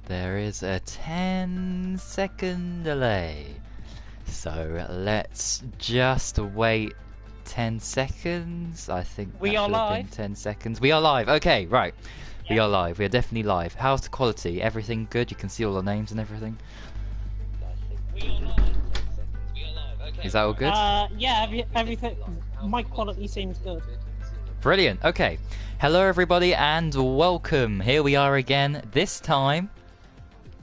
there is a 10-second delay. So let's just wait 10 seconds. I think We that are should have been live. 10 seconds. We are live. Okay, right. We Yeah. are live. We are definitely live. How's the quality? Everything good? You can see all the names and everything? We are live. Is that all good? Yeah, everything. Mic quality seems good. Brilliant. Okay. Hello, everybody, and welcome. Here we are again. This time,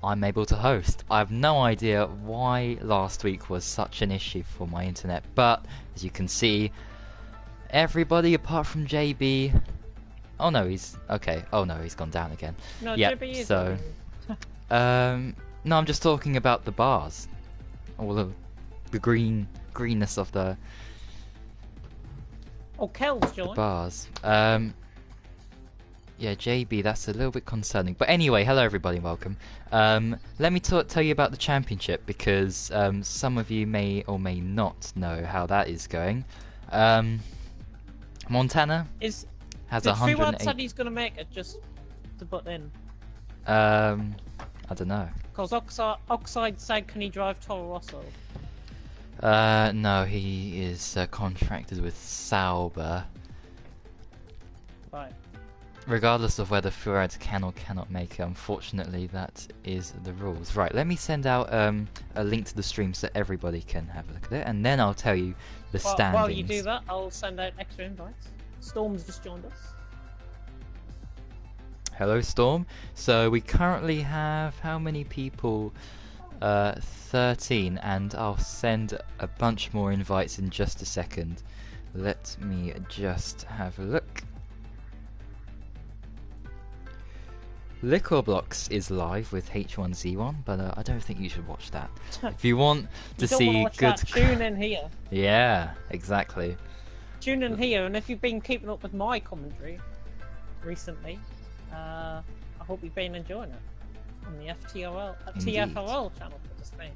I'm able to host. I have no idea why last week was such an issue for my internet, but as you can see, everybody apart from JB. Oh no, he's okay. Oh no, he's gone down again. No, Yeah. JB is So, no, I'm just talking about the bars, all of the greenness of the Oh, Kel's joined. bars. Yeah, JB, that's a little bit concerning. But anyway, hello everybody, welcome. Let me tell you about the championship because some of you may or may not know how that is going. Montana has Did 108. said he's gonna make it just to butt in? I don't know. Because Oxide said, can he drive Toro Rosso? No, he is contracted with Sauber. Right. Regardless of whether Furad can or cannot make it, unfortunately that is the rules. Right, let me send out a link to the stream so everybody can have a look at it, and then I'll tell you the standings. While you do that, I'll send out extra invites. Storm's just joined us. Hello, Storm. So we currently have how many people? 13, and I'll send a bunch more invites in just a second. Let me just have a look. Liquor Blocks is live with H1Z1, but I don't think you should watch that. If you want to see good, tune in here. Yeah, exactly. Tune in here, and if you've been keeping up with my commentary recently, I hope you've been enjoying it on the TFRL channel for the stream.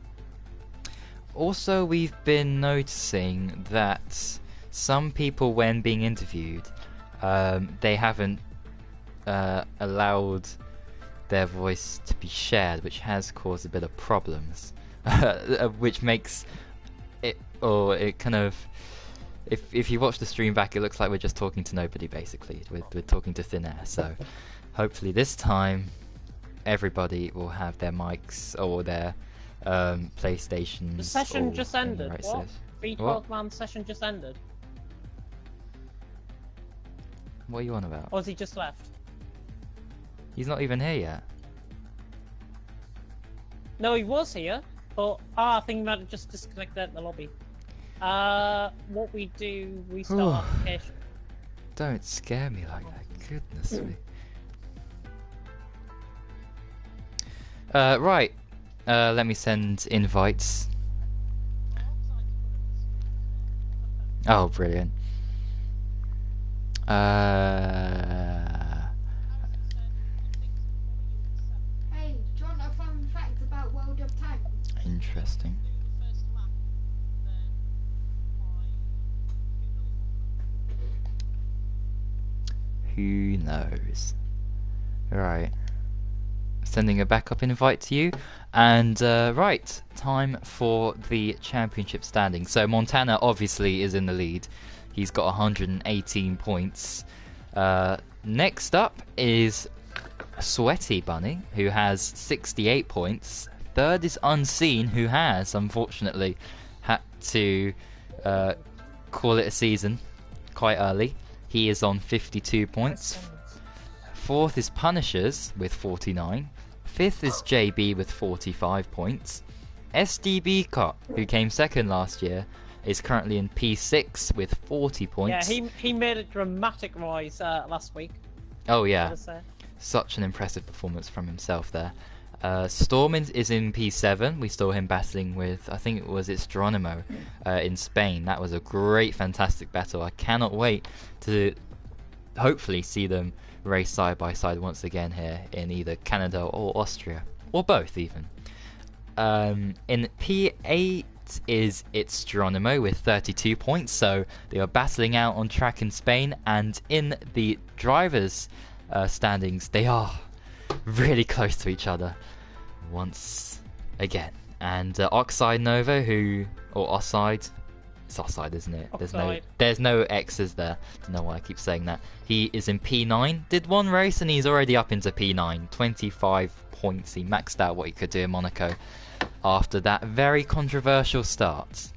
Also, we've been noticing that some people, when being interviewed, they haven't allowed their voice to be shared, which has caused a bit of problems. Which makes it, or it kind of, if you watch the stream back, it looks like we're just talking to nobody. Basically, we're talking to thin air. So, hopefully this time, everybody will have their mics or their PlayStations. The session just ended. Right, what? The 12-man session just ended. What are you on about? Or has he just left? He's not even here yet. No, he was here, but I think he might have just disconnected the lobby. What we do, we start application. Don't scare me like that. Goodness me. Right. Let me send invites. Oh, brilliant. Hey, do you want a fun fact about World of Tanks? Interesting. Who knows? Right. Sending a backup invite to you. And right, time for the championship standing. So Montana obviously is in the lead. He's got 118 points. Next up is Sweaty Bunny, who has 68 points. Third is Unseen, who has, unfortunately, had to call it a season quite early. He is on 52 points. Fourth is Punishers with 49. Fifth is JB with 45 points. SDB Cop, who came second last year, is currently in P6 with 40 points. Yeah, he made a dramatic rise last week. Oh yeah, such an impressive performance from himself there. Storm is in P7. We saw him battling with, I think it's Geronimo in Spain. That was a great, fantastic battle. I cannot wait to hopefully see them race side by side once again here in either Canada or Austria, or both even. In P8 it's Geronimo with 32 points, so they are battling out on track in Spain. And in the drivers' standings, they are really close to each other once again. And Oxide Nova, or Oxide, it's Oxide, isn't it? Oxide. There's no X's there. Don't know why I keep saying that. He is in P9. Did one race and he's already up into P9. 25 points. He maxed out what he could do in Monaco after that very controversial start.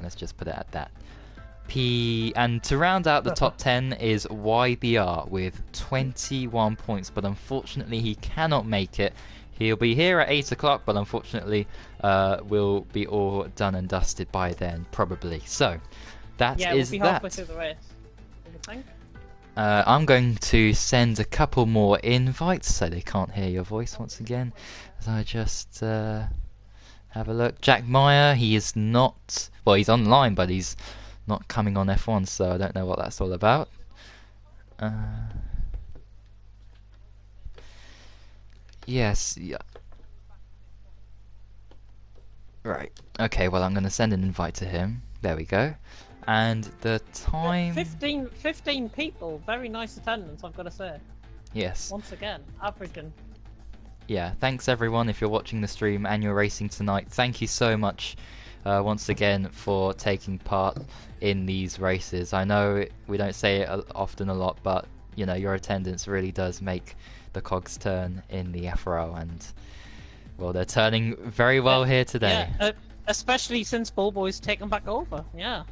Let's just put it at that. And to round out the top 10 is YBR with 21 points, but unfortunately he cannot make it. He'll be here at 8 o'clock, but unfortunately we'll be all done and dusted by then, probably. So, that is we'll be that. halfway through the race, I would think. I'm going to send a couple more invites so they can't hear your voice once again. As I just have a look. Jack Meyer, he is not... Well, he's online, but he's not coming on F1, so I don't know what that's all about. Yes, yeah. Right. Okay, well, I'm going to send an invite to him. There we go. And the time... 15 people. Very nice attendance, I've got to say. Yes. Once again, averaging. Yeah, thanks everyone if you're watching the stream and you're racing tonight. Thank you so much once again for taking part in these races. I know we don't say it often a lot, but you know, your attendance really does make the cogs turn in the FRL, and well, they're turning very well here today. Yeah, especially since Bullboy's taken back over. Yeah.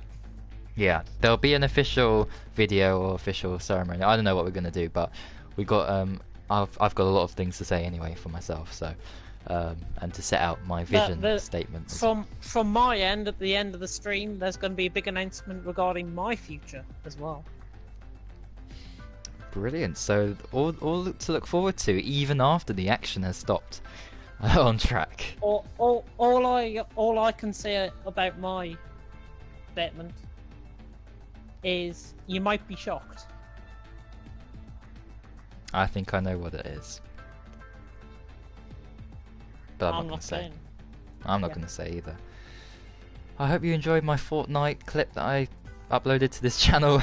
Yeah, there'll be an official video or official ceremony. I don't know what we're gonna do, but we got I've got a lot of things to say anyway for myself, so and to set out my vision statements. From my end, at the end of the stream, there's going to be a big announcement regarding my future as well. Brilliant. So all to look forward to, even after the action has stopped on track. All I can say about my statement is you might be shocked. I think I know what it is, but I'm not going to say. I'm not going to say either. I hope you enjoyed my Fortnite clip that I uploaded to this channel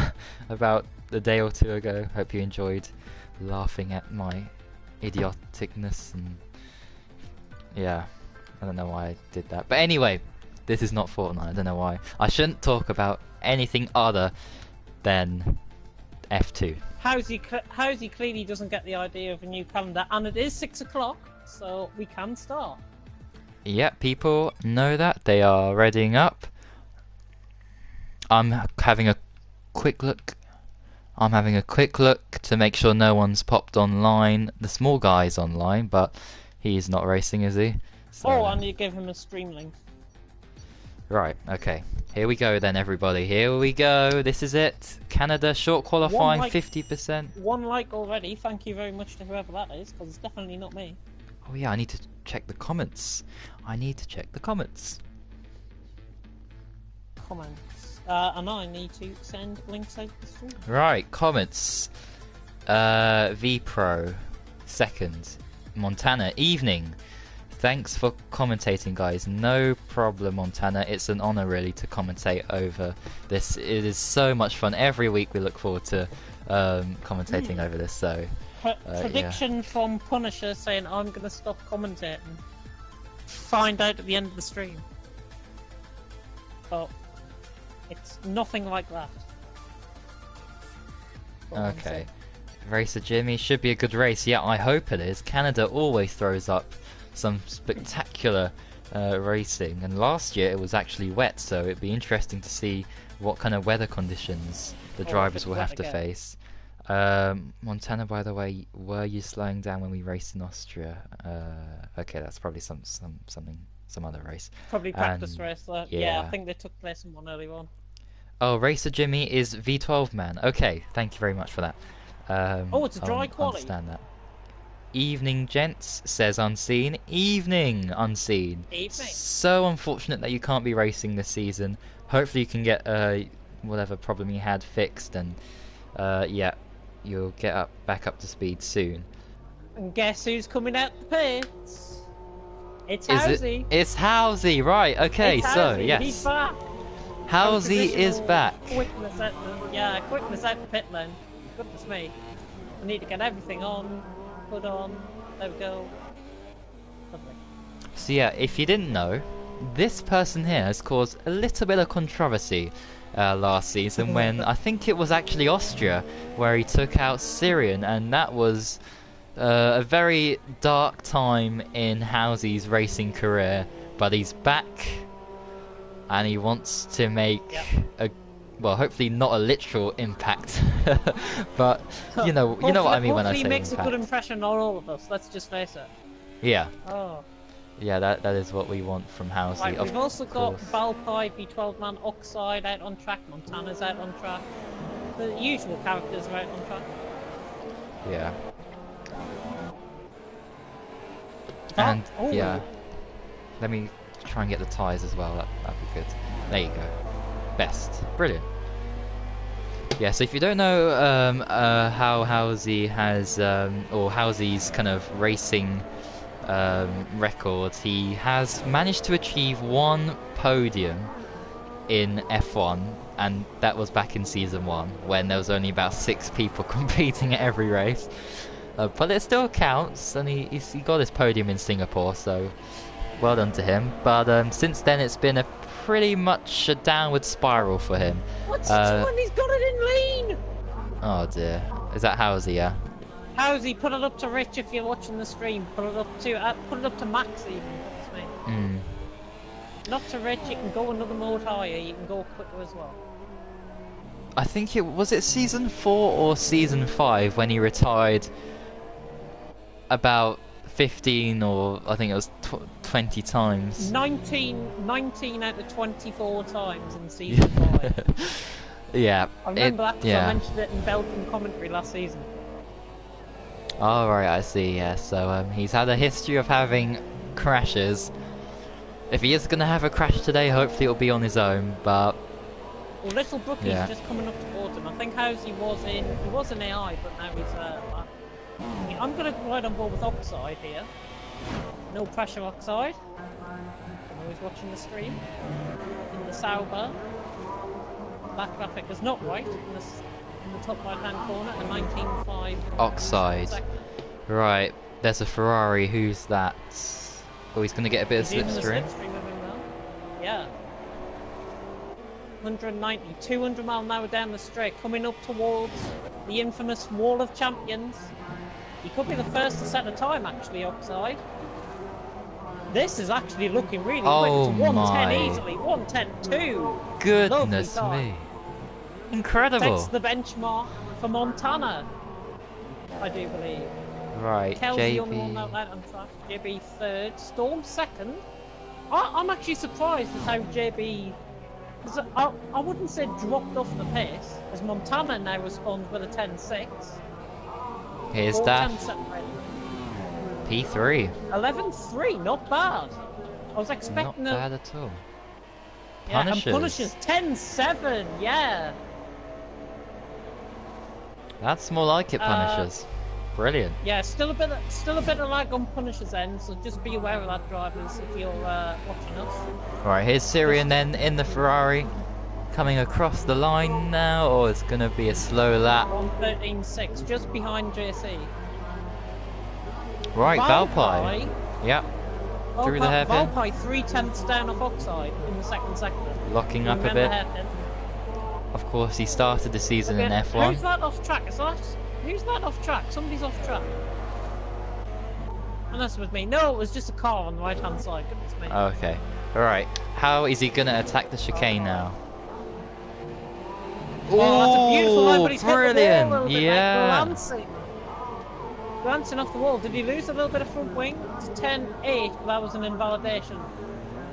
about a day or two ago. Hope you enjoyed laughing at my idioticness, and yeah, I don't know why I did that. But anyway, this is not Fortnite. I don't know why. I shouldn't talk about anything other than F2. Howsy clearly doesn't get the idea of a new calendar, and it is 6 o'clock, so we can start. Yeah, people know that. They are readying up. I'm having a quick look. To make sure no one's popped online. The small guy's online, but he's not racing, is he? So... Oh, I need to give him a stream link. Right, okay. Here we go then, everybody. Here we go. This is it. Canada short qualifying, 50%. One like already. Thank you very much to whoever that is, because it's definitely not me. Oh yeah, I need to check the comments. Comments. And I need to send links out to the stream. Right, comments. V-Pro, second. Montana, evening. Thanks for commentating, guys. No problem, Montana. It's an honor, really, to commentate over this. It is so much fun. Every week we look forward to commentating over this. So, prediction from Punisher saying I'm going to stop commentating. Find out at the end of the stream. But it's nothing like that. Okay. Racer Jimmy, should be a good race. Yeah, I hope it is. Canada always throws up some spectacular racing, and last year it was actually wet, so it'd be interesting to see what kind of weather conditions the drivers will have to face. Montana, by the way, were you slowing down when we raced in Austria? Okay, that's probably some other race. Probably practice race. Yeah, I think they took place in one early on. Oh, Racer Jimmy is V12 man. Okay, thank you very much for that. Oh, it's a dry quali. Understand that. Evening, gents, says Unseen. Evening, Unseen. Evening. So unfortunate that you can't be racing this season. Hopefully you can get whatever problem you had fixed, and yeah, you'll get back up to speed soon. And guess who's coming out the pits? It's Howsy. It's Howsy, right? Okay, so yes, he's back. Howsy is back. Quickness out the pit lane. Goodness me, I need to get everything on. Put on There we go. Lovely. So yeah, if you didn't know, this person here has caused a little bit of controversy last season when I think it was actually Austria where he took out Syrian, and that was a very dark time in Housy's racing career. But he's back, and he wants to make a, well, hopefully not a literal impact, but you know what I mean when I say hopefully makes impact. a good impression on all of us. Let's just face it. Yeah. Oh. Yeah, that is what we want from Housey. Right, we've also got course. Valpy, V12 man, Oxide out on track, Montana's out on track. The usual characters are out on track. Yeah. And yeah, let me try and get the tyres as well. That'd be good. There you go. Best. Brilliant. Yeah. So if you don't know how Housey has or Housey's kind of racing record, he has managed to achieve one podium in F1, and that was back in season 1 when there was only about 6 people competing at every race. But it still counts, and he got his podium in Singapore, so well done to him. But since then it's been a pretty much a downward spiral for him. What's he doing? He's got it in lean! Oh dear. Is that Housey, yeah? Housey, put it up to Rich if you're watching the stream. Put it up to Max even. That's me. Not to Rich, you can go another mode higher, you can go quicker as well. I think it was season 4 or season 5 when he retired about 15 or I think it was 20 times. 19 out of 24 times in season 5. Yeah. I remember that because I mentioned it in Belgian commentary last season. Oh right, I see, yeah. So he's had a history of having crashes. If he is going to have a crash today, hopefully it'll be on his own, but... Well, Little Brookie's just coming up towards him. I think Housey was in AI, but now he's I'm going to ride on board with Oxide here. No pressure, Oxide. I'm always watching the stream. In the Sauber. That graphic is not right. In the top right hand corner, a 19.5. Oxide. Right, there's a Ferrari. Who's that? Oh, he's going to get a bit of slipstream. Yeah. 190, 200 mile an hour down the straight, coming up towards the infamous Wall of Champions. He could be the first to set a time, actually, Oxide. This is actually looking really quick. It's 110 easily, 110.2. Goodness me. Incredible. Takes the benchmark for Montana, I do believe. Right, Kelsey JB. on the one out on track, JB third, Storm second. I'm actually surprised at how JB... I wouldn't say dropped off the pace, as Montana now responds with a 10.6. Here's that. P3. 11.3, not bad. I was expecting not bad at all. Yeah, Punishers. and Punishers 10.7, yeah. That's more like it, Punishers. Brilliant. Yeah, still a bit of lag on Punisher's end, so just be aware of that, drivers, if you're watching us. Right, here's Syrian then in the Ferrari, coming across the line now, or it's going to be a slow lap. 1:13.6, just behind JC. Right, Valpy. Yep. Through the hairpin. Valpy 3/10 down off Oxide in the second sector. Locking up a bit. Of course, he started the season in F1. Who's that off track? Who's that off track? Somebody's off track. Unless it was me. No, it was just a car on the right hand side. Goodness me. Okay. Alright. How is he going to attack the chicane now? Oh, that's a beautiful line, but he's brilliant. hit the wall a little bit, Yeah. like glancing off the wall. Did he lose a little bit of front wing? It's 10.8, but that was an invalidation.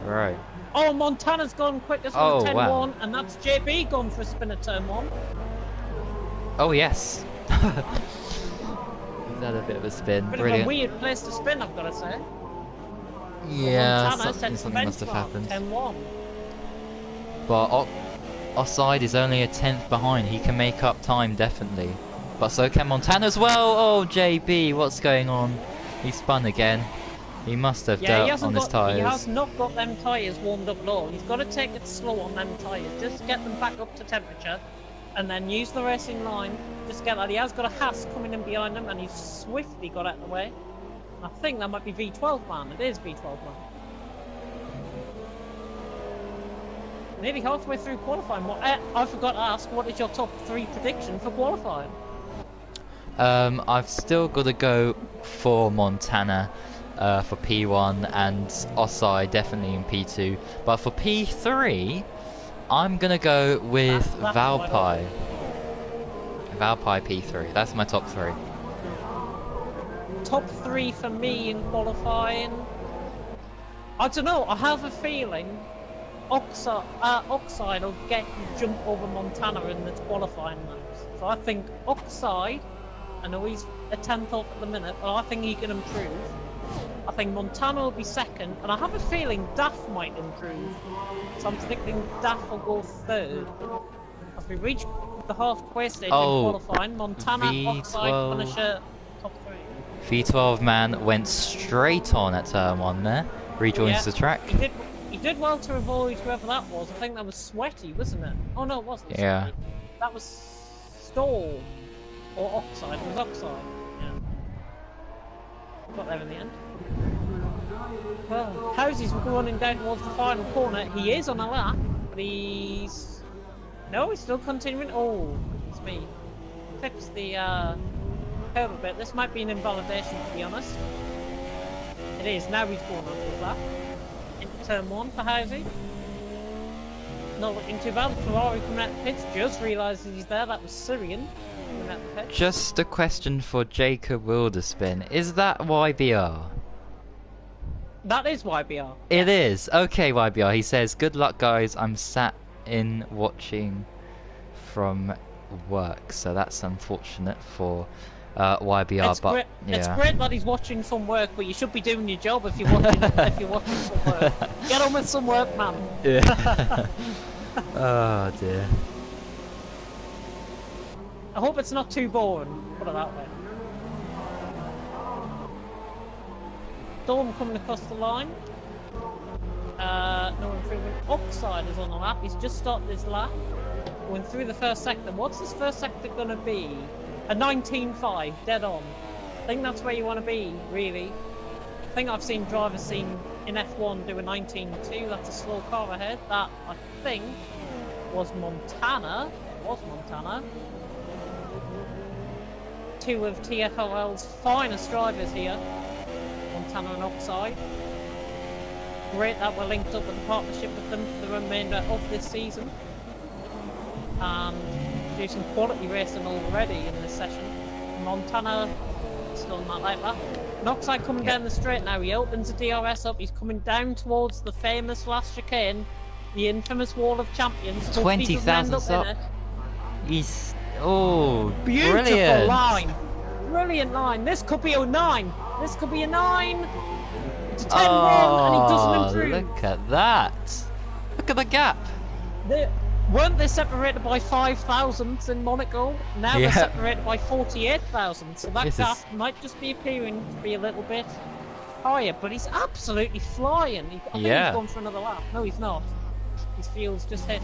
Right. Oh, Montana's gone quick as well, 10.1, and that's JB gone for a spin at turn 1. Oh, yes. He's had a bit of a spin. Bit Brilliant. of a weird place to spin, I've got to say. Yeah, Montana something must have happened. 10.1. But Offside is only a 10th behind. He can make up time, definitely. But so can Montana as well. Oh, JB, what's going on? He spun again. He must have dirt on his tyres. He has not got them tyres warmed up at all. He's got to take it slow on them tyres. Just get them back up to temperature. And then use the racing line. Just get that. He has got a Haas coming in behind him, and he's swiftly got out of the way. I think that might be V12 man. It is V12 man. Nearly halfway through qualifying. I forgot to ask, what is your top 3 prediction for qualifying? I've still got to go for Montana for P1 and Osai definitely in P2. But for P3, I'm gonna go with Valpy. Valpy P3. That's my top 3. Top 3 for me in qualifying. I don't know. I have a feeling Oxide will jump over Montana in the qualifying laps. So I think Oxide, I know he's a 10th off at the minute, but I think he can improve. I think Montana will be second, and I have a feeling Daff might improve. So I'm predicting Daff will go 3rd. As we reach the halfway stage in qualifying, Montana, Oxide, Punisher, top 3. V12 man went straight on at turn 1 there, rejoins the track. He did well to avoid whoever that was. I think that was Sweaty, wasn't it? Oh no, it wasn't. Yeah. Sweaty. That was Storm. Or Oxide. It was Oxide. Yeah. Got there in the end. Well, Housies will go running down towards the final corner. He is on a lap, but he's... No, he's still continuing. Oh, it's me. Fix the curve a bit. This might be an invalidation, to be honest. It is. Now he's going on his lap. Into turn 1 for Housey. Not looking too bad. Ferrari coming out the pits. Just realises he's there. That was Syrian coming out the pits. Just a question for Jacob Wilderspin. Is that YBR? That is YBR. It is. Okay, YBR. He says, good luck, guys. I'm sat in watching from work. So that's unfortunate for YBR. It's great that he's watching from work, but you should be doing your job if you're watching, if you're watching from work. Get on with some work, man. Yeah. Oh, dear. I hope it's not too boring, put it that way. Storm coming across the line. No improvement. Oxide is on the lap. He's just started his lap. Going through the first sector. What's this first sector going to be? A 19.5, dead on. I think that's where you want to be, really. I think I've seen drivers in F1 do a 19.2. That's a slow car ahead. That, I think, was Montana. It was Montana. 2 of TFRL's finest drivers here. Montana and Oxide. Great that we're linked up with a partnership with them for the remainder of this season. And do some quality racing already in this session. Montana still on that late lap. And Oxide coming down the straight now. He opens the DRS up. He's coming down towards the famous last chicane, the infamous Wall of Champions. 20,000 up. He's beautiful brilliant. Line. Brilliant line. This could be a 9. This could be a 9. It's a 10-1 and he doesn't improve. Look at that. Look at the gap. Weren't they separated by 5 thousandths in Monaco? Now they're separated by 48 thousandths. So that gap might just be appearing to be a little bit higher. But he's absolutely flying. I think he's going for another lap. No, he's not. His fuel's just hit.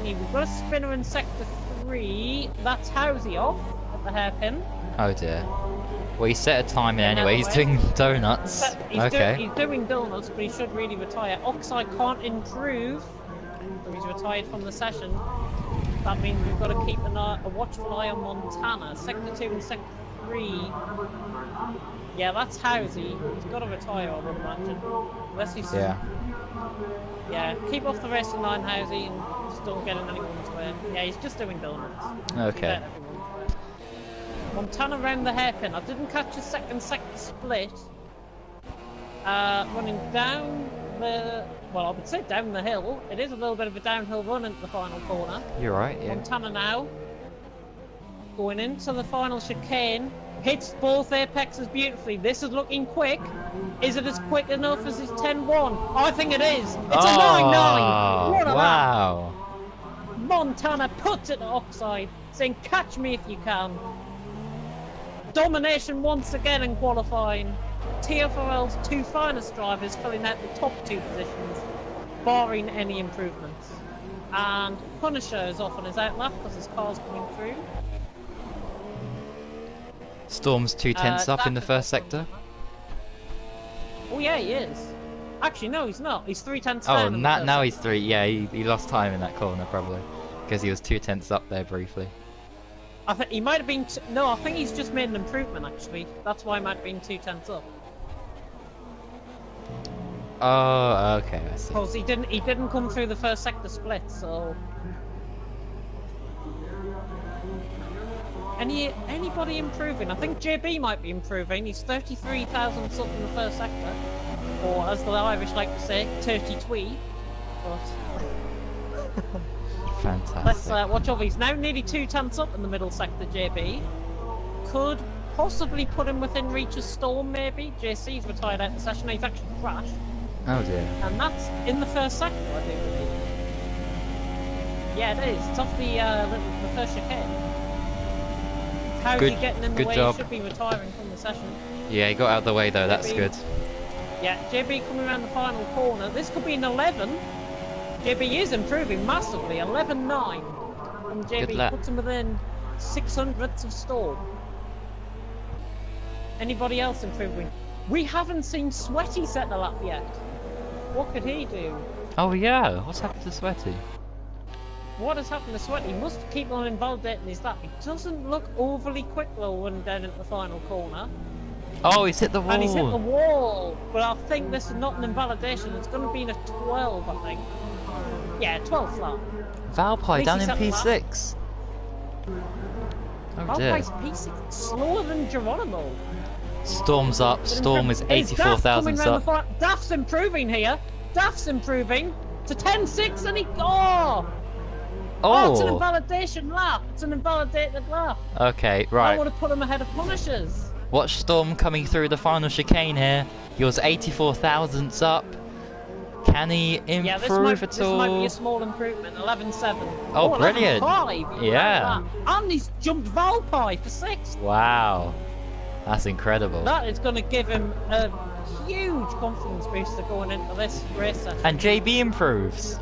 We've got a spinner in sector 3. That's Housey off at the hairpin. Oh dear. Well, he set a time in anyway. He's doing donuts. He's doing donuts, but he should really retire. Oxide can't improve. So he's retired from the session. That means we've got to keep a watchful eye on Montana. Sector 2 and Sector 3. Yeah, that's Housey. He's got to retire, I would imagine. Unless he's... Yeah, keep off the racing line, Housey, and just don't get in anyone's way. Yeah, he's just doing donuts. Okay. Montana round the hairpin. I didn't catch a second sector split. Running down the... Well, I would say down the hill. It is a little bit of a downhill run into the final corner. You're right, yeah. Montana now. Going into the final chicane. Hits both apexes beautifully. This is looking quick. Is it as quick enough as his 10-1? I think it is. It's a 9-9. What a lap. Montana puts it to Oxide, saying, catch me if you can. Domination once again in qualifying. TFRL's 2 finest drivers filling out the top 2 positions, barring any improvements. And Punisher is off on his outlap because his car's coming through. Storm's 2 tenths up in the first sector. Oh yeah, he is. Actually, no, he's not. He's 3/10 Oh, down. now he's 3. Yeah, he lost time in that corner probably because he was 2/10 up there briefly. I think he might have been. No, I think he's just made an improvement. Actually, that's why he might have been 2/10 up. Oh, okay, I see. Because he didn't come through the first sector split, so. Anybody improving? I think JB might be improving. He's 33 thousandths up in the first sector, or as the Irish like to say, 30 But Fantastic. let's watch over. He's now nearly 2/10 up in the middle sector. JB could possibly put him within reach of Storm. Maybe JC's retired out of the session. He's actually crashed. Oh dear. And that's in the first sector, I do believe. Yeah, it is. It's off the first chicane. How's he getting in the way? Job. He should be retiring from the session. Yeah, he got out of the way though, that's good. Yeah, JB coming around the final corner. This could be an 11. JB is improving massively, 11.9. And JB puts him within 600ths of Storm. Anybody else improving? We haven't seen Sweaty set the lap yet. What could he do? Oh yeah, what's happened to Sweaty? What has happened to Sweaty? He must keep on invalidating his lap. He doesn't look overly quick though when down into the final corner. Oh, he's hit the wall. And he's hit the wall. But I think this is not an invalidation. It's going to be in a 12, I think. Yeah, 12 flat. Valpy down in P6. Oh dear. Valpy's P6 slower than Geronimo. Storm's up. Storm is 84,000 up. Daft's improving here. Daft's improving to 10.6 and he... Oh! Oh, it's an invalidation lap. It's an invalidated lap. Okay, right. I want to put him ahead of Punishers. Watch Storm coming through the final chicane here. He was 84 thousandths up. Can he improve at all? This might be a small improvement. 11.7. Oh, brilliant. 11.5. Yeah. And he's jumped Valpy for 6. Wow. That's incredible. That is going to give him a huge confidence booster going into this race session. And JB improves.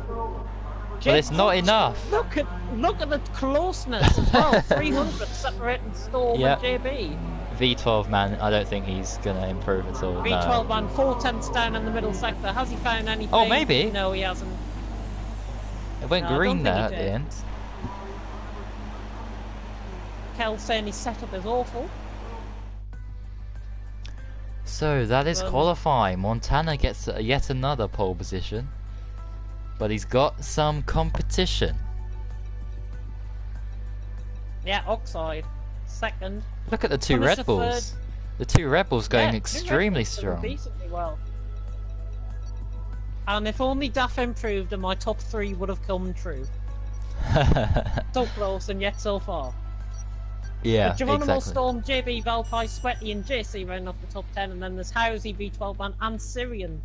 But it's not enough. Look at the closeness as well. 300 separating Storm and JB. V12 man, I don't think he's gonna improve at all. V12 no. man, 4/10 down in the middle sector. Has he found anything? Oh, maybe. No, he hasn't. It went green there at the end. Kel's saying his setup is awful. So that is qualifying. Montana gets yet another pole position. But he's got some competition. Yeah, Oxide. Second. Look at the two Red Bulls. The two Red Bulls going extremely strong. Decently well. And if only Daff improved and my top 3 would have come true. So close and yet so far. Yeah, Geronimo, exactly. Storm, JB, Valpy, Sweaty and JC round off the top 10, and then there's Housey, V12 man and Syrian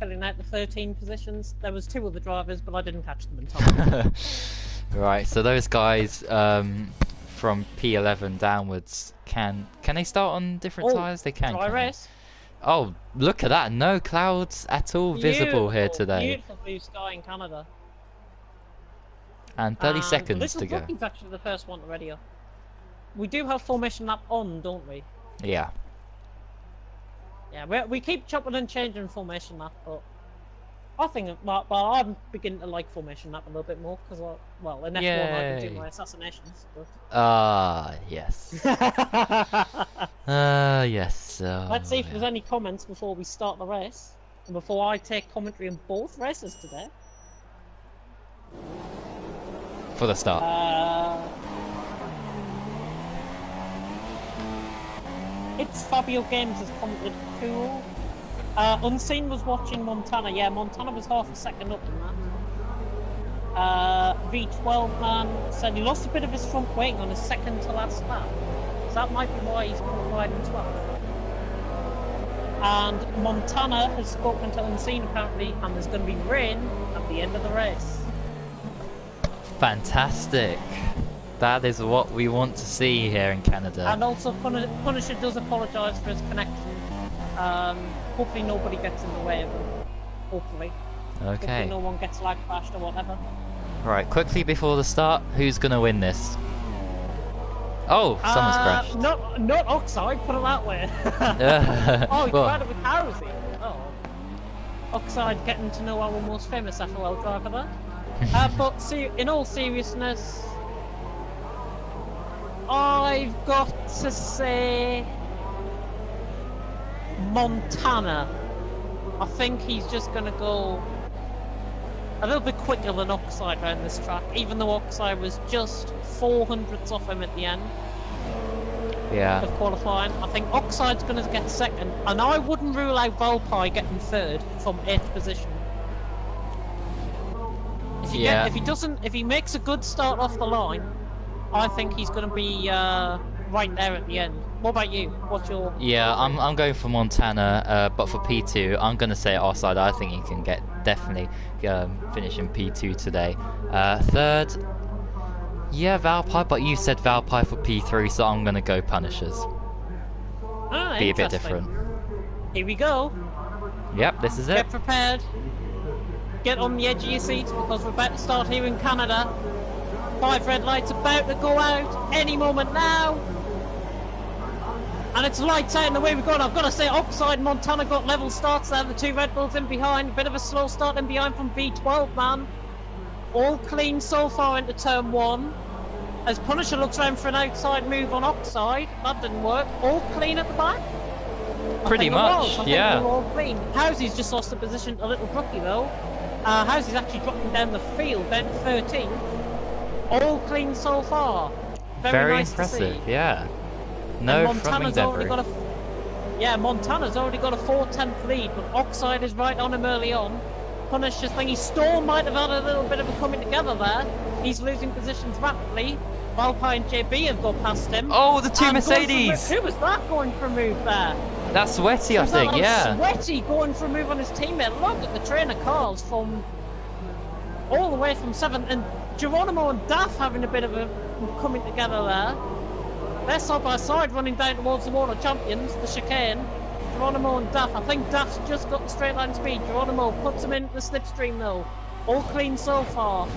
filling out the 13 positions. There was 2 other drivers, but I didn't catch them in time. Right, so those guys from P11 downwards, can they start on different tyres? They can. Dry race. Oh, look at that! No clouds at all visible here today. Beautiful blue sky in Canada. And 30 seconds to go. Little actually the first one already. We do have formation lap on, don't we? Yeah. Yeah, we keep chopping and changing formation lap, but I think, well, I'm beginning to like formation lap a little bit more because, well, in F1 I can do my assassinations. Ah, yes. Yes. Let's see if there's any comments before we start the race, and before I take commentary on both races today. For the start. It's Fabio Games has commented cool. Unseen was watching Montana. Yeah, Montana was half a second up in that. V12 man said he lost a bit of his front wing on his second to last lap. So that might be why he's qualified in 12th. And Montana has spoken to Unseen apparently, and there's going to be rain at the end of the race. Fantastic. That is what we want to see here in Canada. And also, Punisher does apologise for his connection. Hopefully nobody gets in the way of him. Hopefully. Okay. Hopefully no one gets lag crashed or whatever. Right, quickly before the start, who's going to win this? Oh, someone's crashed. Not Oxide, put it that way. Oh, he tried it with Housey. Oh. Oxide getting to know our most famous FRL driver there. But in all seriousness, I've got to say Montana. I think he's just going to go a little bit quicker than Oxide around this track, even though Oxide was just 400ths off him at the end of qualifying. I think Oxide's going to get second, and I wouldn't rule out Valpy getting third from 8th position. If he makes a good start off the line, I think he's going to be right there at the end. What about you? What's your? Yeah, I'm going for Montana, but for P2, I'm going to say Offside. I think he can definitely finish in P2 today. Third, yeah, Valpy, but you said Valpy for P3, so I'm going to go Punishers. Ah, be a bit different. Here we go. Yep, this is it. Get prepared. Get on the edge of your seats because we're about to start here in Canada. 5 red lights about to go out any moment now. And it's lights out and away we're going. I've got to say, Oxide and Montana got level starts there. The 2 Red Bulls in behind. A bit of a slow start in behind from V12, man. All clean so far into turn 1. As Punisher looks around for an outside move on Oxide. That didn't work. All clean at the back. Pretty much, yeah. They're all clean. Housy's just lost the position a little brookie though. Housy's actually dropping down the field, down to 13. All clean so far. Very nice impressive, to see. Yeah. No Montana's already got Montana's already got a 4-10th lead, but Oxide is right on him early on. Punisher's thingy. Storm might have had a little bit of a coming together there. He's losing positions rapidly. Valpy and JB have got past him. Oh, the 2 Mercedes! Who was that going for a move there? That's Sweaty, I think, yeah. Sweaty going for a move on his teammate. Look at the train of cars from all the way from 7th, and Geronimo and Daff having a bit of a coming together there. They're side by side running down towards the Wall of Champions, the chicane. Geronimo and Daff. I think Daff's just got the straight line speed. Geronimo puts him into the slipstream though. All clean so far.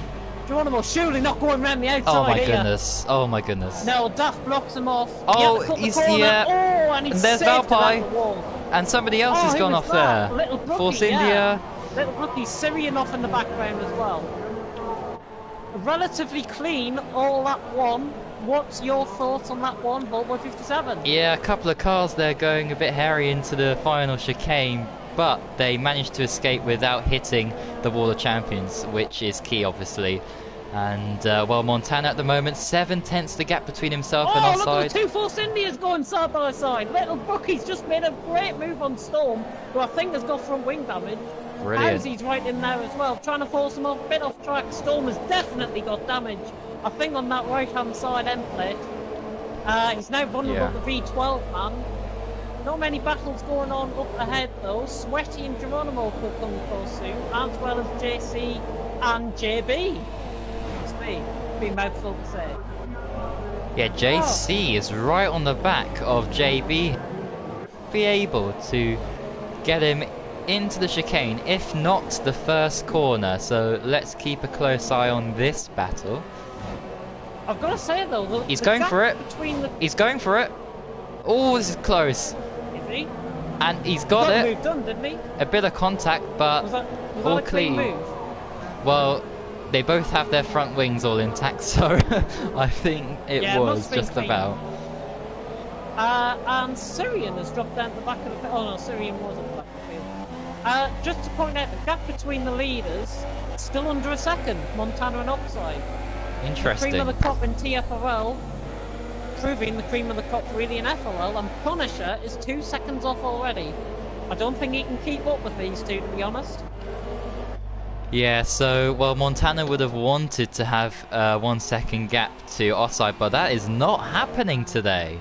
Geronimo surely not going around the outside. Oh my goodness. Oh my goodness. No, Daff blocks him off. Oh, he's here. Oh, and he's there's Valpy. And somebody else has gone off there. Little Brookie, Force India. Little Brookie, Syrian off in the background as well. Relatively clean, all that one. What's your thoughts on that one, Volvo 57? Yeah, a couple of cars there going a bit hairy into the final chicane, but they managed to escape without hitting the Wall of Champions, which is key, obviously. And, well, Montana at the moment, 7/10 the gap between himself and Offside. Oh, look at the 2 Force Indias going side by side. Little Brookie's just made a great move on Storm, who I think has got front wing damage. Brilliant. Housy's right in there as well, trying to force him off, a bit off track. Storm has definitely got damage, I think, on that right-hand side end plate. He's now vulnerable to V12, man. Not many battles going on up ahead, though. Sweaty and Geronimo could come close soon, as well as JC and JB. It's me. Be mouthful to say. Yeah, JC is right on the back of JB. Be able to get him into the chicane, if not the first corner. So let's keep a close eye on this battle. I've got to say though, he's going for it. He's going for it. Oh, this is close. Is he? And he's got it. Move done, didn't he? A bit of contact, but was that all a clean clean. Move? Well, they both have their front wings all intact, so I think it was just clean. about. And Syrian has dropped down to the back of the field. Oh no, Syrian was at the back of the field. Just to point out, the gap between the leaders still under a second. Montana and Oxide. Interesting. The cream of the crop in TFRL, proving the cream of the crop really in FRL, and Punisher is 2 seconds off already. I don't think he can keep up with these two, to be honest. Yeah, so, well, Montana would have wanted to have 1 second gap to Offside, but that is not happening today.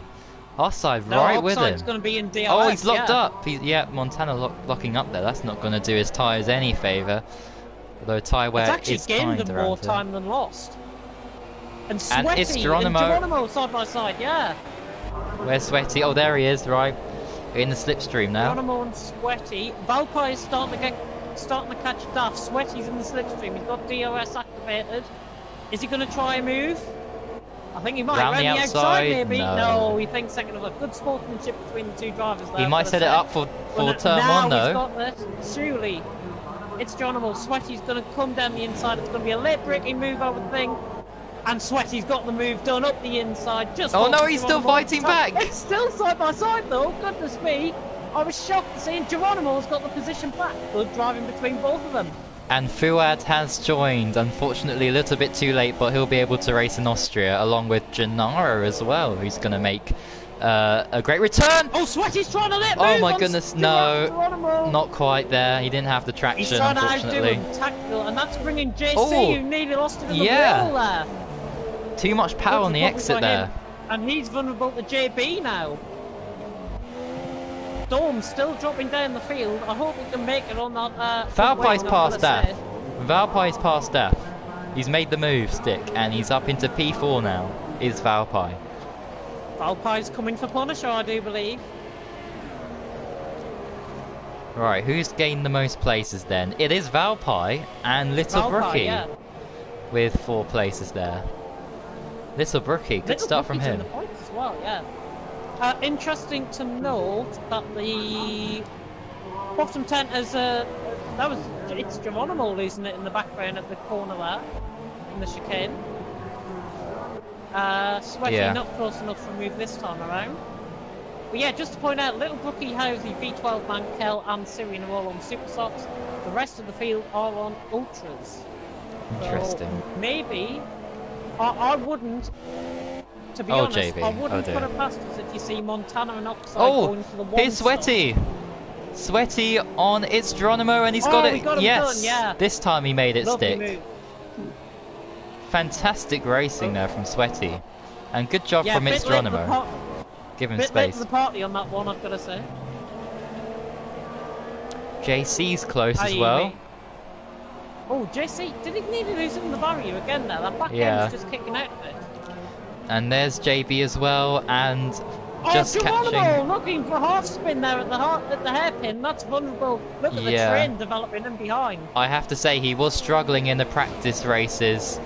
Offside right with him. Offside's going to be in DRS, oh, he's locked up. Montana locking up there. That's not going to do his tyres any favour. Although tyre wear is kind It's actually gained him more time than lost. And Sweaty it's Geronimo side by side, yeah. Where's Sweaty? Oh, there he is, right. In the slipstream now. Geronimo and Sweaty. Valpy is starting to catch Duff. Sweaty's in the slipstream. He's got DRS activated. Is he going to try a move? I think he might. Round the outside, maybe. no. No, he thinks second of a good sportsmanship between the two drivers there. He might set it up for turn one, though. Now he's got this. Surely. It's Geronimo. Sweaty's going to come down the inside. It's going to be a late braking move, I would think. And Sweaty's got the move done up the inside. Just oh no, he's still fighting back! It's still side by side though, goodness me. I was shocked to see Geronimo's got the position back. Good driving between both of them. And Fuad has joined, unfortunately a little bit too late, but he'll be able to race in Austria, along with Gennaro as well, who's going to make a great return! Oh, Sweaty's trying to let Oh move my on goodness, no, Geronimo. Not quite there. He didn't have the traction, He's trying unfortunately. to outdo him, tactical, and that's bringing JC, Oh, who nearly lost it in the yeah. wall there. Too much power on the exit there. And he's vulnerable to JB now. Storm's still dropping down the field. I hope he can make it on that. Valpai's past Death. Valpai's past Death. He's made the move, Stick, and he's up into P4 now. Is Valpai. Valpai's coming for Punisher, I do believe. Right, who's gained the most places then? It is Valpai and Little Brookie, yeah. with 4 places there. Little Brookie, good start from him. In the points as well, yeah. Interesting to note that the bottom 10 is it's Geronimo losing it in the background at the corner there in the chicane. Sweaty not close enough to move this time around. But yeah, just to point out, Little Brookie, Housey, V12 Man, Kel and Syrian are all on Super Socks. The rest of the field are on Ultras. Interesting. So maybe I wouldn't. To be honest, JB. I wouldn't put it past us if you see Montana and Oxide going for the one. Here's Sweaty! Sweaty on its Geronimo, and he's got it. Got him done, yeah. This time he made it Lovely stick. Move. Fantastic racing there from Sweaty. And good job from its Geronimo. Give him bit space. late to the party on that one, I've got to say. JC's close as well. Oh, JC, did he nearly lose it in the barrier again there? That back end's just kicking out of it. And there's JB as well, and just catching. Looking for half spin there at the hairpin. That's vulnerable. Look at the train developing in behind. I have to say he was struggling in the practice races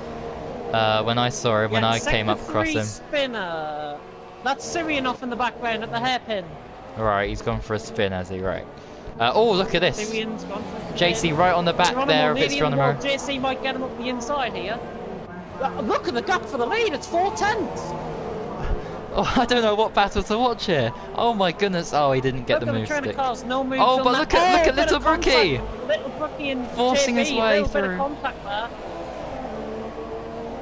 when I saw him, when I came up across him. Spinner. That's Syrian off in the background at the hairpin. Right, he's gone for a spin, has he? Right. Oh, look at this. Syrian's gone for a spin. JC right on the back there of its Geronimo. JC might get him up the inside here. Look at the gap for the lead, it's 4/10. Oh, I don't know what battle to watch here. Oh my goodness, oh he didn't get the move stick. Cars, no moves oh, but look at Little Brookie! Little Brookie and forcing JB, his way through. Bit of contact there.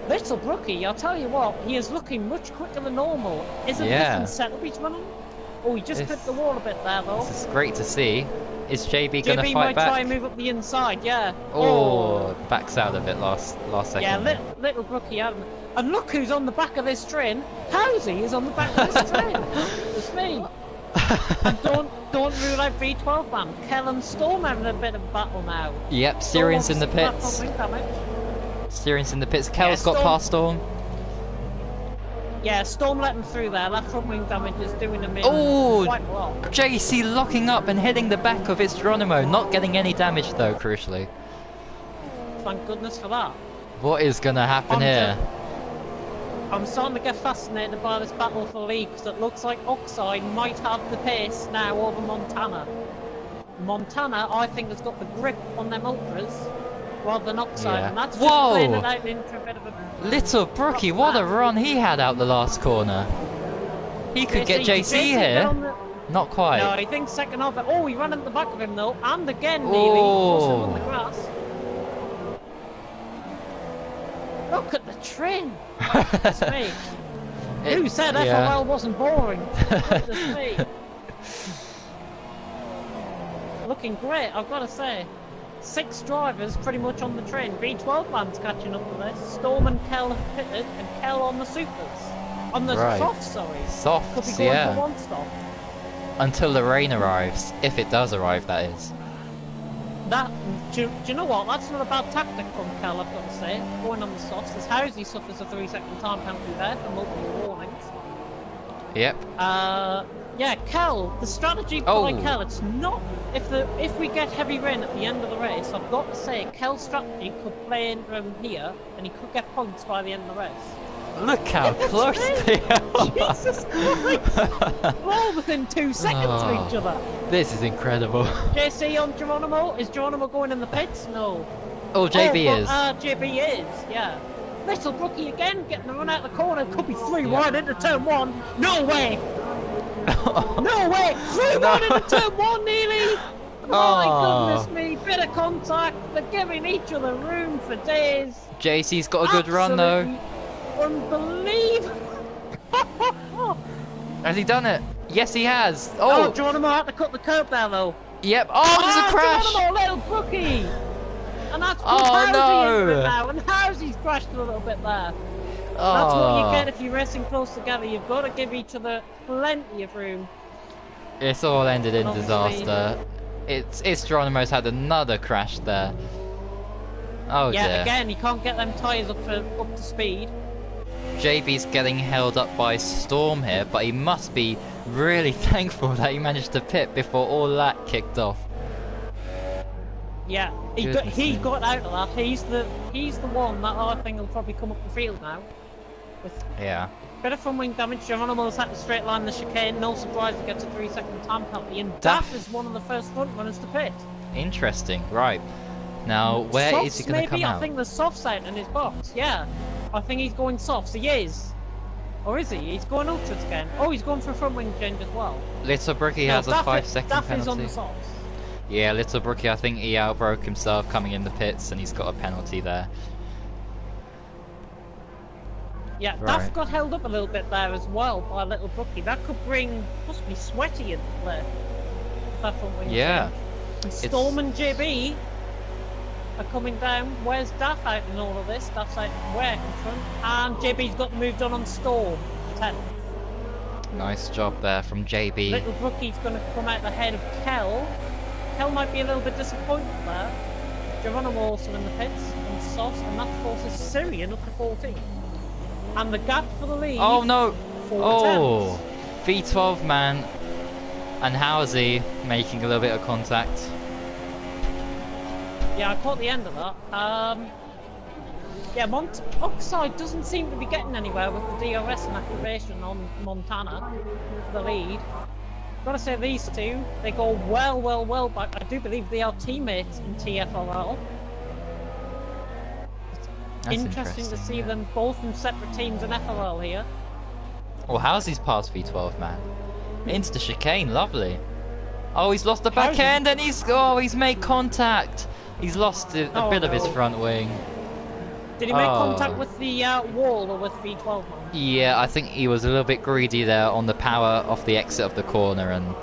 Little Brookie, I'll tell you what, he is looking much quicker than normal. Is it different setup he's running? Oh, he just clipped the wall a bit there though. This is great to see. Is JB going to fight might back? Try and move up the inside, yeah. Oh, backs out of it last second. Yeah, Little Brookie had him. And look who's on the back of this train. Housey is on the back of this train. It's me. And don't rule out V12 man. Kel and Storm having a bit of a battle now. Yep, Syrian's in the pits. Syrian's in the pits. Kel's got past Storm. Yeah, Storm let him through there. That front wing damage is doing him in quite a lot. JC locking up and hitting the back of its Geronimo. Not getting any damage though, crucially. Thank goodness for that. What is going to happen here? I'm starting to get fascinated by this battle for lead because it looks like Oxide might have the pace now over Montana. Montana, I think, has got the grip on them Ultras rather than Oxide, and that's just playing it out into a bit of a... Little Brookie, what a run he had out the last corner. He could get JC here. Not quite. No, he thinks second half. Oh, he ran at the back of him though, and again nearly pushed him on the grass. Look at the train. That's me. Who said FRL wasn't boring? Goodness me. Looking great, I've got to say. 6 drivers pretty much on the train. V12 man's catching up to this. Storm and Kel have pitted, and Kel on the supers. On the softs, sorry. Softs, could be going for one stop. Until the rain arrives. If it does arrive, that is. Do you know what? That's not a bad tactic from Kel, I've got to say. Going on the softs. As Housey suffers a 3-second time penalty there for multiple warnings. Yep. Yeah, Kel, the strategy by Kel, it's not... If we get heavy rain at the end of the race, I've got to say, Kel's strategy could play in from here, and he could get points by the end of the race. Look how close they are. Jesus Christ! We're all within 2 seconds of each other. This is incredible. JC on Geronimo? Is Geronimo going in the pits? No. Oh, JB is. JB is, yeah. Little Brookie again, getting the run out of the corner. Could be 3 wide into turn 1. No way! No way! 3 wide into turn 1 nearly! My goodness me, bit of contact. They're giving each other room for days. JC's got a good run though. Unbelievable! Has he done it? Yes, he has. Oh, Geronimo had to cut the curb there though. Yep. Oh, there's a crash. Geronimo, little Brookie! And that's no. now, and Housy's crashed a little bit there. That's what you get if you're racing close together. You've got to give each other plenty of room. It's all ended in disaster. It's Geronimo's had another crash there. Oh yeah, dear. Again, you can't get them tyres up to speed. JB's getting held up by Storm here, but he must be really thankful that he managed to pit before all that kicked off. Yeah, he got out of that. He's the one that I think will probably come up the field now. Yeah. Bit of front wing damage. Geronimo's had to straight line the chicane. No surprise he gets a 3-second time penalty. And Daff is one of the first front runners to pit. Interesting. Right. Now, where is he going to come out? I think there's softs out in his box. Yeah. I think he's going softs. He is. Or is he? He's going ultras again. Oh, he's going for a front wing change as well. Little Brookie has a 5-second penalty. Daff is on the softs. Yeah, Little Brookie, I think he outbroke himself coming in the pits and he's got a penalty there. Yeah, right. Daff got held up a little bit there as well by Little Brookie. That could bring possibly Sweaty into play. That front wing change. And Storm and JB are coming down. Where's Daff out in all of this? Daff's out where in front? And JB's got moved on Storm. 10th. Nice job there from JB. Little Brookie's going to come out ahead of Kel. Kel might be a little bit disappointed there. Geronimo also in the pits and Sauce, and that forces Syrian up to 14. And the gap for the lead. Oh no! 4 V12 man and Housey making a little bit of contact. Yeah, I caught the end of that. Yeah, Oxide doesn't seem to be getting anywhere with the DRS and activation on Montana for the lead. Gotta say, these two, they go well back. I do believe they are teammates in TFRL. It's interesting to see them both in separate teams in FRL here. Oh, Housey's past V12 man. Into the chicane, lovely. Oh, he's lost the back end and he's made contact. He's lost a bit of his front wing. Did he make contact with the wall or with V12 man? Yeah, I think he was a little bit greedy there on the power of the exit of the corner, and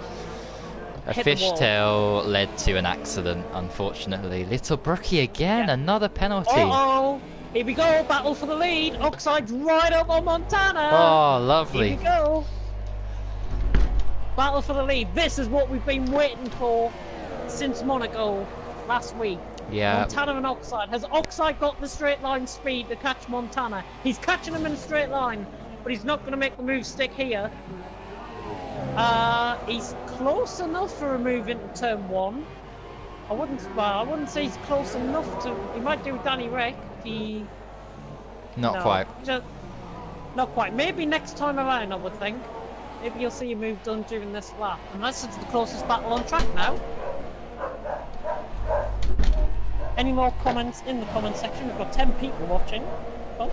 a fishtail led to an accident, unfortunately. Little Brookie again, another penalty. Uh-oh! Here we go, battle for the lead. Oxide's right up on Montana. Oh, lovely. Here we go. Battle for the lead. This is what we've been waiting for since Monaco last week. Yeah. Montana and Oxide. Has Oxide got the straight line speed to catch Montana? He's catching him in a straight line, but he's not going to make the move stick here. He's close enough for a move into turn 1. I wouldn't say he's close enough to. He might do Danny Rick. Not quite. Not quite. Maybe next time around, I would think. Maybe you'll see a move done during this lap. Unless it's the closest battle on track now. Any more comments in the comment section? We've got 10 people watching. What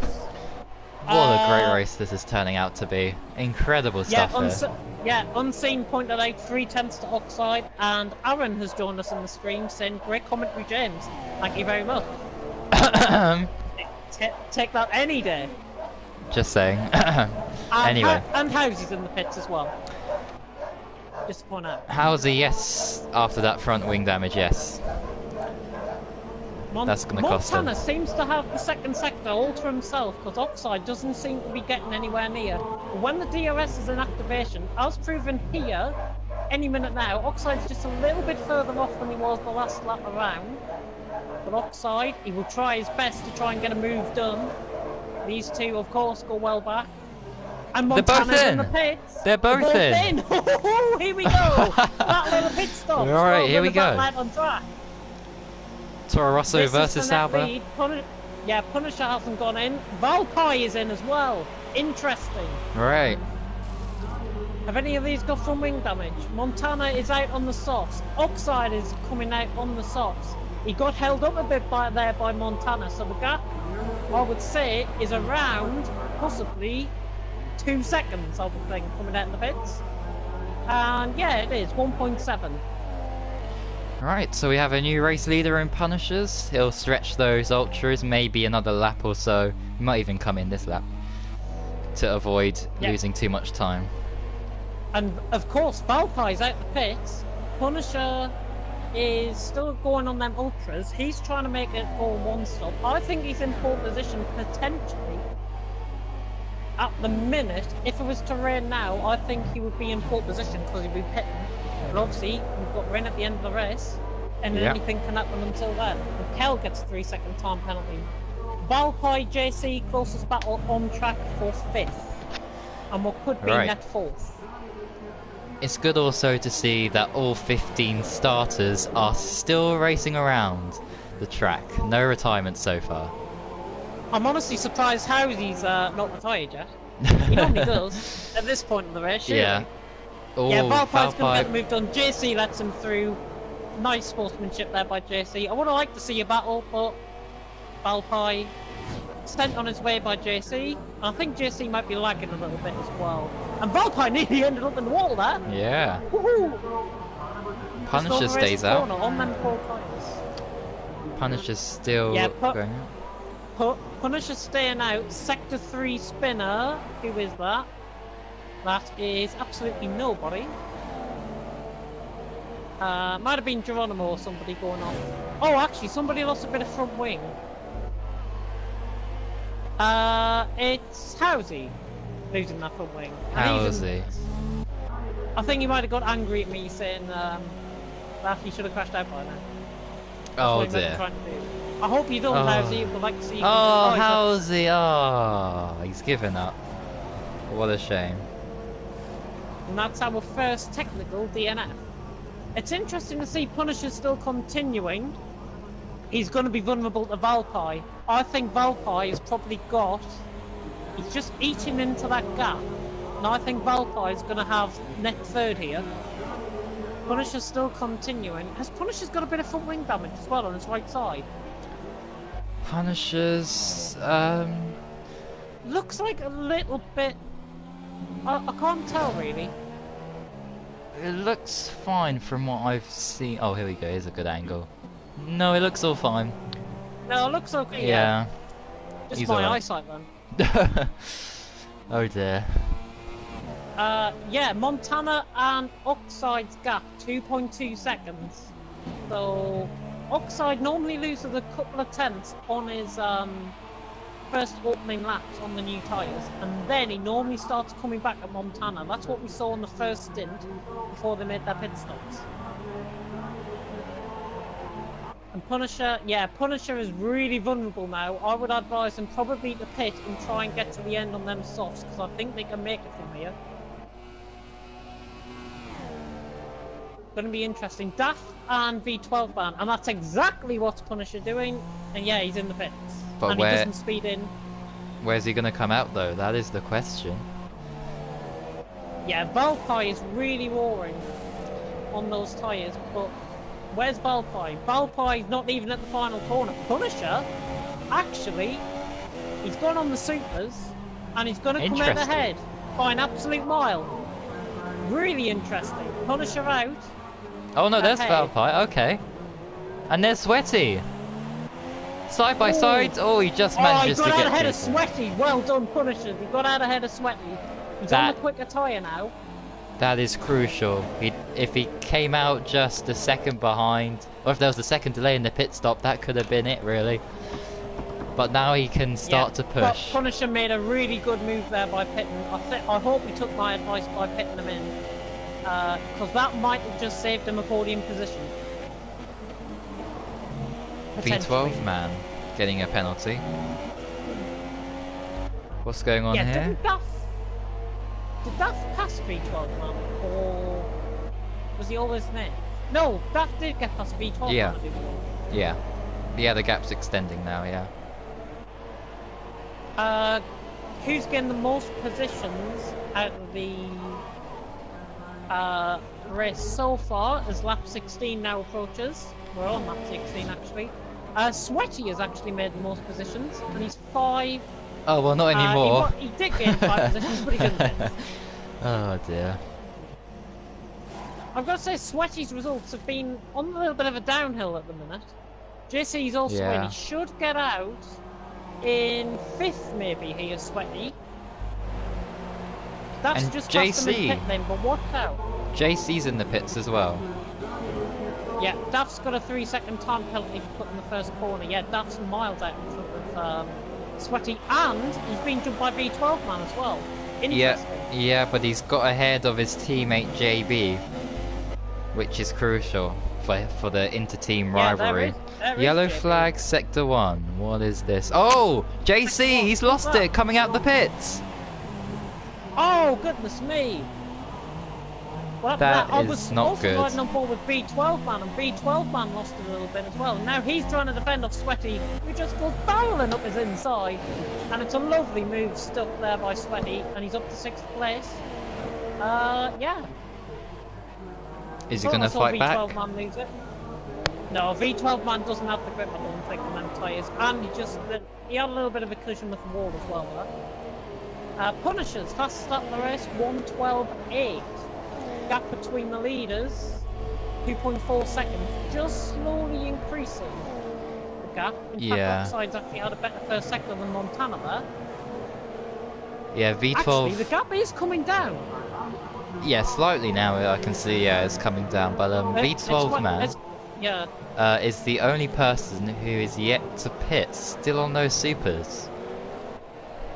a great race this is turning out to be. Incredible stuff here. Yeah, Unseen pointed out 3/10 to Oxide, and Aaron has joined us in the stream saying, great commentary, James. Thank you very much. Take that any day. Just saying. Anyway. And Housey's in the pits as well. Just to point out. Housey, yes. After that front wing damage, yes. That's going to cost him. Montana seems to have the second sector all to himself, because Oxide doesn't seem to be getting anywhere near. But when the DRS is in activation, as proven here, any minute now, Oxide's just a little bit further off than he was the last lap around. But Oxide, he will try his best to try and get a move done. These two, of course, go well back. And Montana's in the pits. They're both in. Oh, here we go. That little pit stop. Alright, here we go. On track. Toro Rosso versus Sauber. Yeah, Punisher hasn't gone in. Valpy is in as well. Interesting. Right. Have any of these got front wing damage? Montana is out on the softs. Oxide is coming out on the softs. He got held up a bit there by Montana, so the gap, I would say, is around possibly 2 seconds, I would think, coming out in the pits. And yeah, it is 1.7. Right, so we have a new race leader in Punishers. He'll stretch those ultras, maybe another lap or so. He might even come in this lap to avoid losing too much time. And of course, Valpy's out the pits. Punisher is still going on them ultras. He's trying to make it all one stop. I think he's in pole position potentially. At the minute, if it was to rain now, I think he would be in pole position because he'd be pitting. But obviously, we've got rain at the end of the race, and anything can happen until then. And Kel gets a 3-second time penalty. Valpy JC closest battle on track for 5th, and what could be net 4th. It's good also to see that all 15 starters are still racing around the track. No retirement so far. I'm honestly surprised Housy's not retired yet. He normally does at this point in the race. Yeah. Yeah, Valpy's going to get moved on. JC lets him through. Nice sportsmanship there by JC. I would have liked to see a battle, but Valpy sent on his way by JC. And I think JC might be lagging a little bit as well. And Valpy nearly ended up in the wall there. Yeah. Woohoo! Punisher stays out. On them 4 tires. Punisher's still going out. Punisher staying out. Sector 3 spinner. Who is that? That is absolutely nobody. Might have been Geronimo or somebody going off. Oh, actually, somebody lost a bit of front wing. It's Housy losing that front wing. Housy. I think he might have got angry at me saying that he should have crashed out by now. Oh dear. I hope you don't, Housy. I'd like to see you. Oh, Housy. Oh, he's given up. What a shame. And that's our first technical DNF. It's interesting to see Punisher still continuing. He's going to be vulnerable to Valpy. I think Valpy has probably got... He's just eating into that gap. And I think Valpy is going to have net 3rd here. Punisher's still continuing. Has Punisher's got a bit of front wing damage as well on his right side? Punisher's... Looks like a little bit... I can't tell really. It looks fine from what I've seen. Oh, here we go. Here's a good angle. No, it looks all fine. No, it looks okay. Yeah. Just my eyesight then. Oh dear. Yeah, Montana and Oxide's gap 2.2 seconds. So Oxide normally loses a couple of tenths on his first opening laps on the new tyres, and then he normally starts coming back at Montana. That's what we saw in the first stint before they made their pit stops. And Punisher, yeah, Punisher is really vulnerable now. I would advise him probably to pit and try and get to the end on them softs, because I think they can make it from here. Going to be interesting. Daft and V12 ban, and that's exactly what's Punisher doing. And yeah, he's in the pits. But and he doesn't speed in. Where's he going to come out though? That is the question. Yeah, Valpy is really roaring on those tyres, but where's Valpy? Valpy's not even at the final corner. Punisher, actually, he's gone on the supers, and he's going to come out ahead by an absolute mile. Really interesting. Punisher out. Oh no, there's Valpy. Okay. And there's Sweaty. Side by side. Oh, he just manages to get. Oh, he got out ahead of Sweaty. Well done, Punisher. He got out ahead of Sweaty. He's on the quicker tyre now. That is crucial. If he came out just a second behind, or if there was a second delay in the pit stop, that could have been it, really. But now he can start to push. But Punisher made a really good move there by pitting. I hope he took my advice by pitting him in, because that might have just saved him a podium position. V12 man getting a penalty. What's going on here? Did Daft pass V12 man, or was he always near? No, Daft did get past V12 yeah. man. Yeah. Yeah, the gap's extending now, yeah. Who's getting the most positions out of the race so far as lap 16 now approaches? We're on lap 16 actually. Sweaty has actually made the most positions, and he's 5. Oh well, not anymore. He did gain 5 positions, but he didn't win. Oh dear. I've got to say, Sweaty's results have been on a little bit of a downhill at the minute. JC's also in. He should get out in 5th, maybe. He is Sweaty. That's and just JC. past him in pit lane, but watch out. JC's in the pits as well. Yeah, Duff's got a 3-second time penalty for putting the first corner. Yeah, Duff's miles out in front of Sweaty, and he's been jumped by V12 man as well. Yeah, but he's got ahead of his teammate JB, which is crucial for the inter-team rivalry. There is Yellow JB. flag, sector 1. What is this? Oh, JC, he's lost it, coming out the pits. Oh, goodness me. Well, I was not also good. riding on board with B12 man, and B12 man lost a little bit as well. And now he's trying to defend off Sweaty, who just goes barreling up his inside. And it's a lovely move stuck there by Sweaty, and he's up to 6th place. Yeah. Is he going to fight back? V12 man lose it. No, V12 man doesn't have the grip, I don't think, on them tyres. And he had a little bit of a collision with the wall as well, there. Punishers, fastest start of the race, 1:12.8. Gap between the leaders, 2.4 seconds, just slowly increasing the gap. In fact, Offside's actually had a better first sector than Montana there. Yeah, V12. Actually, the gap is coming down. Yeah, slightly now I can see it's coming down, but V12 man is the only person who is yet to pit, still on those supers.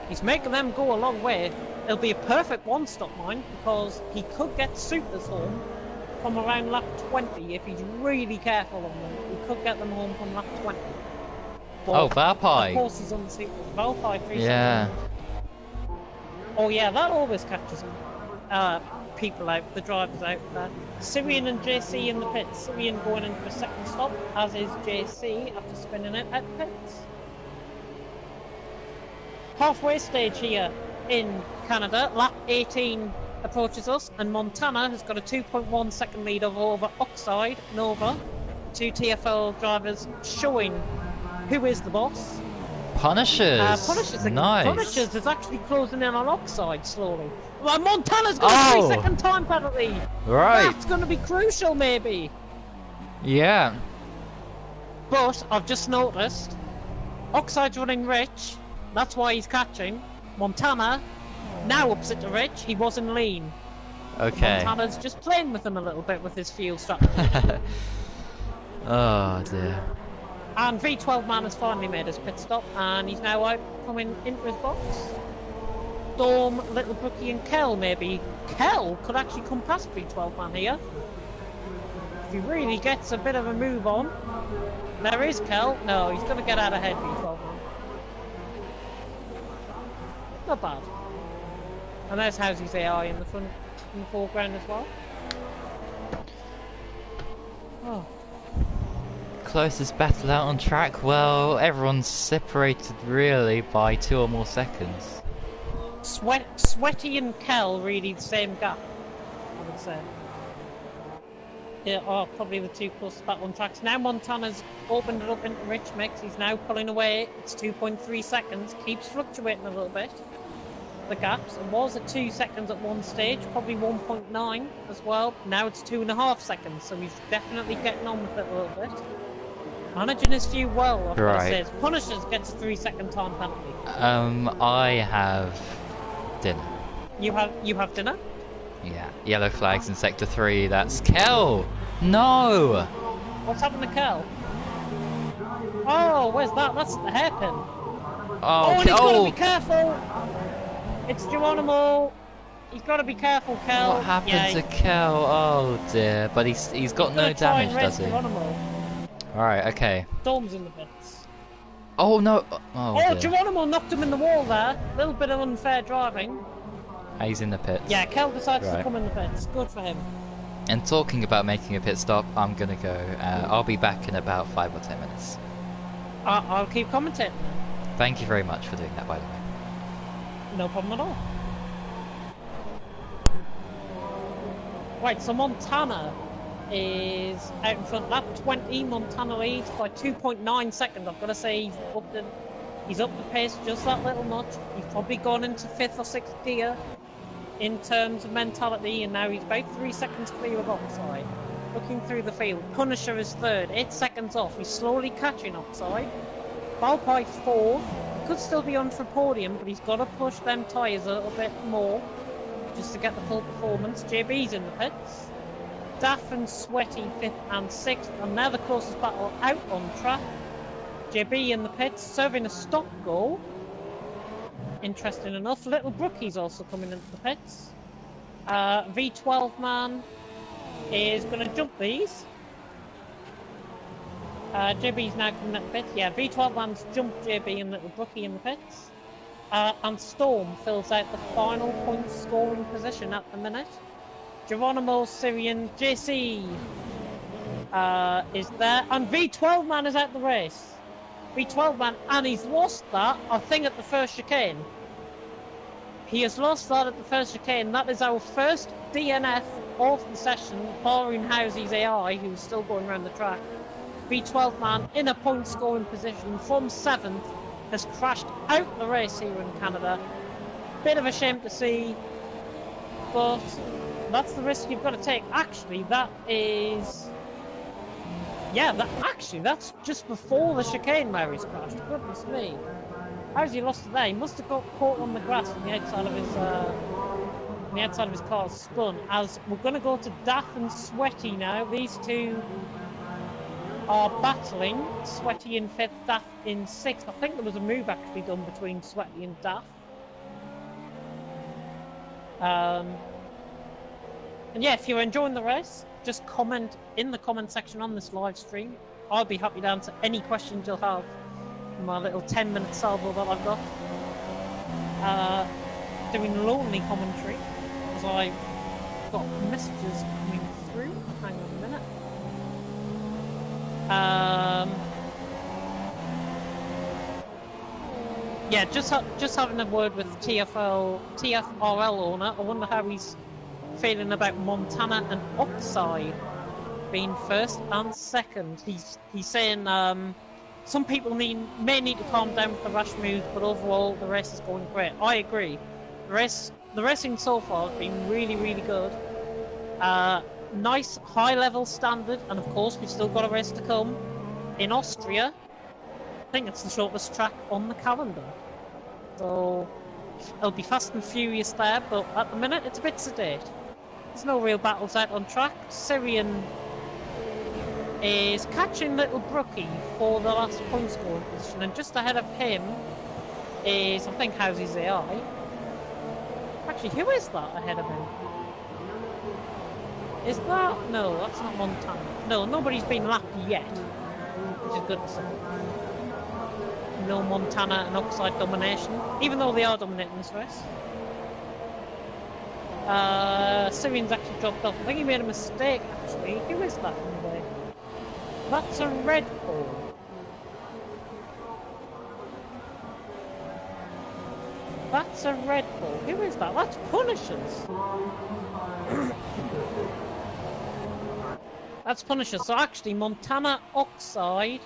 He's making them go a long way. It'll be a perfect one-stop mine, because he could get supers home from around lap 20 if he's really careful on them. He could get them home from lap 20. But Valpy! Of course he's on the supers. Valpy 3 Yeah. seconds. Oh yeah, that always catches people out, the drivers out there. Syrian and JC in the pits. Syrian going in for a second stop, as is JC after spinning it at pits. Halfway stage here in Canada, lap 18 approaches us, and Montana has got a 2.1 second lead over Oxide Nova. 2 TFL drivers showing who is the boss. Punishers! Nice! Punishers is actually closing in on Oxide slowly. Well, Montana's got a 3-second time penalty! Right! That's going to be crucial, maybe! Yeah. But, I've just noticed, Oxide's running rich, that's why he's catching. Montana, now opposite to Rich, he was in lean. Okay. Montana's just playing with him a little bit with his fuel strategy. Oh dear. And V12 man has finally made his pit stop, and he's now out coming into his box. Storm, Little Brookie and Kel maybe. Kel could actually come past V12 man here. If he really gets a bit of a move on. There is Kel. No, he's going to get out ahead V12 man. Not bad. And there's Housy's AI in the front, in the foreground as well. Oh. Closest battle out on track? Well, everyone's separated really by 2 or more seconds. Sweaty and Kel really the same gap, I would say. Yeah, probably the 2 closest battle on tracks. Now Montana's opened it up into Rich Mix. He's now pulling away. It's 2.3 seconds. Keeps fluctuating a little bit. The gaps. It was at 2 seconds at one stage, probably 1.9 as well. Now it's 2.5 seconds, so he's definitely getting on with it a little bit. Managing his fuel well, I've got to say. Punishers gets a 3-second time penalty. I have dinner. You have dinner? Yeah. Yellow flags in sector 3. That's Kel. No. What's happened to Kel? Oh, where's that? That's the hairpin. Oh, and he's got to be careful. It's Geronimo. He's got to be careful, Kel. What happened to Kel? Oh dear. But he's got no damage, does he? Alright, okay. Storm's in the pits. Oh no! Oh, Geronimo knocked him in the wall there. A little bit of unfair driving. He's in the pits. Yeah, Kel decides to come in the pits. Good for him. And talking about making a pit stop, I'm gonna go. I'll be back in about 5 or 10 minutes. I'll keep commentating. Thank you very much for doing that, by the way. No problem at all. Right, so Montana is out in front. Lap 20, Montana leads by 2.9 seconds. I've got to say he's up the pace just that little much. He's probably gone into 5th or 6th gear in terms of mentality, and now he's about 3 seconds clear of Oxide. Looking through the field, Punisher is 3rd, 8 seconds off. He's slowly catching Oxide. Valpy's 4th. He could still be on for podium, but he's got to push them tyres a little bit more just to get the full performance. JB's in the pits. Daff and Sweaty 5th and 6th, and now the closest battle out on track. JB in the pits, serving a stop goal. Interesting enough, Little Brookie's also coming into the pits. V12 man is going to jump these. JB's now coming into the pits. Yeah, V12 man's jumped JB and Little Brookie in the pits. And Storm fills out the final point scoring position at the minute. Geronimo, Syrian, JC is there, and V12 man is out the race. V12 man, and he's lost that, I think, at the first chicane. He has lost that at the first chicane. That is our first DNF of the session, barring Housey's AI, who's still going around the track. V12 man in a point scoring position from 7th has crashed out the race here in Canada. Bit of a shame to see, but that's the risk you've got to take. Actually, that is... Yeah, that's just before the chicane where he's crashed. Goodness me. How's he lost it there? He must have got caught on the grass on the outside of his car spun. As we're going to go to Daff and Sweaty now. These two are battling. Sweaty in 5th, Daff in 6th. I think there was a move actually done between Sweaty and Daff. And yeah, if you're enjoying the race, just comment in the comment section on this live stream. I'll be happy to answer any questions you'll have in my little 10-minute salvo that I've got. Doing lonely commentary as I've got messages coming through. Hang on a minute. Yeah, just having a word with TFRL owner. I wonder how he's feeling about Montana and Oxide being 1st and 2nd. He's saying some people may need to calm down with the rash moves, but overall the race is going great. I agree. The racing so far has been really, really good. Nice high level standard, and of course we've still got a race to come in Austria. I think it's the shortest track on the calendar, so it'll be fast and furious there, but at the minute it's a bit sedate. There's no real battles out on track. Syrian is catching Little Brookie for the last point scoring position, and just ahead of him is, I think, Housey's AI. Actually, who is that ahead of him? Is that... No, that's not Montana. No, nobody's been lapped yet, which is good to see. No Montana and Oxide domination, even though they are dominating this race. Syrian's actually dropped off. I think he made a mistake, actually. Who is that anyway? That's a Red Bull. That's a Red Bull. Who is that? That's Punishers. That's Punishers. So actually, Montana, Oxide,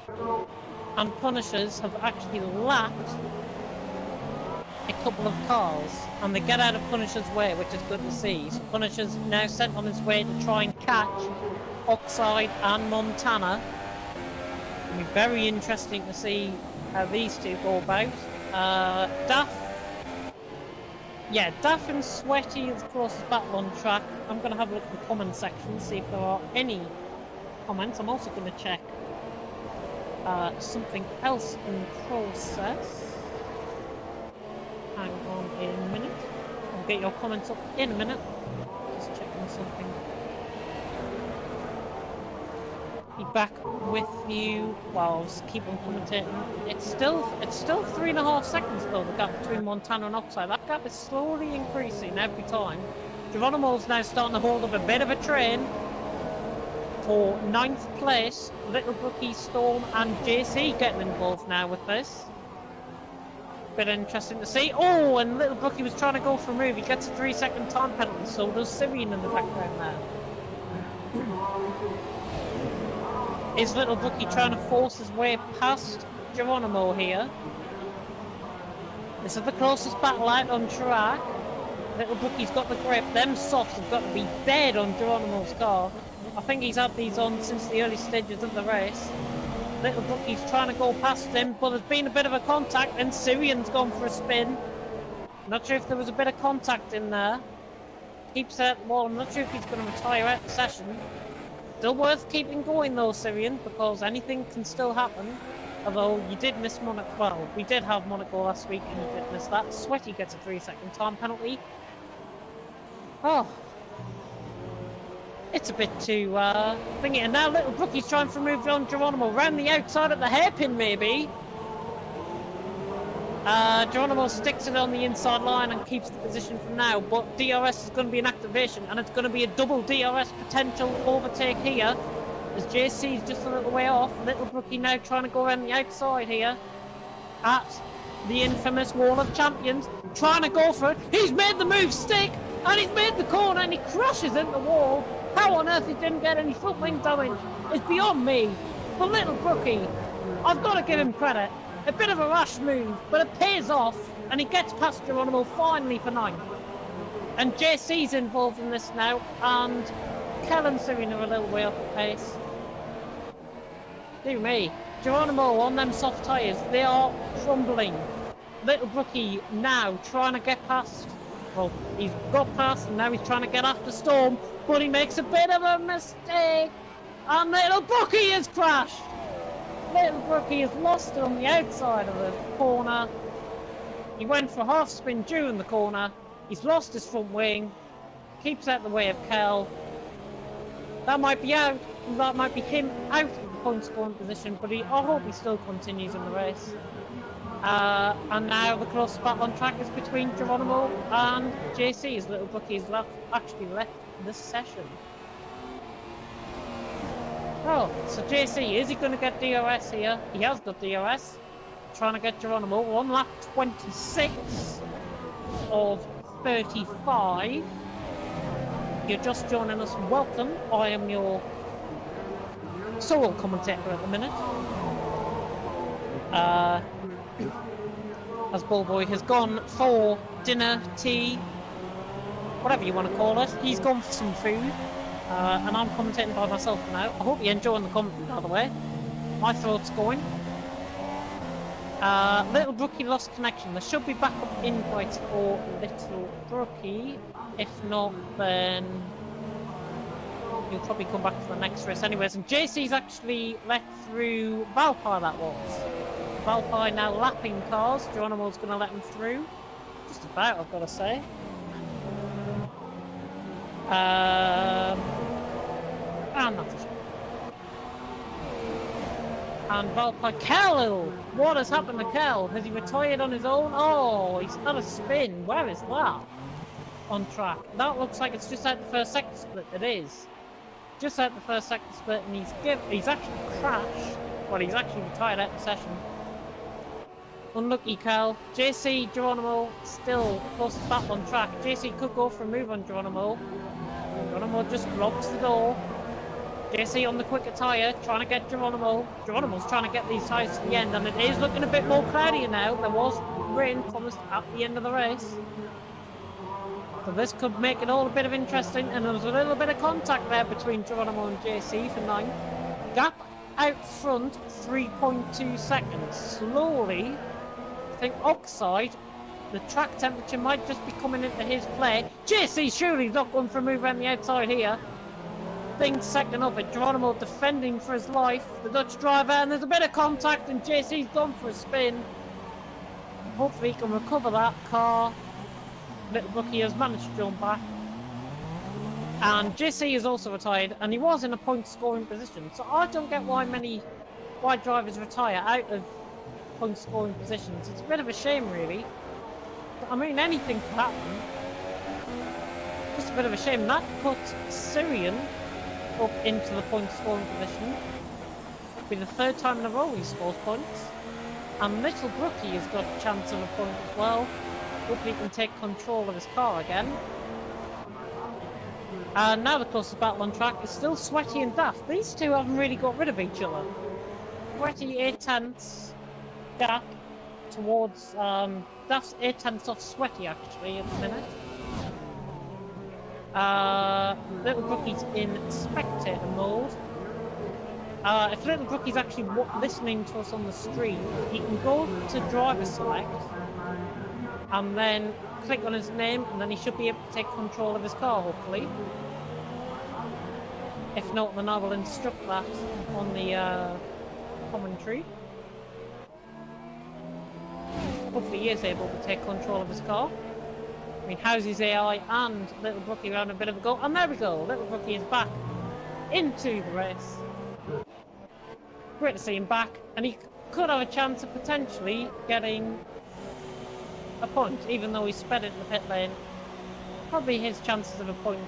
and Punishers have actually lapped a couple of cars, and they get out of Punisher's way, which is good to see. So Punisher's now sent on his way to try and catch Oxide and Montana. It'll be very interesting to see how these two go about. Daff and Sweaty is the closest battle on track. I'm going to have a look at the comment section, see if there are any comments. I'm also going to check something else in process. Hang on a minute. I'll get your comments up in a minute. Just checking something. Be back with you while I keep on commentating. It's still 3.5 seconds though, the gap between Montana and Oxide. That gap is slowly increasing every time. Geronimo's now starting to hold up a bit of a train for 9th place. Little Brookie, Storm and JC getting involved now with this. bit interesting to see. Oh, and Little Brookie was trying to go for a move. He gets a 3-second time penalty, so does Syrian in the background there. Is Little Brookie trying to force his way past Geronimo here? This is the closest battle out on track. Little Brookie's got the grip. Them softs have got to be dead on Geronimo's car. I think he's had these on since the early stages of the race. Little Brookie's trying to go past him, but there's been a bit of a contact, and Syrian's gone for a spin. Not sure if there was a bit of contact in there. Keeps at the wall. I'm not sure if he's going to retire out the session. Still worth keeping going though, Syrian, because anything can still happen. Although you did miss Monaco. Well, we did have Monaco last week, and you did miss that. Sweaty gets a 3-second time penalty. Oh. It's a bit too, thingy. And now Little Brookie's trying to move on Geronimo round the outside at the hairpin, maybe. Geronimo sticks it on the inside line and keeps the position for now, but DRS is going to be an activation, and it's going to be a double DRS potential overtake here, as JC's just a little way off. Little Brookie now trying to go around the outside here at the infamous Wall of Champions, trying to go for it. He's made the move stick, and he's made the corner, and he crashes into the wall. How on earth he didn't get any front wing damage is beyond me. But Little Brookie, I've got to give him credit. A bit of a rash move, but it pays off, and he gets past Geronimo finally for 9th. And JC's involved in this now, and Kel and Syrian are a little way off the pace. Do me. Geronimo on them soft tyres, they are crumbling. Little Brookie now trying to get past. Well, he's got past, and now he's trying to get after Storm, but he makes a bit of a mistake, and Little Brookie has crashed. Little Brookie has lost it on the outside of the corner. He went for a half spin during the corner. He's lost his front wing. Keeps out the way of Kel. That might be out. That might be him out of the point scoring position, but I hope he still continues in the race. And now the closest battle on track is between Geronimo and JC, as Little Brookie has actually left this session. Oh, so JC, is he going to get DRS here? He has got DRS. Trying to get Geronimo on lap 26 of 35. You're just joining us, welcome. I am your sole commentator at the minute. As Bullboy has gone for dinner, tea, whatever you want to call it. He's gone for some food. And I'm commentating by myself now. I hope you're enjoying the commentary, by the way. My throat's going. Little Brookie lost connection. There should be backup invites for Little Brookie. If not, then he'll probably come back for the next race anyways. And JC's actually let through Valpy, that was. Valpy now lapping cars. Geronimo's going to let him through. Just about, I've got to say. I'm not sure. And Valpy, Kel! What has happened to Kel? Has he retired on his own? Oh, he's had a spin. Where is that? On track. That looks like it's just out the first sector split. It is. Just out the first sector split, and he's actually crashed. Well, he's actually retired out the session. Unlucky Kel. JC, Geronimo, still closest battle on track. JC could go for a move on Geronimo. Geronimo just blocks the door. JC on the quicker tyre, trying to get Geronimo. Geronimo's trying to get these tyres to the end, and it is looking a bit more cloudier now. There was rain promised at the end of the race. So this could make it all a bit of interesting, and there was a little bit of contact there between Geronimo and JC for 9. Gap out front, 3.2 seconds. Slowly, I think Oxide, the track temperature might just be coming into his play. JC surely not going for a move around the outside here. Things second up at Geronimo defending for his life. The Dutch driver, and there's a bit of contact, and JC's gone for a spin. Hopefully he can recover that car. Little Brookie has managed to jump back. And JC is also retired, and he was in a point scoring position. So I don't get why drivers retire out of point scoring positions. It's a bit of a shame really. But, I mean, anything could happen. Just a bit of a shame. That puts Syrian up into the point scoring position. It'll be the 3rd time in a row he scores points. And Little Brookie has got a chance of a point as well. Hopefully he can take control of his car again. And now the closest battle on track is still Sweaty and Daft. These two haven't really got rid of each other. Sweaty 8/10 gap towards Daft's 8/10 off Sweaty actually at the minute. Little Brookie's in spectator mode. If Little Brookie's actually listening to us on the stream, he can go to driver select and then click on his name, and then he should be able to take control of his car, hopefully. If not, then I will instruct that on the commentary. Hopefully he is able to take control of his car. I mean, House's AI and Little Brookie around a bit of a go, and there we go! Little Brookie is back into the race. Great to see him back, and he could have a chance of potentially getting a point, even though he sped into the pit lane. Probably his chances of a point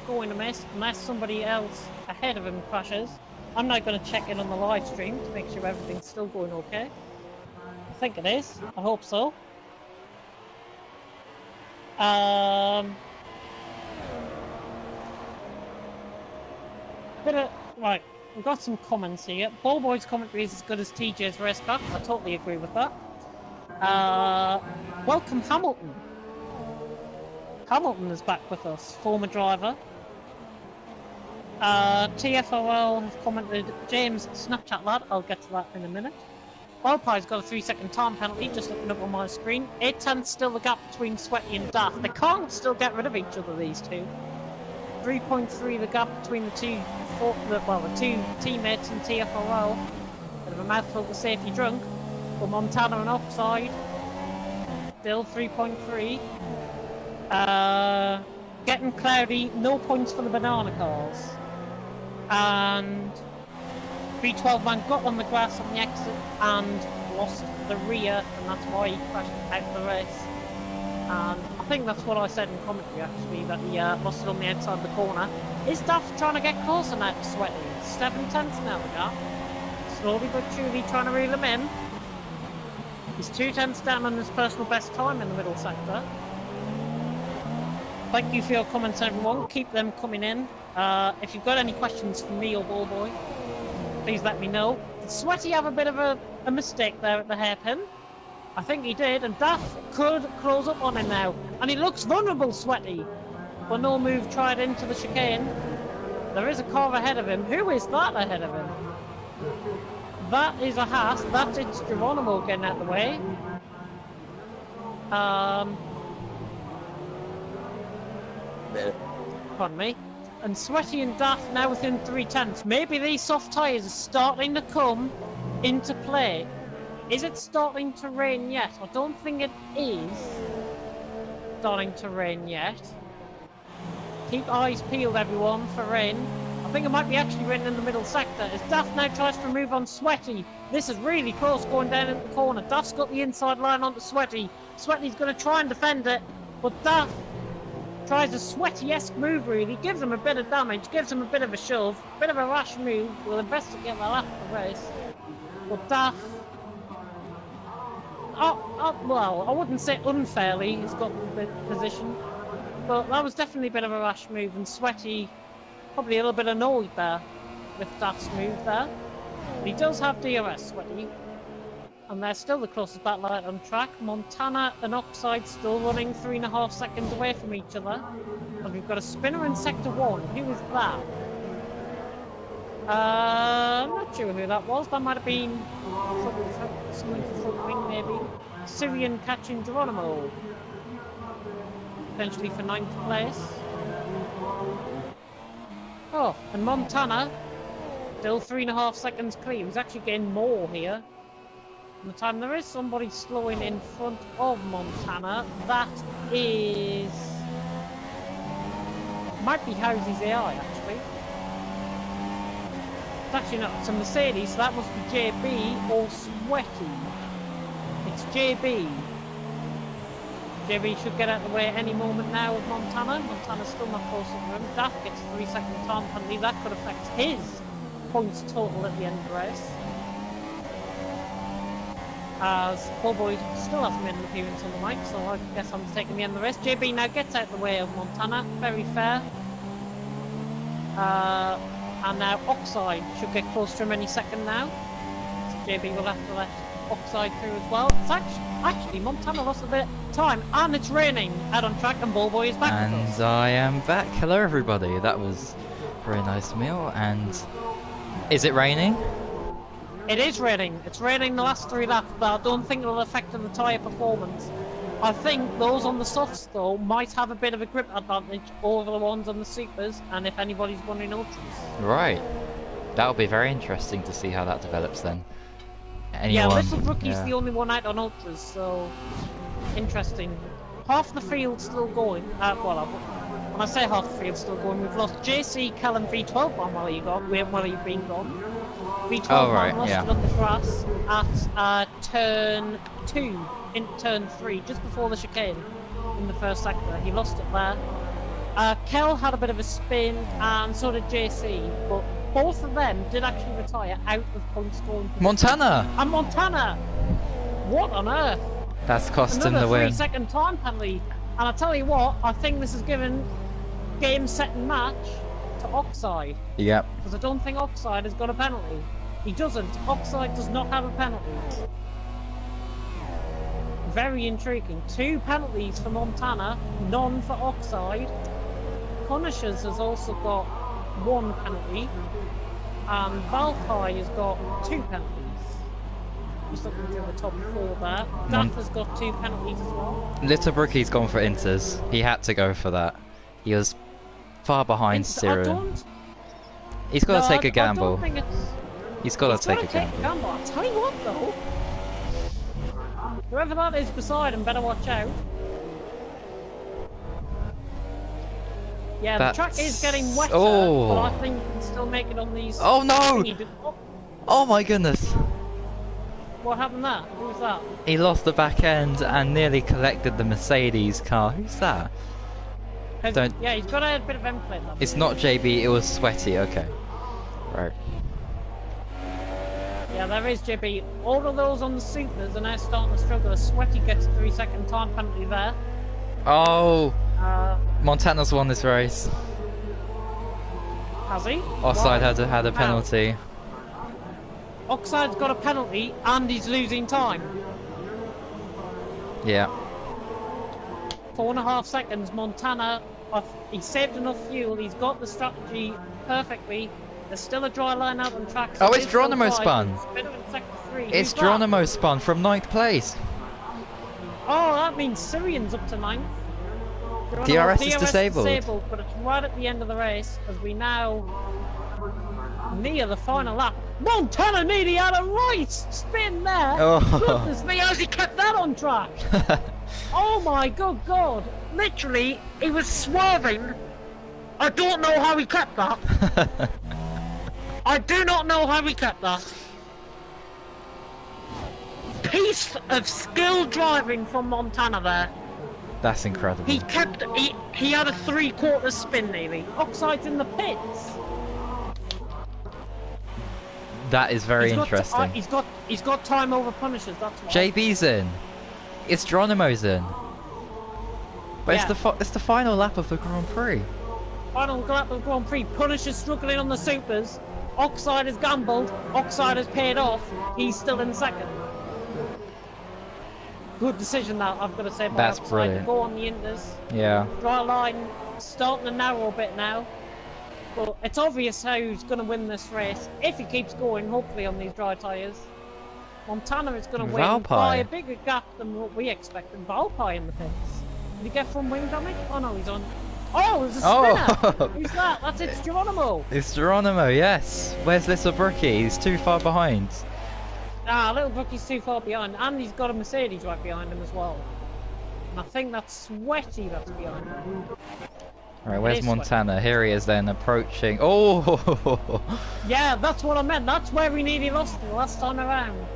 going to miss, unless somebody else ahead of him crashes. I'm now going to check in on the live stream to make sure everything's still going okay. I think it is. I hope so. Right, we've got some comments here. Ballboy's commentary is as good as TJ's race car. I totally agree with that. Welcome Hamilton. Hamilton is back with us, former driver. TFRL have commented, James, Snapchat lad, I'll get to that in a minute. Wildpie's got a 3-second time penalty, just looking up on my screen. 8/10 still the gap between Sweaty and Daft. They can't still get rid of each other, these two. 3.3 the gap between the two teammates in TFRL. Bit of a mouthful to say if you're drunk. But Montana and Oxide. Still 3.3. Getting cloudy, no points for the banana cars. And 312 man got on the grass on the exit and lost the rear, and that's why he crashed out of the race. And I think that's what I said in commentary actually, that he lost it on the outside of the corner. Is Daft trying to get closer now to Sweaty? 7/10 now the gap. Slowly but surely trying to reel him in. He's 2/10 down on his personal best time in the middle sector. Thank you for your comments everyone, keep them coming in. If you've got any questions for me or Ballboy, please let me know. Did Sweaty have a bit of a mistake there at the hairpin? I think he did, and Daft could close up on him now. And he looks vulnerable, Sweaty. But no move tried into the chicane. There is a car ahead of him. Who is that ahead of him? That is a Haas. That's it's Geronimo getting out of the way. Pardon me. And Sweaty and Daft now within 3/10. Maybe these soft tyres are starting to come into play. Is it starting to rain yet? I don't think it is starting to rain yet. Keep eyes peeled everyone for rain. I think it might be actually raining in the middle sector as Daft now tries to move on Sweaty. This is really close going down into the corner. Daft's got the inside line onto Sweaty. Sweaty's going to try and defend it, but Daft tries a Sweaty-esque move really, gives him a bit of damage, gives him a bit of a shove, bit of a rash move. We'll investigate that after the race. But Daft, well, I wouldn't say unfairly he's got the position, but that was definitely a bit of a rash move, and Sweaty probably a little bit annoyed there with Daft's move there. But he does have DRS, Sweaty. And they're still the closest battle out on track. Montana and Oxide still running 3.5 seconds away from each other. And we've got a spinner in Sector 1. Who is that? I'm not sure who that was. That might have been something for front wing, maybe. Syrian catching Geronimo. Potentially for 9th place. Oh, and Montana still 3.5 seconds clear. He's actually getting more here. The time there is somebody slowing in front of Montana. That is might be House's AI actually. It's actually not. It's a Mercedes, so that must be JB or Sweaty. It's JB. JB should get out of the way any moment now with Montana. Montana's still not close to him. Daft gets a 3-second time penalty. That could affect his points total at the end of the race. as Bobo still hasn't made an appearance on the mic, so I guess I'm taking the end of the race. JB now gets out of the way of Montana, very fair. And now Oxide should get close to him any second now. So JB will have to let Oxide through as well. It's actually Montana lost a bit of time, and it's raining out on track, and Bobo is back with us. And I am back. Hello everybody. That was a very nice meal. And is it raining? It is raining. It's raining the last 3 laps, but I don't think it'll affect the tyre performance. I think those on the softs, though, might have a bit of a grip advantage over the ones on the supers, and if anybody's running ultras. Right. That'll be very interesting to see how that develops then. Anyone? Yeah, Little Brookie's the only one out on ultras, so interesting. Half the field's still going. When I say half the field's still going, we've lost JC, Callum, V12 one while you've been gone. V12 lost it on the grass at turn 2, in turn 3, just before the chicane in the first sector. He lost it there. Kel had a bit of a spin, and so did JC, but both of them did actually retire out of point scoring. Montana! And Montana! What on earth? That's cost him Another the win. 3-second time penalty. And I tell you what, I think this has given game, set and match to Oxide. Yep. Because I don't think Oxide has got a penalty. He doesn't. Oxide does not have a penalty. Very intriguing. 2 penalties for Montana, none for Oxide. Punishers has also got 1 penalty. And Valkai has got 2 penalties. Just looking through the top 4 there. Daff has got 2 penalties as well. Little Brookie's gone for Inters. He had to go for that. He was far behind Cyril. He's got to take a gamble. He's got to take a gamble. I'll tell you what though. Whoever that is beside him better watch out. Yeah, the track is getting wetter, but I think he can still make it on these... Oh no! Oh my goodness! What happened there? Who was that? He lost the back end and nearly collected the Mercedes car. Who's that? Yeah, he's got a bit of M-plate. It's not JB, it was Sweaty, okay. Right. Yeah, there is JB. All of those on the supers are now starting to struggle. Sweaty gets a 3-second time penalty there. Oh! Montana's won this race. Has he? Oxide had a penalty. Oxide's got a penalty and he's losing time. Yeah. 4.5 seconds. Montana, he saved enough fuel. He's got the strategy perfectly. There's still a dry line out on track. So it's Geronimo spun. It's Geronimo spun from 9th place. Oh, that means Syrian's up to 9th. DRS is disabled. But it's right at the end of the race as we now near the final lap. Montana nearly had a right spin there. Oh. Goodness me, how's he kept that on track? Oh my good God. Literally, he was swerving. I don't know how he kept that. I do not know how he kept that. Piece of skill driving from Montana there. That's incredible. He had a 3/4 spin nearly. Oxide's in the pits. That is very interesting. He's got time over Punishers, that's why. JB's in. It's Geronimo's in. But yeah. it's the final lap of the Grand Prix. Final lap of the Grand Prix. Punishers struggling on the supers. Oxide has gambled. Oxide has paid off. He's still in second. Good decision that, I've got to say. That's Oxide. brilliant. Go on the Inders. Yeah. Dry line starting to narrow a bit now. But it's obvious who's going to win this race. If he keeps going, hopefully on these dry tyres. Montana is going to win by a bigger gap than what we expected. Valpai in the pits. Did he get front wing damage? Oh no, he's on. Oh, there's a spinner! Who's that? That's it's Geronimo! It's Geronimo, yes. Where's Little Brookie? He's too far behind. Ah, Little Brookie's too far behind. And he's got a Mercedes right behind him as well. And I think that's Sweaty that's behind him. Alright, where's Montana? Sweaty. Here he is then, approaching. Oh! Yeah, that's what I meant. That's where we nearly lost it last time around.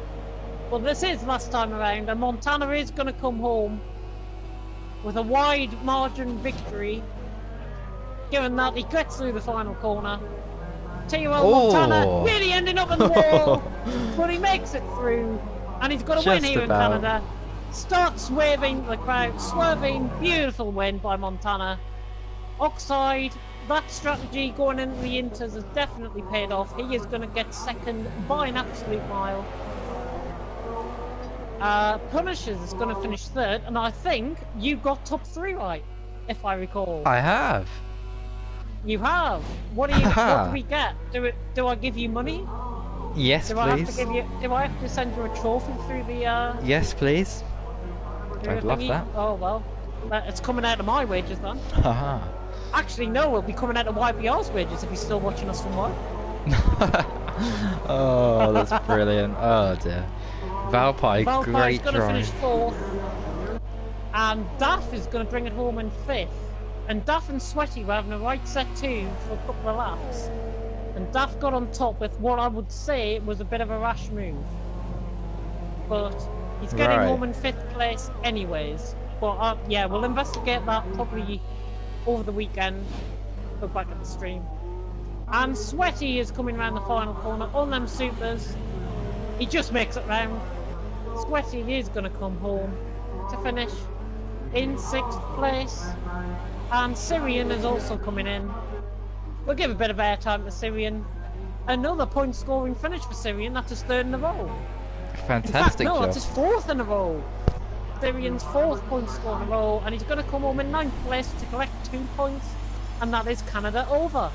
Well, this is last time around, and Montana is going to come home with a wide margin victory, given that he gets through the final corner. Tell you what, Montana really ending up in the wall, but he makes it through, And he's got a win here in Canada. Starts swerving the crowd, swerving, beautiful win by Montana. Oxide, that strategy going into the Inters has definitely paid off. He is going to get second by an absolute mile. Punishes is going to finish third, and I think you got top 3 right, if I recall. I have. You have. What do we get? Do I give you money? Yes, do please. Do I have to send you a trophy through the? Yes, please. I'd love that. Oh well, it's coming out of my wages then. Haha. Actually, no, it'll be coming out of YPR's wages if he's still watching us from work. Oh, that's brilliant. Oh dear. Valpy, great going to drive. finish 4th, and Daff is going to bring it home in 5th. And Daff and Sweaty were having a right set 2 for a couple of laps. And Daff got on top with what I would say was a bit of a rash move. But he's getting home in 5th place anyways. But yeah, we'll investigate that probably over the weekend. Look back at the stream. And Sweaty is coming around the final corner on them supers. He just makes it round. Sweaty is going to come home to finish in 6th place. And Syrian is also coming in. We'll give a bit of airtime to Syrian. Another point scoring finish for Syrian. That's his 3rd in a row. Fantastic job. job. That's his 4th in a row. Syrian's 4th point score in a row, and he's going to come home in 9th place to collect 2 points, and that is Canada over.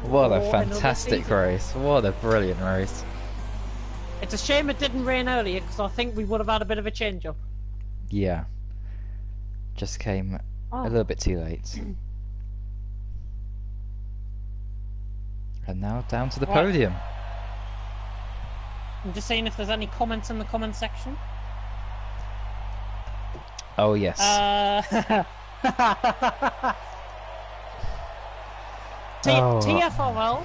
What a fantastic race. What a brilliant race. It's a shame it didn't rain earlier, because I think we would have had a bit of a change-up. Yeah. Just came a little bit too late. And now down to the podium. I'm just seeing if there's any comments in the comment section. Oh yes. TFRL.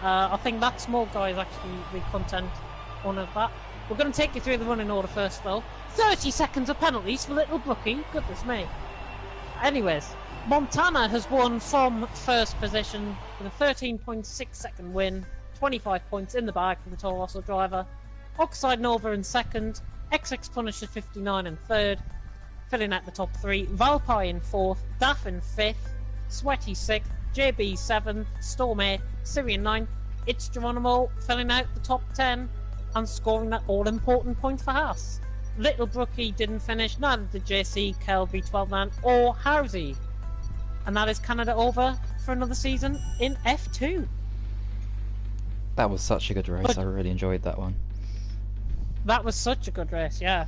I think that small guy is actually the content one of that. We're going to take you through the running order first though. 30 seconds of penalties for little Brookie. Goodness me. Anyways, Montana has won from 1st position with a 13.6 second win. 25 points in the bag for the Toro Rosso driver. Oxide Nova in 2nd. XX Punisher 59 in 3rd. Filling out the top 3. Valpy in 4th. Daff in 5th. Sweaty 6th. JB 7th. Storm 8th. Syrian 9th. It's Geronimo filling out the top 10 and scoring that all-important point for Haas. Little Brookie didn't finish, neither did JC, Kelby, 12-man, or Housey. And that is Canada over for another season in F2. That was such a good race. I really enjoyed that one. That was such a good race, yeah.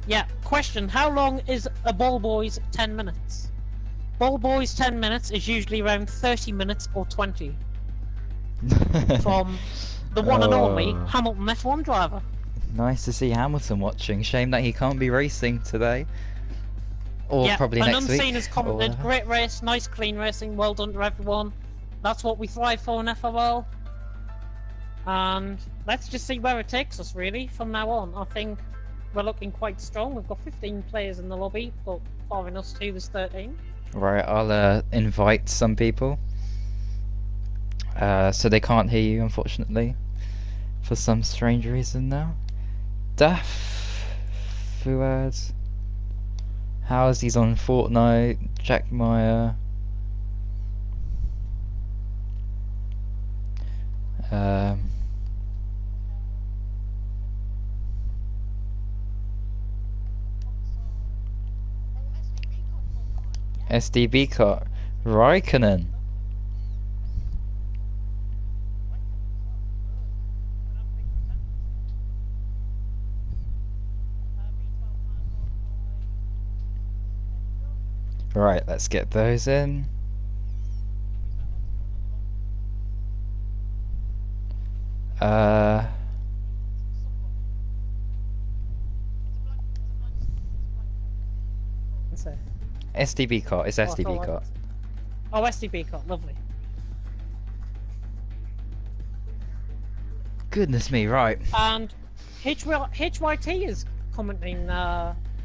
Yeah, question. How long is a Ball Boys 10 minutes? Ball Boys 10 minutes is usually around 30 minutes or 20. From the one and only Hamilton F1 driver. Nice to see Hamilton watching. Shame that he can't be racing today. Or probably next week. Unseen has commented, great race, nice clean racing, well done to everyone. That's what we thrive for in FRL. And let's just see where it takes us really from now on. I think we're looking quite strong. We've got 15 players in the lobby, but barring us two, there's 13. Right, I'll invite some people. So they can't hear you, unfortunately. For some strange reason now. Daff, Fuad, Howsey's on Fortnite, Jack Meyer. SDB car, Raikkonen. Right, let's get those in. SDB cart, it's SDB cart. Oh, SDB cart, lovely. Goodness me, right. And HYT is commenting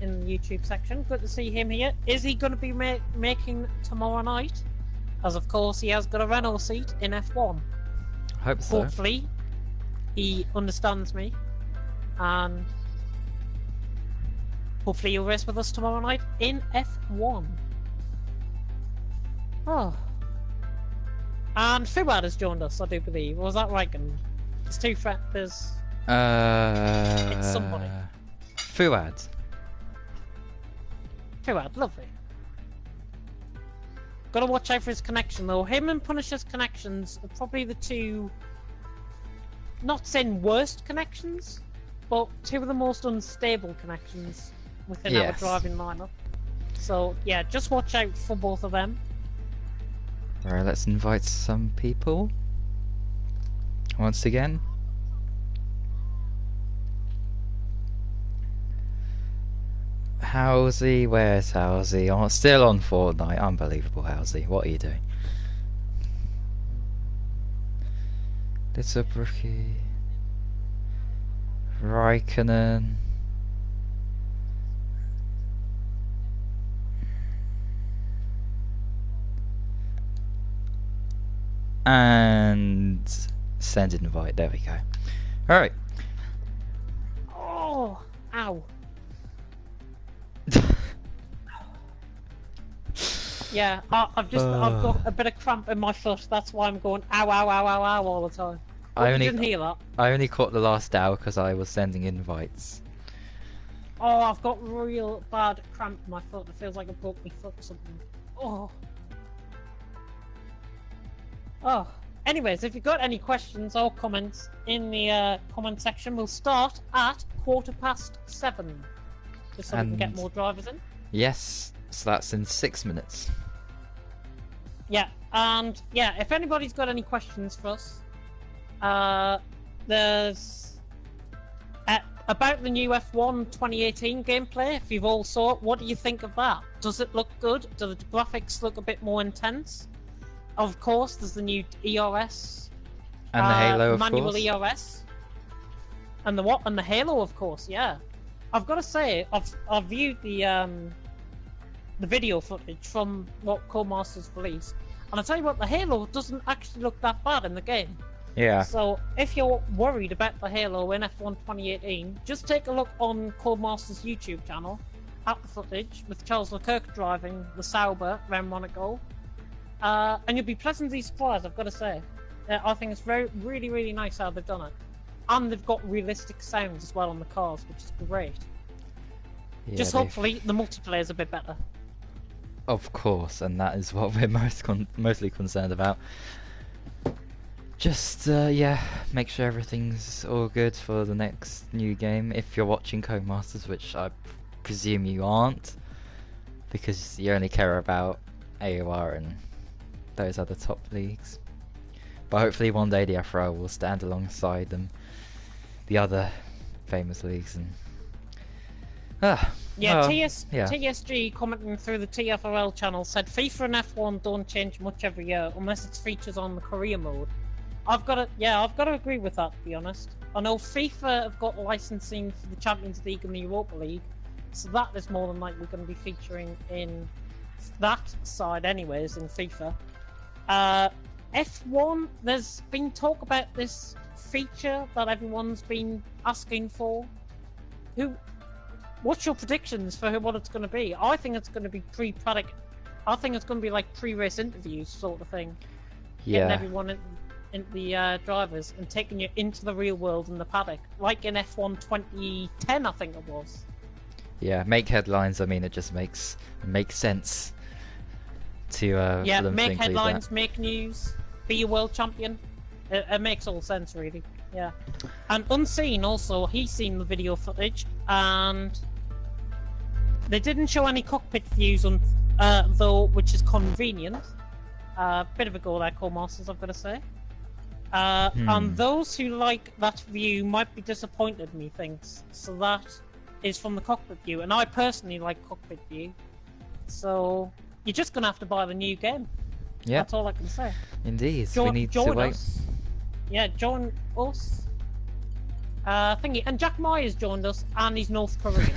in the YouTube section. Good to see him here. Is he going to be making tomorrow night? as of course he has got a Renault seat in F1. I hope so. Hopefully, he understands me, and hopefully he'll race with us tomorrow night in F1. Oh. And Fuad has joined us, I do believe. Was that right? And there's two friends. There's... It's somebody. Fuad. Fuad, lovely. Gotta watch out for his connection though. Him and Punisher's connections are probably the two, not saying worst connections, but two of the most unstable connections within our driving lineup. So yeah, just watch out for both of them. Alright, let's invite some people. Once again. Howsy, where's Howsy? Oh, still on Fortnite. Unbelievable, Howsy. What are you doing? Little Brookie. Raikkonen. And send invite. There we go. Alright. Oh, ow. Yeah, I've got a bit of cramp in my foot. That's why I'm going ow, ow, ow, ow, ow all the time. You didn't hear that. I only caught the last ow because I was sending invites. Oh, I've got real bad cramp in my foot. It feels like I broke my foot or something. Oh. Oh. Anyways, if you've got any questions or comments in the comment section, we'll start at 7:15. Just so we can get more drivers in. Yes, so that's in 6 minutes. Yeah, and yeah, if anybody's got any questions for us, there's about the new F1 2018 gameplay. If you've all saw it, what do you think of that? Does it look good? Do the graphics look a bit more intense? Of course, there's the new ERS and the Halo, of manual course. ERS, and the what? And the Halo, of course. Yeah, I've got to say, I've viewed the video footage from what Codemasters released, and I tell you what, the Halo doesn't actually look that bad in the game. Yeah. So if you're worried about the Halo in F1 2018, just take a look on Codemasters' YouTube channel at the footage with Charles Leclerc driving the Sauber round Monaco, and you'll be pleasantly surprised. I've got to say, I think it's really, really nice how they've done it, and they've got realistic sounds as well on the cars, which is great. Yeah, just hopefully the multiplayer is a bit better. Of course, and that is what we're mostly concerned about. Just, yeah, make sure everything's all good for the next new game. If you're watching Codemasters, which I presume you aren't, because you only care about AOR and those other top leagues. But hopefully one day the FRL will stand alongside them, the other famous leagues, and yeah, TSG commenting through the TFRL channel said FIFA and F1 don't change much every year unless it's features on the career mode. I've got to agree with that, to be honest. I know FIFA have got licensing for the Champions League and the Europa League, so that is more than likely going to be featuring in that side anyways in FIFA. F1, there's been talk about this feature that everyone's been asking for. What's your predictions for what it's going to be? I think it's going to be pre-paddock. I think it's going to be like pre-race interviews sort of thing. Yeah. Getting everyone in the drivers and taking you into the real world in the paddock, like in F1 2010, I think it was. Yeah, make headlines. I mean, it just makes sense to yeah, for them make to include headlines, that. make news, be a world champion. It makes all sense, really. Yeah. And Unseen also, he's seen the video footage, and they didn't show any cockpit views on though, which is convenient. Bit of a go there, Codemasters, I've got to say. And those who like that view might be disappointed, methinks. So that is from the cockpit view, and I personally like cockpit view. So you're just gonna have to buy the new game. Yeah, that's all I can say. Indeed, we need to wait. Us. Yeah, join us. Thingy, and Jack Myers joined us, and he's North Korean.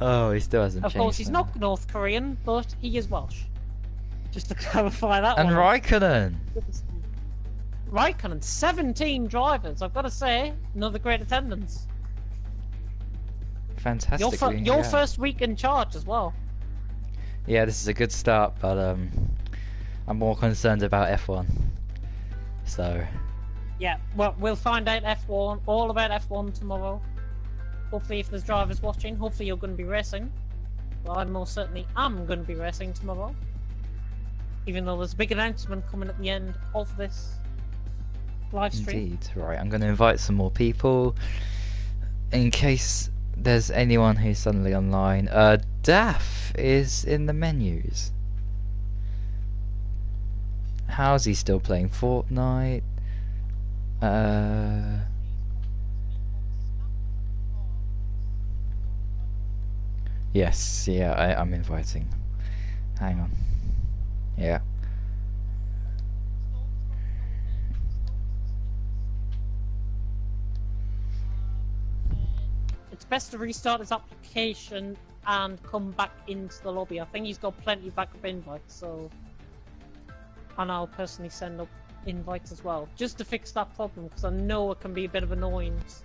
Oh, he still hasn't changed. Of course, he's not North Korean, but he is Welsh. Just to clarify that And one. Raikkonen. Raikkonen, 17 drivers. I've got to say, another great attendance. Fantastically. Your yeah. first week in charge as well. Yeah, this is a good start, but I'm more concerned about F1. So. Yeah, well, we'll find out F1, all about F1 tomorrow. Hopefully, if there's drivers watching, hopefully you're going to be racing. Well, I most certainly am going to be racing tomorrow. Even though there's a big announcement coming at the end of this live stream. Indeed. Right, I'm going to invite some more people in case there's anyone who's suddenly online. Daff is in the menus. How's he still playing Fortnite? Yes, yeah, I'm inviting. Hang on. Yeah. It's best to restart his application and come back into the lobby. I think he's got plenty of backup invites, so... And I'll personally send up invites as well, just to fix that problem, because I know it can be a bit of annoyance.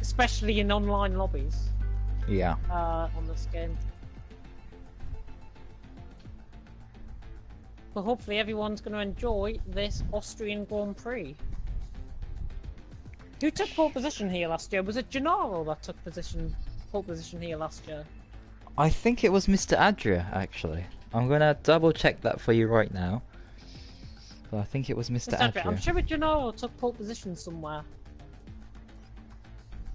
Especially in online lobbies. Yeah. On this game. But hopefully everyone's going to enjoy this Austrian Grand Prix. Who took pole position here last year? Was it Gennaro that took pole position here last year? I think it was Mr. Adria, actually. I'm gonna double check that for you right now. But I think it was Mr. Adria. I'm sure Gennaro took pole position somewhere.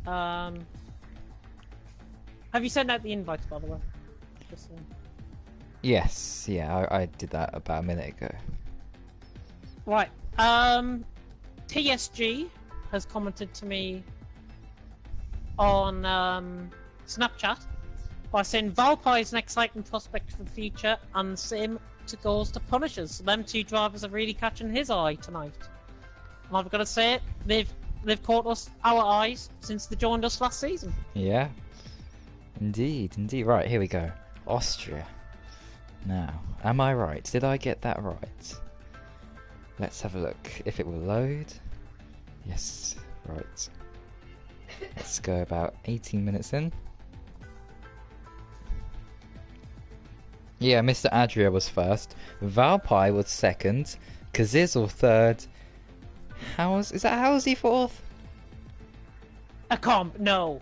Have you sent out the invites, by the way? Just, Yes, yeah, I did that about a minute ago. Right. TSG has commented to me on Snapchat by saying Valpy is an exciting prospect for the future, and the same goes to Punishers. So them two drivers are really catching his eye tonight. And I've got to say, they've caught our eyes since they joined us last season. Yeah. Indeed. Right, here we go. Austria. Now, am I right? Did I get that right? Let's have a look if it will load. Yes, right. Let's go about 18 minutes in. Yeah, Mr. Adria was first. Valpy was second. Kazizel third. Is that Halsey fourth? No.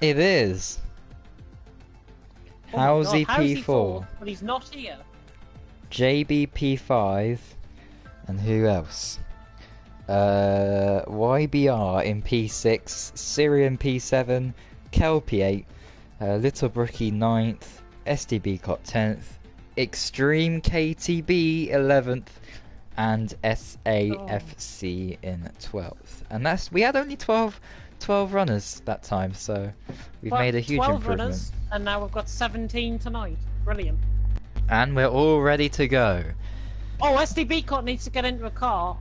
It is. Halsey P4. But he's not here. JB P5. And who else? YBR in P6. Syrian P7. Kel P8. Little Brookie 9th. SDB Cot 10th. Extreme KTB 11th. And SAFC in 12th. And we had only 12 runners that time, so we've made a huge 12 improvement. Runners, and now we've got 17 tonight. Brilliant. And we're all ready to go. Oh, SDB Cot needs to get into a car.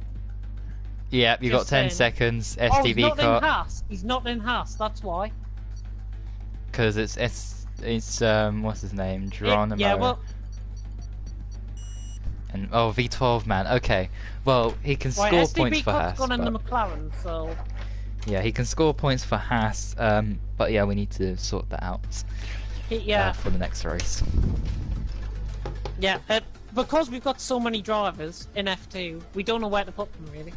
Yep, you got 10 seconds. SDB he's not Cot. in Haas. He's not in Haas, that's why. Because it's what's his name? Geronimo. Yeah, well... And V12 man. Okay. Well, he can score SDB points for Cot's Haas. gone in the McLaren, so... Yeah, he can score points for Haas. But yeah, we need to sort that out. For the next race. Yeah, because we've got so many drivers in F2, we don't know where to put them really.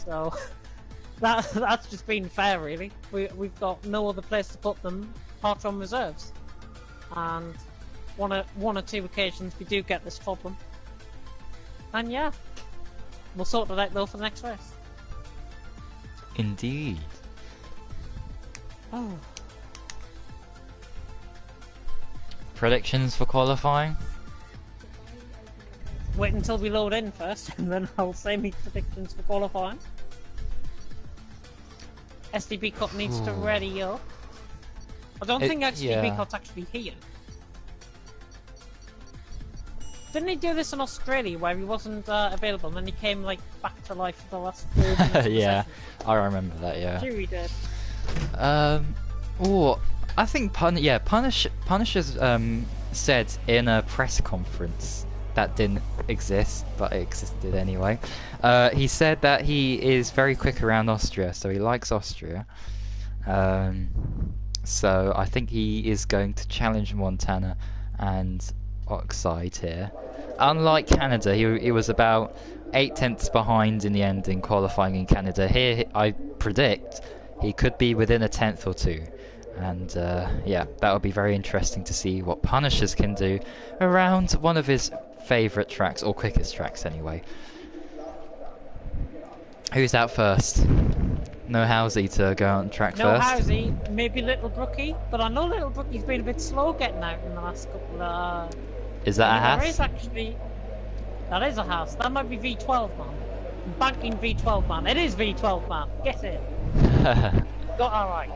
So that's just being fair, really. We've got no other place to put them apart from reserves, and one or two occasions we do get this problem. And yeah, we'll sort it out though for the next race. Indeed. Oh. Predictions for qualifying? Wait until we load in first, and then I'll say my predictions for qualifying. SDB Cup needs to ready up. I don't think SDB Cup's actually here. Didn't he do this in Australia where he wasn't available and then he came like back to life for the last 4 minutes? Yeah, I remember that, yeah. Sure he did. I think Punisher's said in a press conference that didn't exist, but it existed anyway. He said that he is very quick around Austria, so he likes Austria. So I think he is going to challenge Montana and Oxide here. Unlike Canada, he was about 8 tenths behind in the end in qualifying in Canada. Here, I predict he could be within a tenth or two. And yeah, that would be very interesting to see what Punishers can do around one of his favourite tracks, or quickest tracks anyway. Who's out first? No Housey to go on track No first. Housey, maybe Little Brookie, but I know Little Brookie's been a bit slow getting out in the last couple of... Is that a There Haas? is actually... That is a Haas. That might be V12 man. I'm banking V12 man. It is V12 man. Get in. Got alright.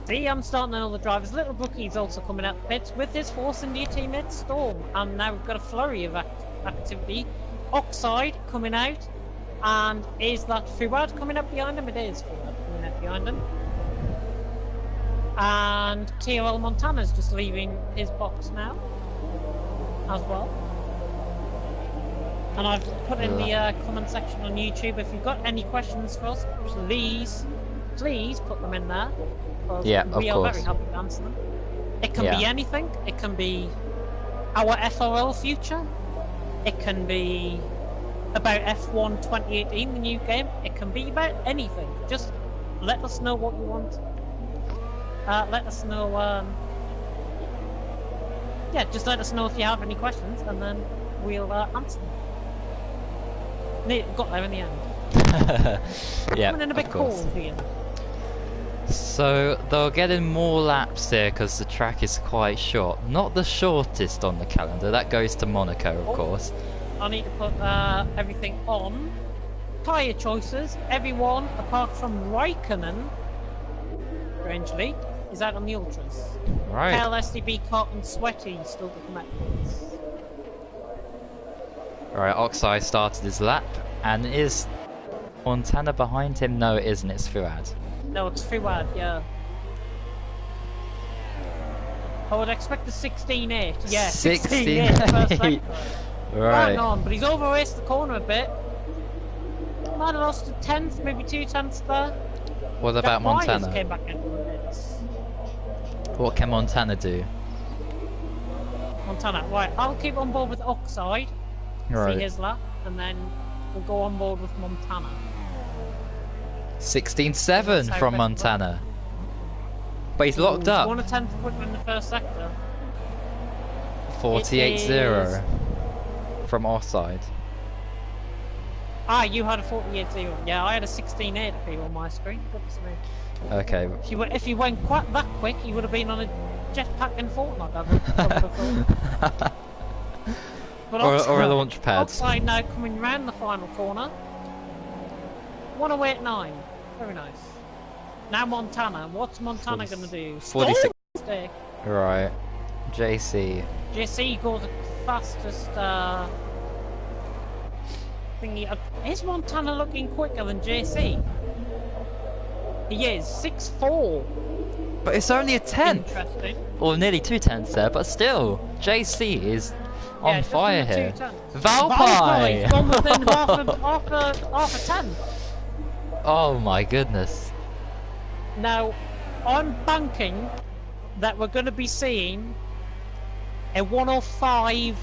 See, I'm starting to know the drivers. Little Brookie's also coming out the pits with his Force India teammate Storm. And now we've got a flurry of activity. Oxide coming out. And is that Fuad coming up behind him? It is Fuad coming up behind him. And TOL Montana's just leaving his box now. As well. And I've put in the comment section on YouTube, if you've got any questions for us, please put them in there. Yeah, of we are course. very happy to answer them. It can Yeah. be anything. It can be our FRL future. It can be about F1 2018, the new game. It can be about anything. Just let us know what you want. Let us know. Yeah, just let us know if you have any questions, and then we'll answer them. Got there in the end. Yeah, Coming in a bit of course. cold here. So they're getting more laps here because the track is quite short. Not the shortest on the calendar. That goes to Monaco, of course. I need to put everything on. Tyre choices. Everyone apart from Raikkonen, strangely, is out on the Ultras. Right. KLSDB, Cart and Sweaty still to come out. Right, Oxide started his lap, and is Montana behind him? No, it isn't. It's Fuad. No, it's Fuad, yeah. I would expect a 16.8. Yeah, 16.8 first sector. Right. Hang on, but he's over raced the corner a bit. Might have lost a tenth, maybe 2 tenths there. What about Montana? Came back into the mix. What can Montana do? Montana, right, I'll keep on board with Oxide. See Right. his lap, and then we'll go on board with Montana. 16.7 That's from how Montana. But he's locked up. 1 tenth quicker in the first sector. 48.0 from Offside. Ah, you had a 48.0. Yeah, I had a 16.8 appear on my screen. Goodness me. Okay. If you went quite that quick, you would have been on a jetpack in Fortnite. I would have thought. But or a launch pad. Oxide now coming round the final corner. 108.9. Very nice. Now Montana. What's Montana going to do? 46. Stick. Right. JC. JC goes the fastest thingy. Is Montana looking quicker than JC? He is. 6.4. But it's only a tenth. Interesting. Or nearly 2 tenths there, but still. JC is Yeah, on just fire under here. 2 tenths. Valpy! Valpy's gone within half a tenth. Oh my goodness. Now, I'm banking that we're going to be seeing a 105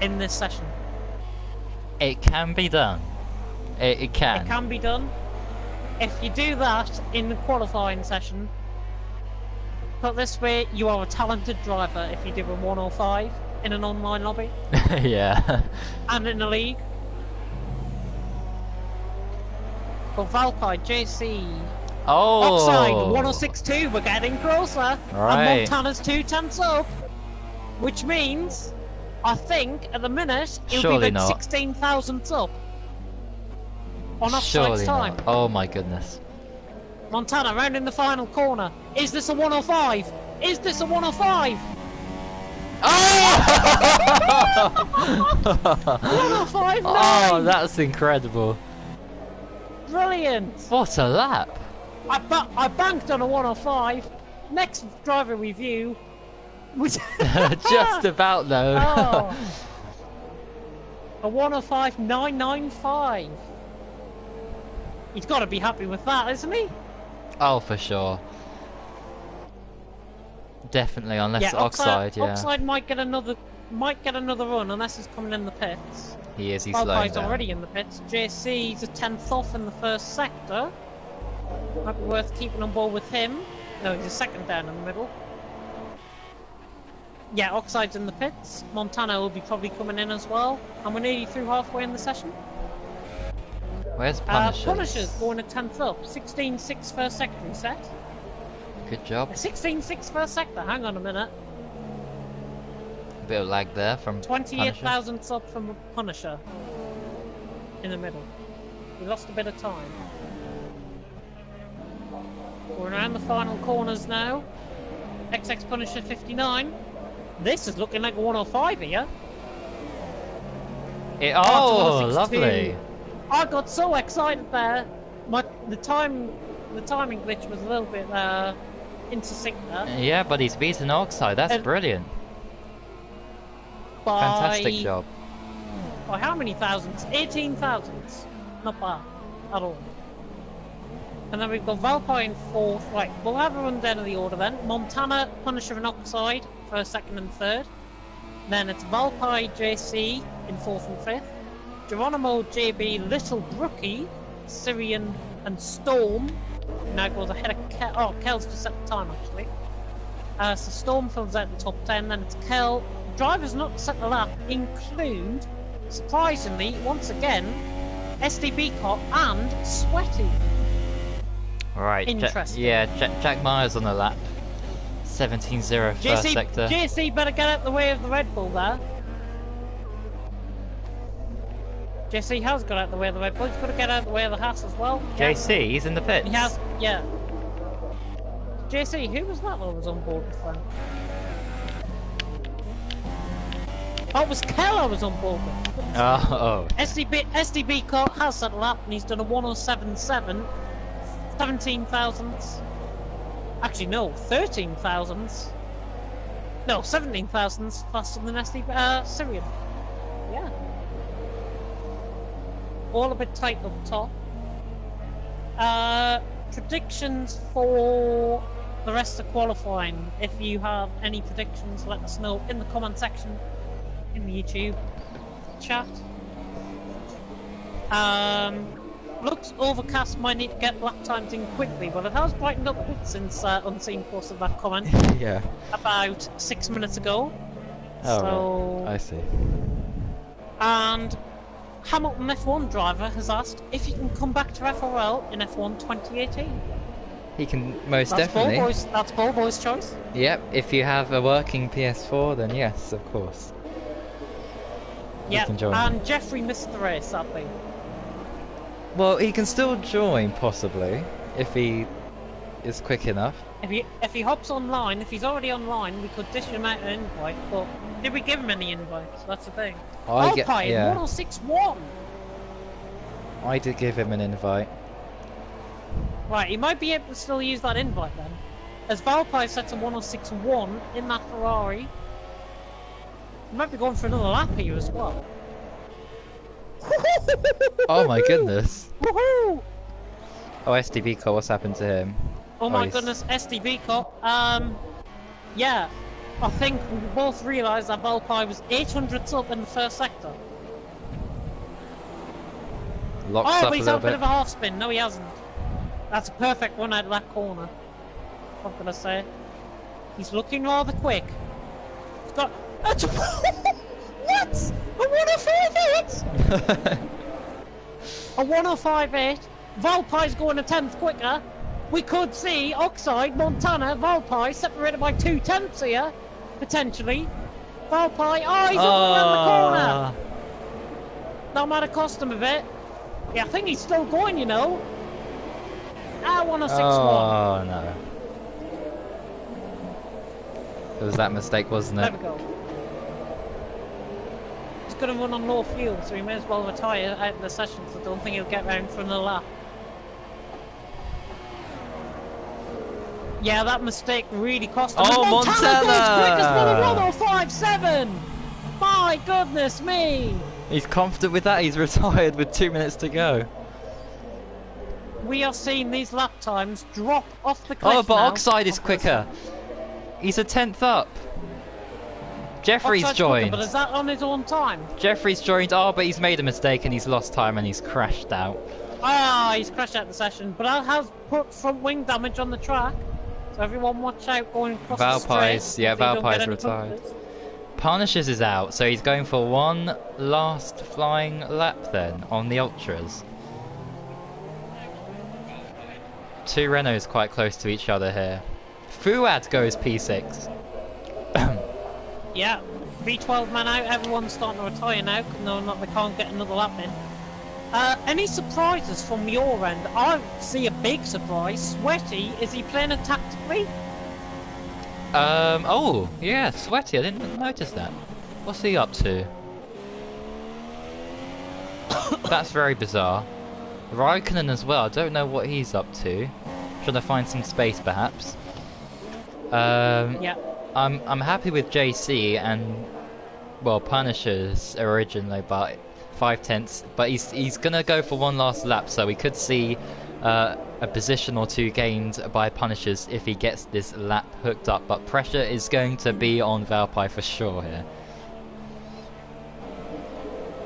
in this session. It can be done. It can. It can be done. If you do that in the qualifying session, put it this way, you are a talented driver if you do a 105 in an online lobby Yeah. and in a league. For Valpy, JC, Oh. Oxide, 106.2, we're getting closer. Right. And Montana's 2 tenths up. Which means, I think, at the minute, he'll Surely be about not. 16 thousandths up. On Oxide's Surely time. not. Oh my goodness. Montana round in the final corner. Is this a 105? Is this a 105? Oh! 105.9! Oh, that's incredible. Brilliant! What a lap. I banked on a 105. Next driver review, Just about though. Oh. A 105.995. He's got to be happy with that, isn't he? Oh, for sure. Definitely, unless Oxide, yeah. Oxide might get another run unless he's coming in the pits. He is. He's slowing down. Already in the pits. JC's a 10th off in the first sector. Might be worth keeping on board with him. No, he's a second down in the middle. Yeah, Oxide's in the pits. Montana will be probably coming in as well. And we're nearly through halfway in the session. Where's Punisher? Punisher's going a 10th up. 16.6 first sector reset. Good job. 16.6 first sector. Hang on a minute. A bit of lag there from 28,000 up from Punisher. In the middle. We lost a bit of time. We're around the final corners now. XX Punisher 59. This is looking like a 105 here. Oh, lovely! I got so excited there. The timing glitch was a little bit into sync there. Yeah, but he's beaten Oxide. That's brilliant. Fantastic job. By how many thousands? 18,000. Not bad at all. And then we've got Valpy in 4th. Right, we'll have a rundown of the order then. Montana, Punisher and Oxide, 1st, 2nd and 3rd. Then it's Valpy, JC in 4th and 5th. Geronimo, JB, Little Brookie, Syrian and Storm. Now goes ahead of Kel. Oh, Kel's just set the time actually. So Storm fills out the top 10. Then it's Kel. Drivers not set the lap include, surprisingly, once again, SDB Cot and Sweaty. Right. Interesting. Jack Myers on the lap. 17-0 first sector. JC better get out the way of the Red Bull there. JC has got out the way of the Red Bull. He's got to get out the way of the Haas as well. JC, he's in the pits. He has, yeah. JC, who was that was on board with then? Oh, it was Keller was on board with. Oh. SDB Court has set a lap and he's done a 107.7. 17 thousandths. Actually, no, 13 thousandths. No, 17 thousandths faster than Syrian. Yeah. All a bit tight up top. Predictions for the rest of qualifying. If you have any predictions, let us know in the comment section in the YouTube chat. Looks overcast, might need to get lap times in quickly, but it has brightened up a bit since Unseen posted that comment. Yeah. About 6 minutes ago. Oh, so... right. I see. And Hamilton F1 driver has asked if he can come back to FRL in F1 2018. He can most definitely. That's Boy's choice. Yep, if you have a working PS4, then yes, of course. Yeah, and him. Jeffrey missed the race, sadly. Well, he can still join, possibly, if he is quick enough. If he hops online, if he's already online, we could dish him out an invite, but did we give him any invites? That's the thing. Yeah. 1061! I did give him an invite. Right, he might be able to still use that invite then. As Valpy sets a 1061 in that Ferrari, he might be going for another lap here as well. Oh my goodness. Woohoo! Oh, SDB Cole, what's happened to him? Oh my goodness, SDB Cop. Yeah, I think we both realised that Valpy was 800ths up in the first sector. Locks but up he's a had little a bit bit. of a half spin. No, he hasn't. That's a perfect one out of that corner. What can I say? He's looking rather quick. He's got... What? A 1058? A 1058? Valpy's going a 10th quicker. We could see Oxide, Montana, Valpy separated by 2/10 here, potentially. Valpy, he's up around the corner. That might have cost him a bit. Yeah, I think he's still going, you know. 1061. Oh no. It was that mistake, wasn't it? There we go. He's going to run on low fuel, so he may as well retire out of the session, so I don't think he'll get round for another lap. Yeah, that mistake really cost him. Oh, And Montana goes quick as Montana! 1057! My goodness me! He's confident with that. He's retired with 2 minutes to go. We are seeing these lap times drop off the cliff Oh, but now. Oxide is quicker. He's a 10th up. Jeffrey's Oxide's joined. quicker, but is that on his own time? Jeffrey's joined. Oh, but he's made a mistake and he's lost time and he's crashed out. Ah, he's crashed out the session, but I have put front wing damage on the track. So everyone watch out going across the Valpy's, straight. yeah, so you don't get Valpy's any retired. punches. Punishes is out, so he's going for one last flying lap then on the Ultras. Two Renaults quite close to each other here. Fuad goes P6. Yeah, V12 man out, everyone's starting to retire now, because they can't get another lap in. Any surprises from your end? I see a big surprise. Sweaty, is he playing it tactically? Oh, yeah, Sweaty, I didn't notice that. What's he up to? That's very bizarre. Raikkonen as well, I don't know what he's up to. Trying to find some space perhaps. Yeah. I'm happy with JC and, well, Punishers originally, but 5/10, but he's gonna go for one last lap, so we could see a position or two gained by Punishers if he gets this lap hooked up, but pressure is going to be on Valpy for sure here.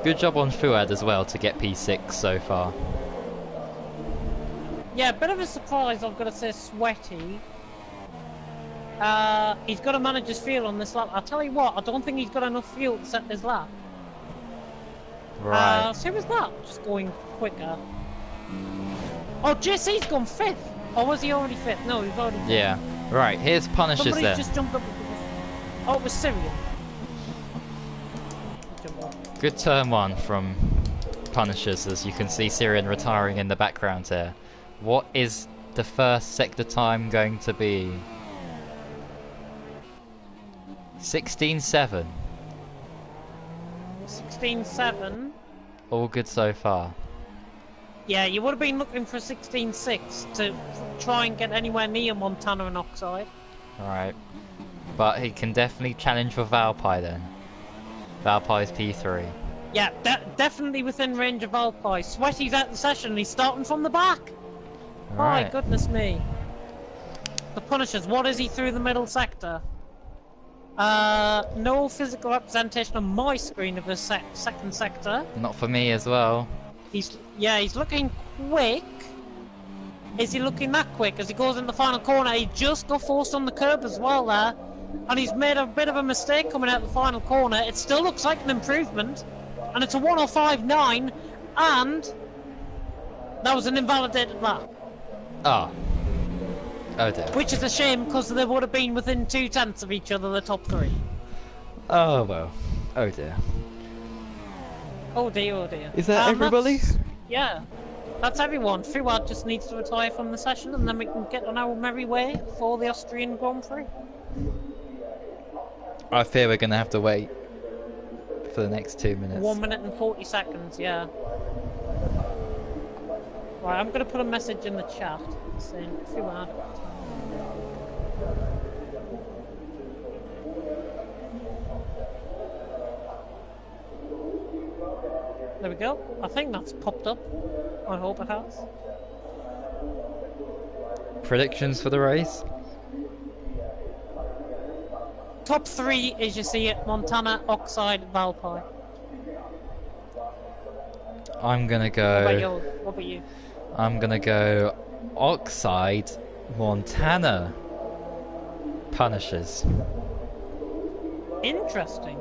Good job on Fuad as well to get P6 so far. Yeah, bit of a surprise, I've got to say, Sweaty. He's got to manage his fuel on this lap. I'll tell you what, I don't think he's got enough fuel to set this lap. Right. So who was that? Just going quicker. Oh, JC's gone 5th! Or was he already 5th? No, he's already 5th. Yeah. Right, here's Punishers Somebody there. just jumped up. Oh, it was Syrian. Good turn one from Punishers, as you can see Syrian retiring in the background here. What is the first sector time going to be? 16.7. 16.7. All good so far. Yeah, you would have been looking for 16.6 to try and get anywhere near Montana and Oxide. Alright. But he can definitely challenge for Valpy then. Valpy's P3. Yeah, definitely within range of Valpy. Sweaty's out the session, he's starting from the back. My Alright. goodness me. The Punishers, what is he through the middle sector? No physical representation on my screen of the second sector. Not for me as well. He's looking quick. Is he looking that quick as he goes in the final corner? He just got forced on the curb as well there. And he's made a bit of a mistake coming out the final corner. It still looks like an improvement. And it's a 105.9. And that was an invalidated lap. Oh. Oh dear. Which is a shame because they would have been within 2/10 of each other, the top three. Oh well. Oh dear. Oh dear, oh dear. Is that everybody? Yeah. That's everyone. Fuad just needs to retire from the session and then we can get on our merry way for the Austrian Grand Prix. I fear we're gonna have to wait for the next 2 minutes. 1 minute and 40 seconds, yeah. Right, I'm gonna put a message in the chat saying Fuad. There we go. I think that's popped up. I hope it has. Predictions for the race? Top three, as you see it, Montana, Oxide, Valpy. I'm gonna What about you? I'm gonna go Oxide, Montana, Punishers. Interesting.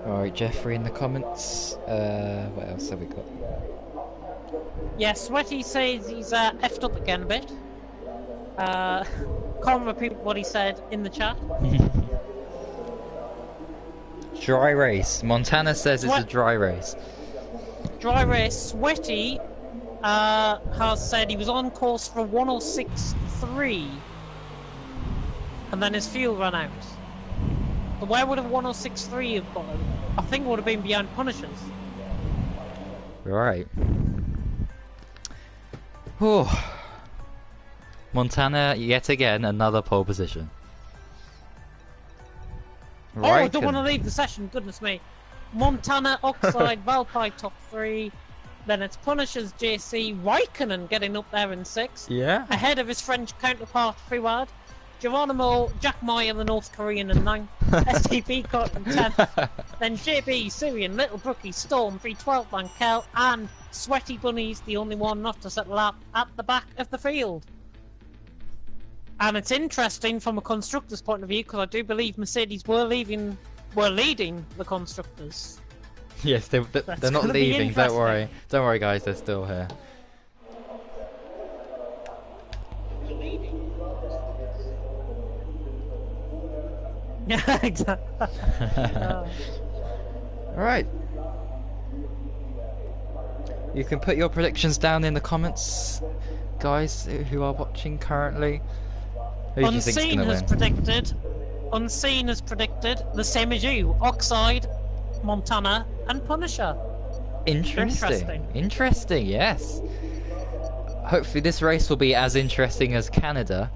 Alright, Jeffrey in the comments. What else have we got? Yeah, Sweaty says he's effed up again a bit. Can't repeat what he said in the chat. Dry race. Montana says it's a dry race. Dry race. Sweaty has said he was on course for 106.3 and then his fuel ran out. So where would a 106.3 have got him? I think it would have been behind Punishers. Right. Whew. Montana, yet again, another pole position. Oh, I don't want to leave the session, goodness me. Montana, Oxide, Valpy top 3. Then it's Punishers, JC, Raikkonen getting up there in 6th. Yeah. Ahead of his French counterpart, Friwad. Geronimo, Jack Meyer, the North Korean in 9th. STP caught in 10th. Then JB, Syrian, Little Brookie, Storm, 312, Mankel, and Sweaty Bunnies, the only one not to settle up at the back of the field. And it's interesting from a constructor's point of view, because I do believe Mercedes were leading the constructors. Yes, they're not leaving. Don't worry. Don't worry, guys. They're still here. Yeah, exactly. Alright. You can put your predictions down in the comments, guys, who are watching currently. Who do you think's Unseen gonna has win? predicted the same as you. Oxide, Montana, and Punisher. Interesting, yes. Hopefully this race will be as interesting as Canada.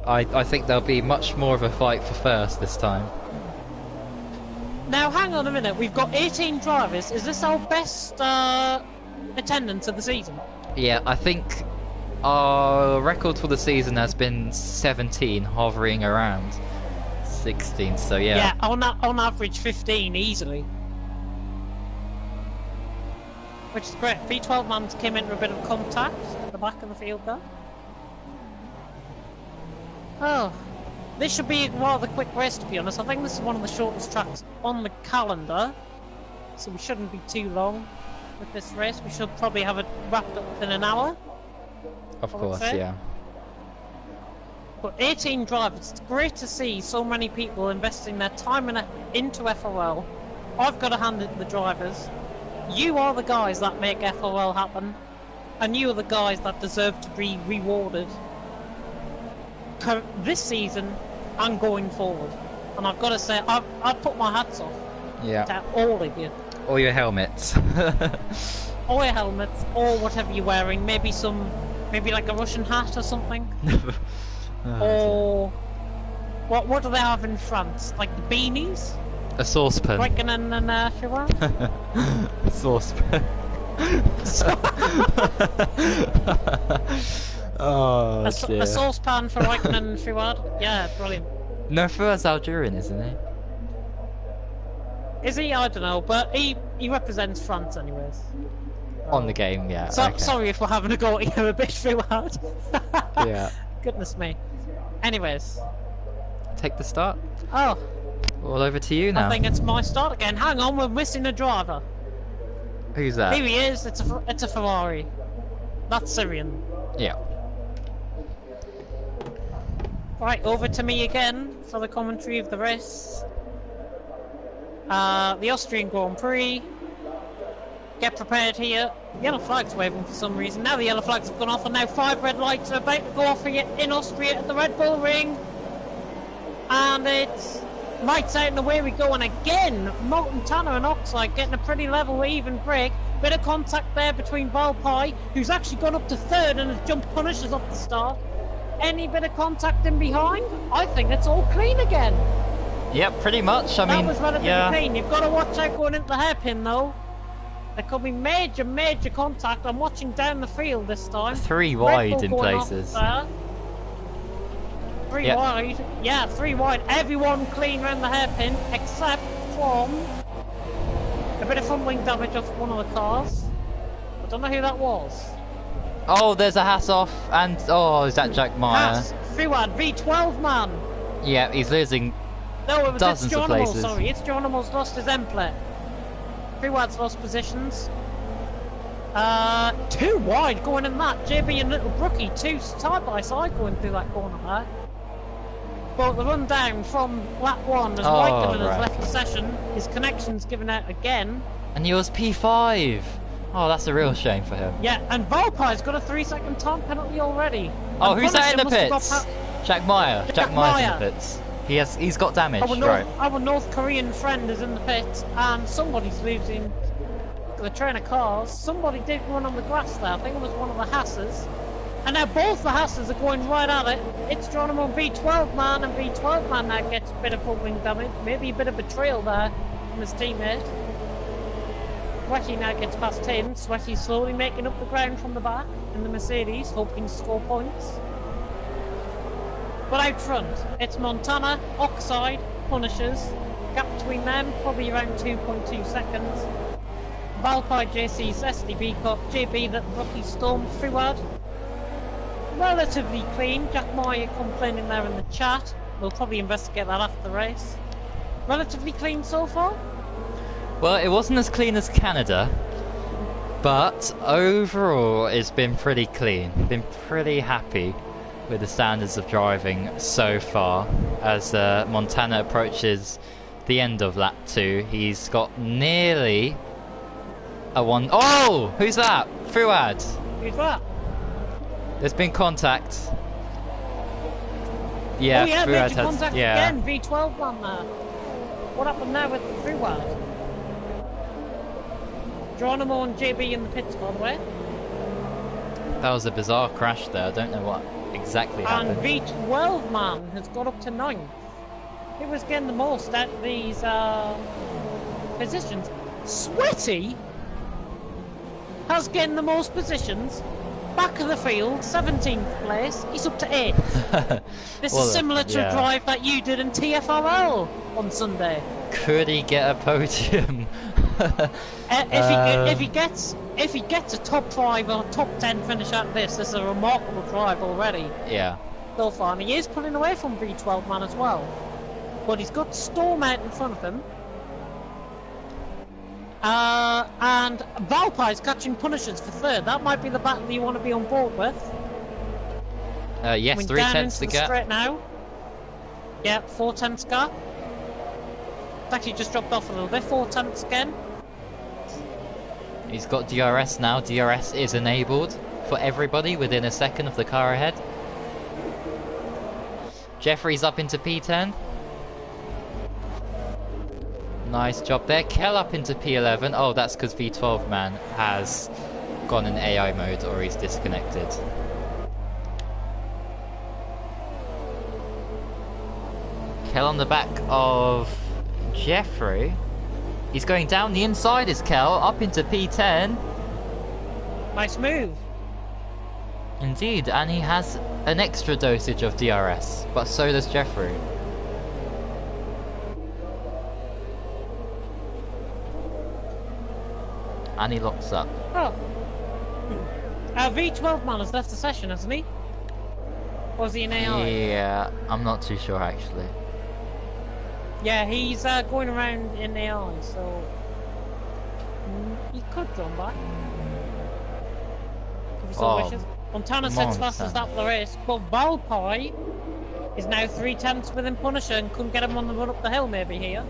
I think there'll be much more of a fight for first this time. Now, hang on a minute. We've got 18 drivers. Is this our best attendance of the season? Yeah, I think our record for the season has been 17, hovering around 16, so yeah. Yeah, on average 15 easily. Which is great. V12 man came into a bit of contact at the back of the field there. Oh, this should be a rather quick race, to be honest. I think this is one of the shortest tracks on the calendar, so we shouldn't be too long with this race. We should probably have it wrapped up within an hour. Of course, yeah. But 18 drivers, it's great to see so many people investing their time and effort into FRL. I've got to hand it to the drivers. You are the guys that make FRL happen, and you are the guys that deserve to be rewarded this season and going forward. And I've got to say, I've put my hats off to all of you. All your helmets. All your helmets, or whatever you're wearing. Maybe like a Russian hat or something. Or what do they have in France? Like the beanies? A saucepan. Raikkonen and Chirac? A saucepan. Oh, a saucepan for Raikkonen and Chirac? Yeah, brilliant. No, Fuad's Algerian, isn't he? Is he? I don't know, but he represents France anyways. On the game, yeah. So, okay. Sorry if we're having to go at you a bit too hard. Yeah. Goodness me. Anyways. Take the start. Oh. All over to you now. I think it's my start again. Hang on, we're missing a driver. Who's that? Here he is. It's a Ferrari. That's Syrian. Yeah. Right, over to me again for the commentary of the race. The Austrian Grand Prix. Get prepared here. Yellow flag's waving for some reason. Now the yellow flags have gone off, and now 5 red lights are about to go off here in Austria at the Red Bull Ring. And it's lights out and away we go. And again, Montana and Oxide getting a pretty level, even break. Bit of contact there between Valpy, who's actually gone up to 3rd and has jumped Punishers off the start. Any bit of contact in behind? I think it's all clean again. Yep, pretty much. I mean, that was relatively clean. You've got to watch out going into the hairpin though. There could be major contact. I'm watching down the field this time. 3 wide in places. 3 wide. Yeah, 3 wide. Everyone clean around the hairpin except from a bit of fumbling damage off one of the cars. I don't know who that was. Oh, there's a Haas off, and oh, is that Jack Meyer? Haas, Friwad, V12 man. Yeah, he's losing no, dozens it's of Geronimo, places. sorry, it's Geronimo's lost his end plate. Friwad's lost positions. 2 wide going in that. JB and Little Brookie, 2 side by side going through that corner there. But the run down from lap 1 as Raikkonen has left the session. His connection's given out again. And he was P5. Oh, that's a real shame for him. Yeah, and Valpy's got a 3-second time penalty already. Oh, and who's that in the Punisher pits? Jack Meyer. Jack Meyer's in the pits. He's got damage, right. Our North Korean friend is in the pit, and somebody's losing the train of cars. Somebody did run on the grass there. I think it was one of the Hasses. And now both the Hasses are going right at it. It's Geronimo V12 man, and V12 man now gets a bit of bubbling damage. Maybe a bit of betrayal there from his teammate. Sweaty now gets past him. Sweaty slowly making up the ground from the back in the Mercedes, hoping to score points. But out front, it's Montana, Oxide, Punishers. Gap between them, probably around 2.2 seconds. Valpy, JC's SDB Cup, JB, the Rookie Storm, Fuad. Relatively clean. Jack Meyer complaining there in the chat. We'll probably investigate that after the race. Relatively clean so far? Well, it wasn't as clean as Canada, but overall it's been pretty clean. Been pretty happy with the standards of driving so far. As Montana approaches the end of lap 2, he's got nearly a one. Oh! Who's that? Fuad! Who's that? There's been contact. Yeah, oh yeah, Fuad major has, contact yeah. again, V12 man there. What happened there with Fuad? Geronimo and JB in the pits, by the way. That was a bizarre crash there. I don't know what exactly happened. And V12 man has got up to 9th. He was getting the most at these positions. Sweaty has getting the most positions. Back of the field, 17th place. He's up to 8th. This well, is similar to a drive that you did in TFRL on Sunday. Could he get a podium? If he gets a top 5 or top 10 finish at this is a remarkable drive already. Yeah. So far, and he is pulling away from V12 man as well. But he's got Storm out in front of him. And Valpy's catching Punishers for 3rd. That might be the battle you want to be on board with. Yes, Coming 3 down tenths to into the get. straight now. Yeah, 4 tenths gap. It's actually just dropped off a little bit. 4 tenths again. He's got DRS now. DRS is enabled for everybody within a second of the car ahead. Jeffrey's up into P10. Nice job there. Kell up into P11. Oh, that's because V12 man has gone in AI mode or he's disconnected. Kell on the back of Jeffrey. He's going down the inside is Kell, up into P10. Nice move. Indeed, and he has an extra dosage of DRS, but so does Jeffrey. And he locks up. Oh. Our V12 man has left the session, hasn't he? Or is he in AI? Yeah, I'm not too sure actually. Yeah, he's going around in AI, so he could join back. If he so wishes. Montana sits fastest up the race, but Valpy is now 3 tenths within Punisher and couldn't get him on the run up the hill maybe here.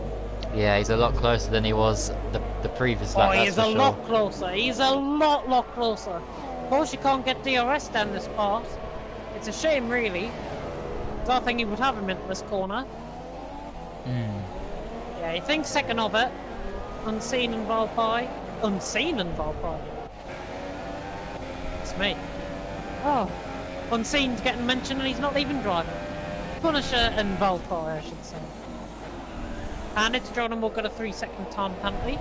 Yeah, he's a lot closer than he was the previous lap. Oh, he's a lot closer. He's a lot closer. Of course, you can't get DRS down this part. It's a shame, really. I think he would have him into this corner. Yeah, he thinks second of it. Unseen and Valpy. Unseen and Valpy. It's me. Oh, Unseen's getting mentioned and he's not even driving. Punisher and Valpy, I should say. And it's Geronimo got a 3-second time penalty.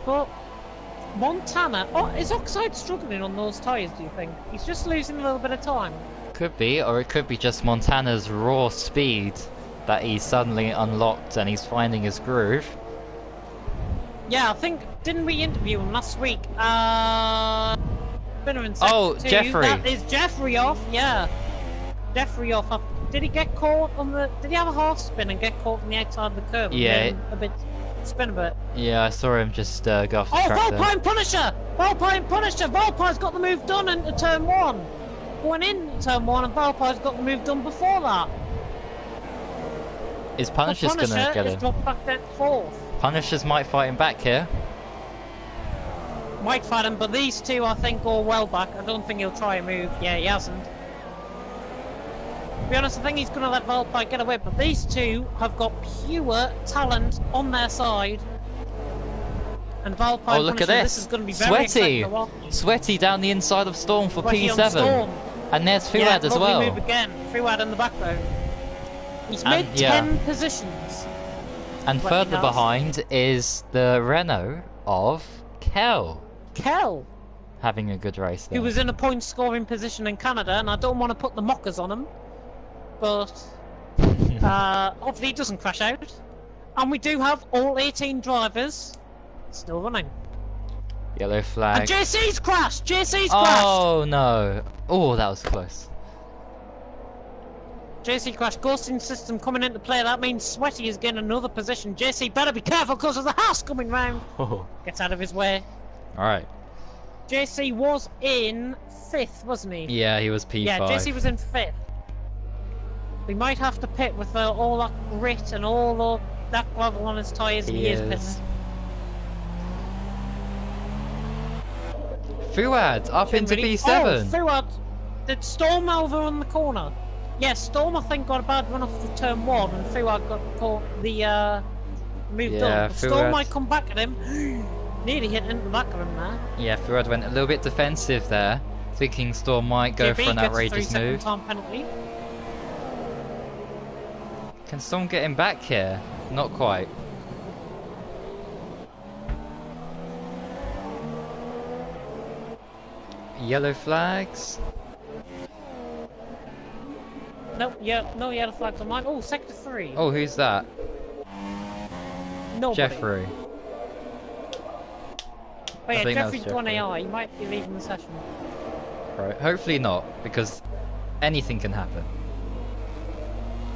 But Montana, oh, is Oxide struggling on those tyres, do you think? He's just losing a little bit of time. Could be, or it could be just Montana's raw speed that he's suddenly unlocked and he's finding his groove. Yeah, I think, didn't we interview him last week? Spinner in Oh, sector 2. Jeffrey. That is Jeffrey off, yeah. Jeffrey off. Did he get caught on the... Did he have a half spin and get caught on the outside of the curve? Yeah. A bit... Spin a bit. Yeah, I saw him just go off the track there. Valpy and Punisher! Valpy and Punisher! Valpy's got the move done into turn 1. Going in turn 1 and Valpy's got the move done before that. Is Punisher's gonna get Punisher is him? dropped back down to 4th. Punishers might fight him back here. Might fight him, but these two I think go well back. I don't think he'll try a move. Yeah, he hasn't. To be honest, I think he's going to let Valpy get away, but these two have got pure talent on their side. And Valpy, Oh, look at this! Is going to be very Sweaty! exciting. Sweaty down the inside of Storm for Sweaty on P7. Storm. And there's Fuad Yeah, as lovely well. move again. Fuad in the background. He's And, made yeah. 10 positions. And Sweaty further has. behind is the Renault of Kel. Kel, Having a good race there. who was in a point scoring position in Canada, and I don't want to put the mockers on him, but hopefully he doesn't crash out. And we do have all 18 drivers still running. Yellow flag. And JC's crashed! JC's crashed! Oh no! Oh, that was close. JC crashed. Ghosting system coming into play. That means Sweaty is getting another position. JC better be careful because there's a house coming round. Oh. Gets out of his way. Alright. JC was in 5th, wasn't he? Yeah, he was P5. Yeah, JC was in 5th. We might have to pit with all that grit and all that gravel on his tyres, and he is pitting. Fuad up into Really? P7. Oh, Fuad! Did Storm over on the corner? Yes, Storm I think got a bad run off the turn 1, and Fuad got caught moved Yeah, on. But Storm Fuad- might come back at him. Nearly hit into the back of him there. Yeah, Fuad went a little bit defensive there, thinking Storm might go for JB an gets a outrageous 3-second move. time penalty. Can Storm get him back here? Not quite. Yellow flags. No, no yellow flags on mine. Oh, sector 3. Oh, who's that? Nobody. Jeffrey. Oh yeah, I think that's Jeffrey's gone Jeffrey. AI. He might be leaving the session. Right, hopefully not, because anything can happen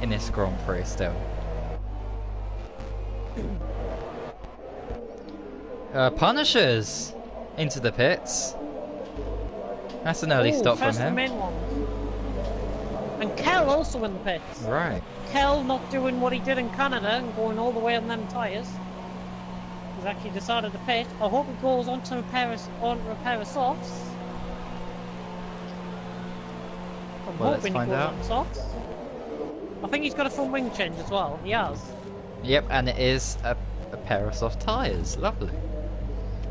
in this Grand Prix still. Punishers into the pits. That's an early Ooh, stop from first the him. main one. And Kel also in the pits. Right. Kel not doing what he did in Canada and going all the way on them tyres. He's actually decided to pit. I hope he goes on to repair a softs. I'm Well, let's hoping he find goes out. on softs. I think he's got a front wing change as well. He has. Yep, and it is a pair of soft tyres. Lovely.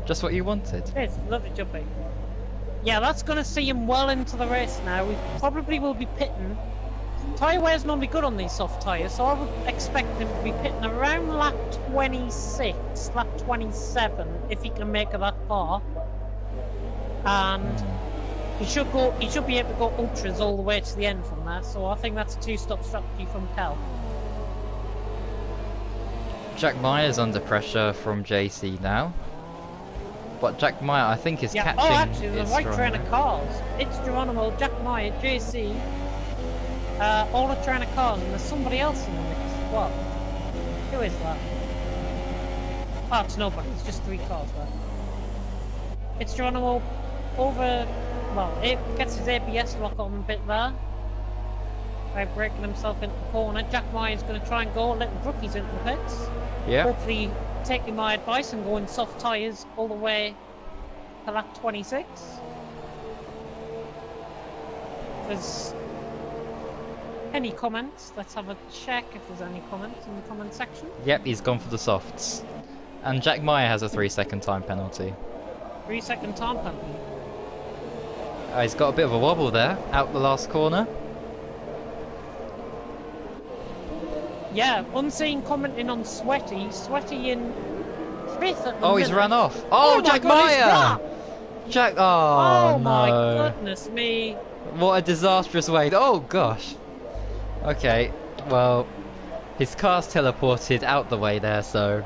Just what you wanted. It's lovely jumping. Yeah, that's going to see him well into the race now. We probably will be pitting. Tyre wear's normally good on these soft tyres, so I would expect him to be pitting around lap 26, lap 27, if he can make it that far. And he should be able to go ultras all the way to the end from there, so I think that's a 2-stop strategy from Kel. Jack Myers under pressure from JC now. But Jack Meyer, I think, is catching. Oh, actually, there's a right train Geronimo. of cars. It's Geronimo, Jack Meyer, JC, all a train of cars, and there's somebody else in the mix as well. Who is that? Oh, it's nobody. It's just 3 cars there. It's Geronimo over. Well, it gets his ABS lock on a bit there by breaking himself into the corner. Jack Meyer's going to try and go, letting Brookies into the pits. Yeah. Hopefully taking my advice and going soft tyres all the way to lap 26. If there's any comments, let's have a check if there's any comments in the comment section. Yep, he's gone for the softs. And Jack Meyer has a 3-second time penalty. 3-second time penalty. He's got a bit of a wobble there, out the last corner. Yeah, unseen commenting on Sweaty. Sweaty in 5th at the Oh, he's minute. run off. Oh, my Jack God, he's Meyer! run! Jack, oh, Oh my no. goodness me. What a disastrous way. Oh, gosh. Okay, well, his car's teleported out the way there, so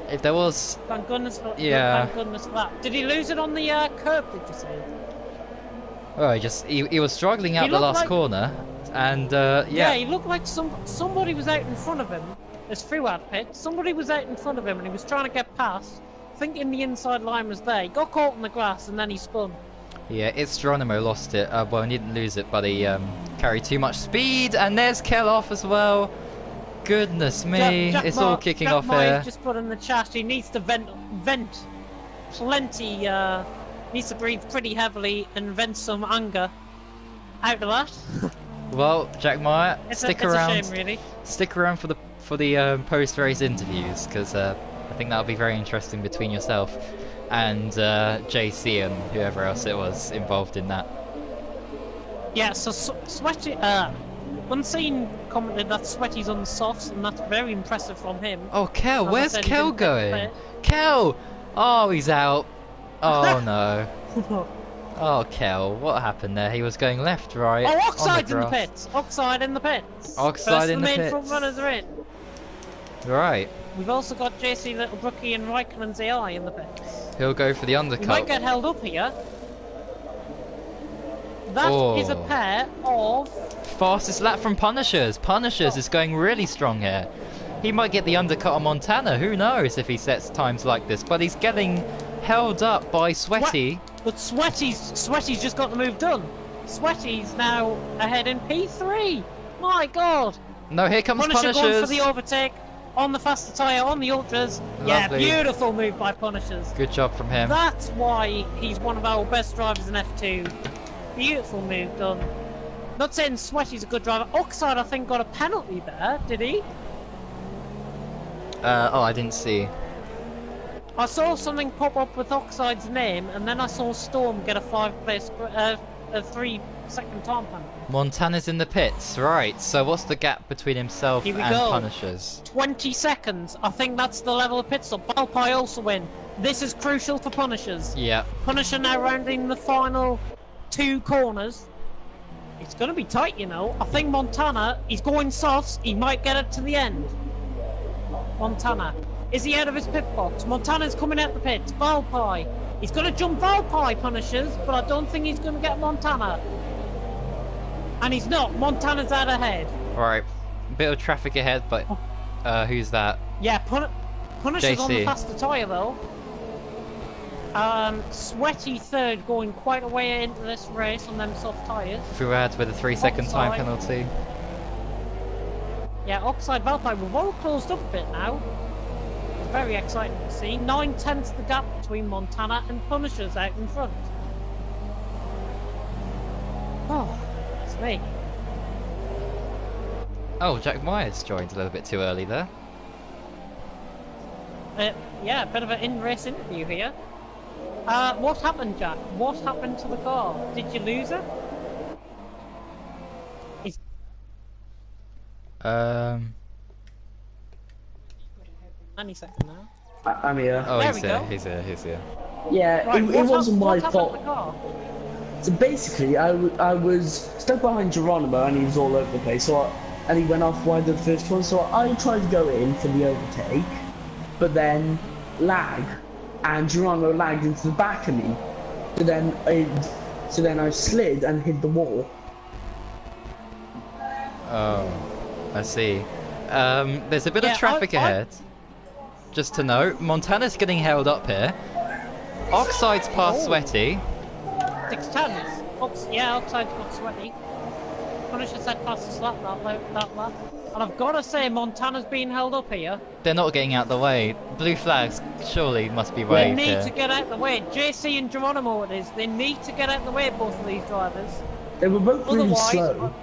if there was... Thank goodness for, Yeah. thank goodness for that. Did he lose it on the curb, did you say? Oh, he was struggling out He the looked last like- corner, and Yeah, yeah. he looked like somebody was out in front of him. As Fuad pit, somebody was out in front of him and he was trying to get past, thinking the inside line was there. He got caught in the grass and then he spun. Yeah, it's Geronimo lost it. Well, he didn't lose it, but he carried too much speed, and there's Kel off as well. Goodness me, Jack it's Ma- all kicking Jack off Ma here. just put in the chat he needs to vent plenty, needs to breathe pretty heavily and vent some anger out of that. Well, Jack Meyer, stick around. It's a shame, really. Stick around for the post-race interviews, because I think that'll be very interesting between yourself and JC and whoever else it was involved in that. Yeah, so Sweaty, Unseen commented that Sweaty's on the softs, and that's very impressive from him. Oh, Kel, As I where's said, he Kel didn't take the going? pit. Kel! Oh, he's out. Oh no. Oh, Kel, what happened there? He was going left, right? Oh, on Oxide's in the grass. pits! Oxide in the pits! Oxide First in the main pits. front runners are in. Right. We've also got JC Littlebrookie and Raikkonen's AI in the pits. He'll go for the We undercut. might get held up here. That is a Oh. pair of... Fastest lap from Punishers. Punishers is going really strong here. He might get the undercut on Montana. Who knows if he sets times like this? But he's getting held up by Sweaty. But Sweaty's just got the move done. Sweaty's now ahead in P3. My God! No, here comes Punisher Punishers. going for the overtake on the faster tyre on the ultras. Yeah, Lovely. beautiful move by Punishers. Good job from him. That's why he's one of our best drivers in F2. Beautiful move done. Not saying Sweaty's a good driver. Oxide, I think, got a penalty there, did he? Oh, I didn't see. I saw something pop up with Oxide's name, and then I saw Storm get a 3-second time penalty. Montana's in the pits. Right, so what's the gap between himself Here we and go. Punishers? 20 seconds. I think that's the level of pit stop. Valpy also win. This is crucial for Punishers. Yeah. Punisher now rounding the final 2 corners. It's going to be tight, you know. I think Montana, he's going softs. He might get it to the end. Montana. Is he out of his pit box? Montana's coming out the pit. Valpy. He's going to jump Valpy, Punishers, but I don't think he's going to get Montana. And he's not. Montana's out ahead. Right. Bit of traffic ahead, but who's that? Yeah, Punisher's on the JC. faster tyre, though. Sweaty third, going quite a way into this race on them soft tyres. Fuad with a 3-second time Offside. penalty. Yeah, Oxide Valpy, we've all closed up a bit now. It's very exciting to see. 9/10 the gap between Montana and Punishers out in front. Oh, it's me. Oh, Jack Myers joined a little bit too early there. Yeah, a bit of an in-race interview here. What happened, Jack? What happened to the car? Did you lose it? Any second now. I'm here. Oh, There he's we here, go. he's here, he's here. Yeah, Right, it wasn't my what happened to the fault. car? So basically, I was stuck behind Geronimo and he was all over the place. And he went off wide of the first one. So I tried to go in for the overtake, but then lag, and Geronimo lagged into the back of me. So then I slid and hit the wall. Oh, I see. There's a bit Yeah, of traffic ahead. Just to note, Montana's getting held up here. Oxide's past Oh. Sweaty. 6/10. Yeah, Oxide's got Sweaty. Punisher said fastest lap that lap. And I've got to say, Montana's being held up here. They're not getting out the way. Blue flags surely must be They waved need here. to get out the way. JC and Geronimo it is. They need to get out the way, both of these drivers. They were both really Otherwise, slow.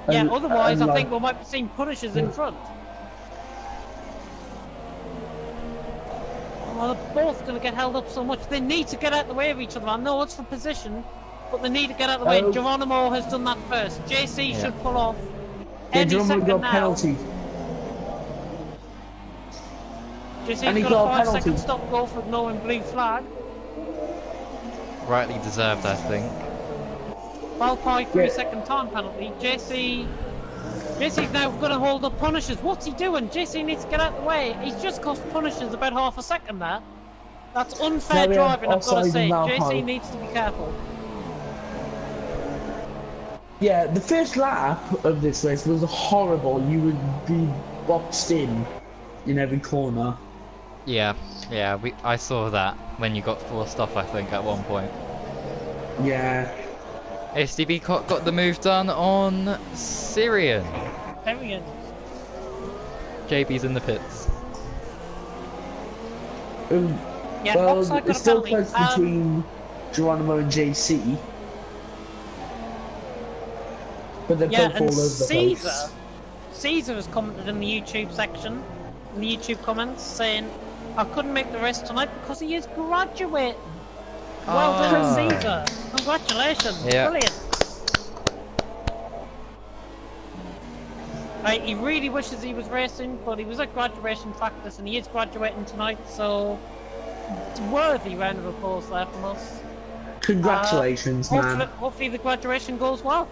yeah, And- otherwise and I like- think we might be seeing Punishers in front. Well, they're both going to get held up so much. They need to get out the way of each other. I know it's for position, but they need to get out the way. Oh. Geronimo has done that first. JC Yeah. should pull off Yeah, any Geronimo second got a now. penalty. JC's And he got got a a 5-second penalty. stop go for ignoring blue flag. Rightly deserved, I think. Valpy 3-second time penalty. JC's now going to hold up Punishers. What's he doing? JC needs to get out the way. He's just cost Punishers about half a second there. That's unfair No, yeah, driving, I've got to offside say. and Valpy. JC needs to be careful. Yeah, the first lap of this race was horrible. You would be boxed in every corner. Yeah, I saw that when you got forced off, I think, at one point. Yeah. SDB got the move done on Syrian. Very good. JB's in the pits. Yeah, Well, Oxide got it's a still penalty. close between Geronimo and JC. but they're Yeah, both and all over the place. Caesar has commented in the YouTube section, in the YouTube comments, saying, I couldn't make the race tonight because he is graduating. Well done, Ah. Caesar. Congratulations. Yeah. Brilliant. He really wishes he was racing, but he was at graduation practice and he is graduating tonight, so it's a worthy round of applause there from us. Congratulations, man. Hopefully the graduation goes well.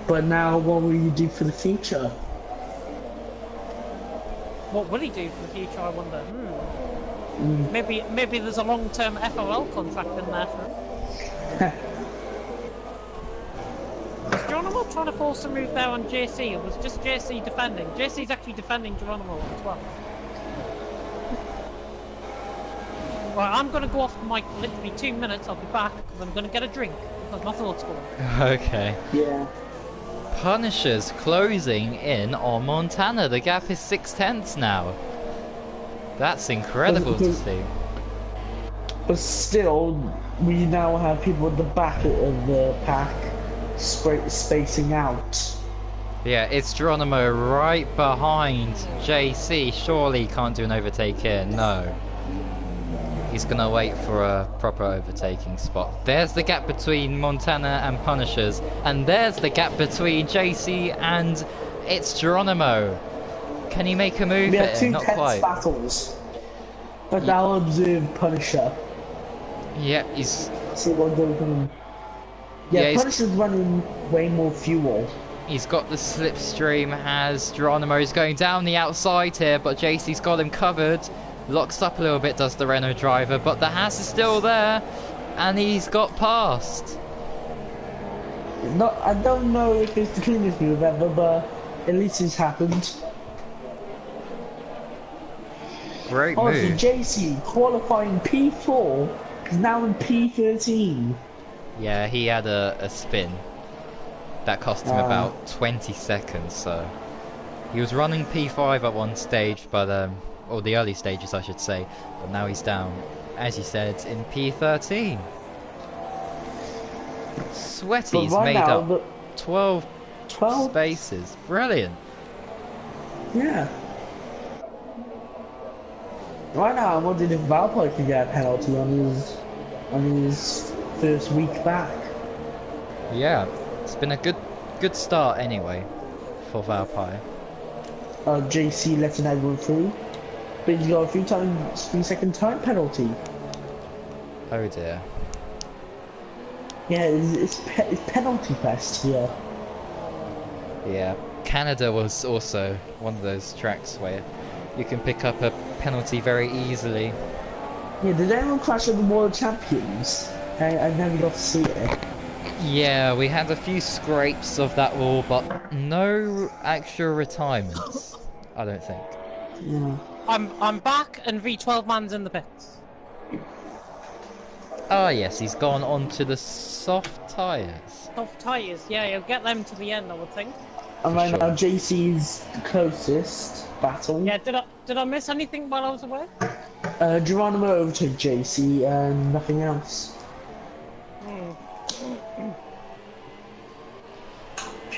But now, what will you do for the future? What will he do for the future, I wonder? Maybe there's a long-term FRL contract in there for him. Was Geronimo trying to force a move there on JC, or was just JC defending? JC's actually defending Geronimo as well. Right, I'm going to go off the mic for literally 2 minutes. I'll be back because I'm going to get a drink because my throat's going. Okay. Yeah. Punishers closing in on Montana. The gap is 6/10 now. That's incredible to see. But still, we now have people at the back of the pack spacing out. Yeah, it's Geronimo right behind JC. Surely he can't do an overtake here. No. He's gonna wait for a proper overtaking spot. There's the gap between Montana and Punishers, and there's the gap between JC and it's Geronimo. Can he make a move We have here? two Not tense quite. battles. But now observe Punisher. Yeah, he's See what goes on. Yeah, he's- Punisher's running way more fuel. He's got the slipstream as Geronimo's going down the outside here, but JC's got him covered. Locks up a little bit, does the Renault driver, but the Haas is still there, and he's got past. I don't know if it's the cleanest move ever, but at least it's happened. Great Honestly, move. JC qualifying P4 is now in P13. Yeah, he had a spin that cost him about 20 seconds, so he was running P5 at one stage, but or the early stages I should say, but now he's down, as you said, in P13. Sweaty's But right made now, up 12 12? spaces. Brilliant. Yeah. Right now, I'm wondering if Valpo can get a penalty on his first week back. Yeah, it's been a good start anyway for Valpy. JC letting everyone through, but he's got a 3-second time penalty. Oh dear. Yeah, it's penalty fest here. Yeah, Canada was also one of those tracks where you can pick up a penalty very easily. Yeah, did anyone crash at the World Champions? I never got to see it. Yeah, we had a few scrapes of that wall, but no actual retirements, I don't think. Yeah. I'm back and V12 man's in the pits. Ah yes, he's gone onto the soft tyres. Soft tyres, yeah, you'll get them to the end, I would think. And right sure. now, JC's the closest battle. Yeah, did I miss anything while I was away? Geronimo overtook JC and nothing else.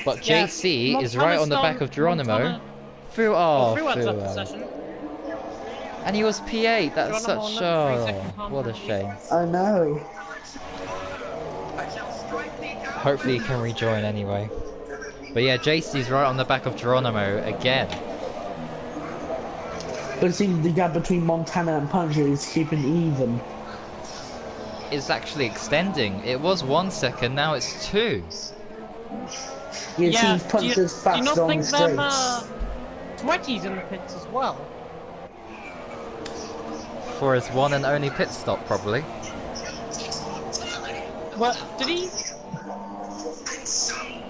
But Yeah, JC is right on the back of Geronimo. Through Through left the session. And he was P8, that's Geronimo such on the 3 second time what a penalty. shame. I know. Hopefully he can rejoin anyway. But yeah, JC's right on the back of Geronimo again. But it seems the gap between Montana and Punisher is keeping even. It's actually extending. It was 1 second, now it's 2. It Yeah, seems do you Punisher's not faster on the think them straights. Sweaty's in the pits as well? For his one and only pit stop, probably. Well, did he?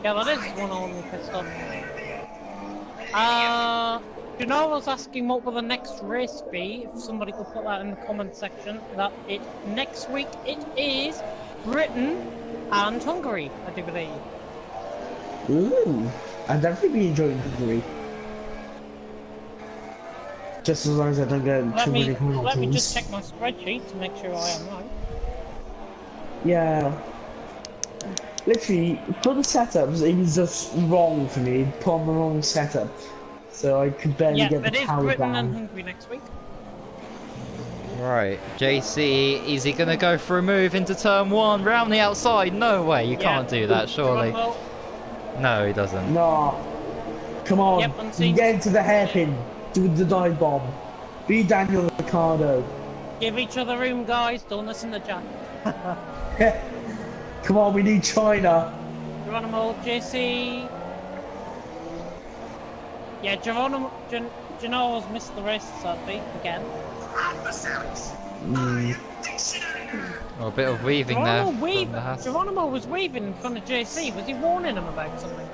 Yeah, that is one only pit stop. You know, I was asking what will the next race be, if somebody could put that in the comment section, that next week it is Britain and Hungary, I do believe. Ooh, I'd definitely be enjoying Hungary. Just as long as I don't get too many penalties. Let me just check my spreadsheet to make sure I am right. Yeah. literally, for the setups, it was just wrong for me. Put on the wrong setup. So I could barely Yeah, get the it is power Britain down. and Hungary next week. Right, JC, is he gonna go for a move into turn 1, round the outside? No way, you Yeah. can't do that, surely. Geronimo. No, he doesn't. No. Come on. Yep, you unseen. get into the hairpin. Do the dive bomb. Be Daniel Ricciardo. Give each other room, guys. Don't listen to Jack. Come on, we need China. Geronimo, JC. Yeah, Genoa's missed the race, sadly, again. Oh, a bit of weaving there. Geronimo was weaving in front of JC. Was he warning him about something?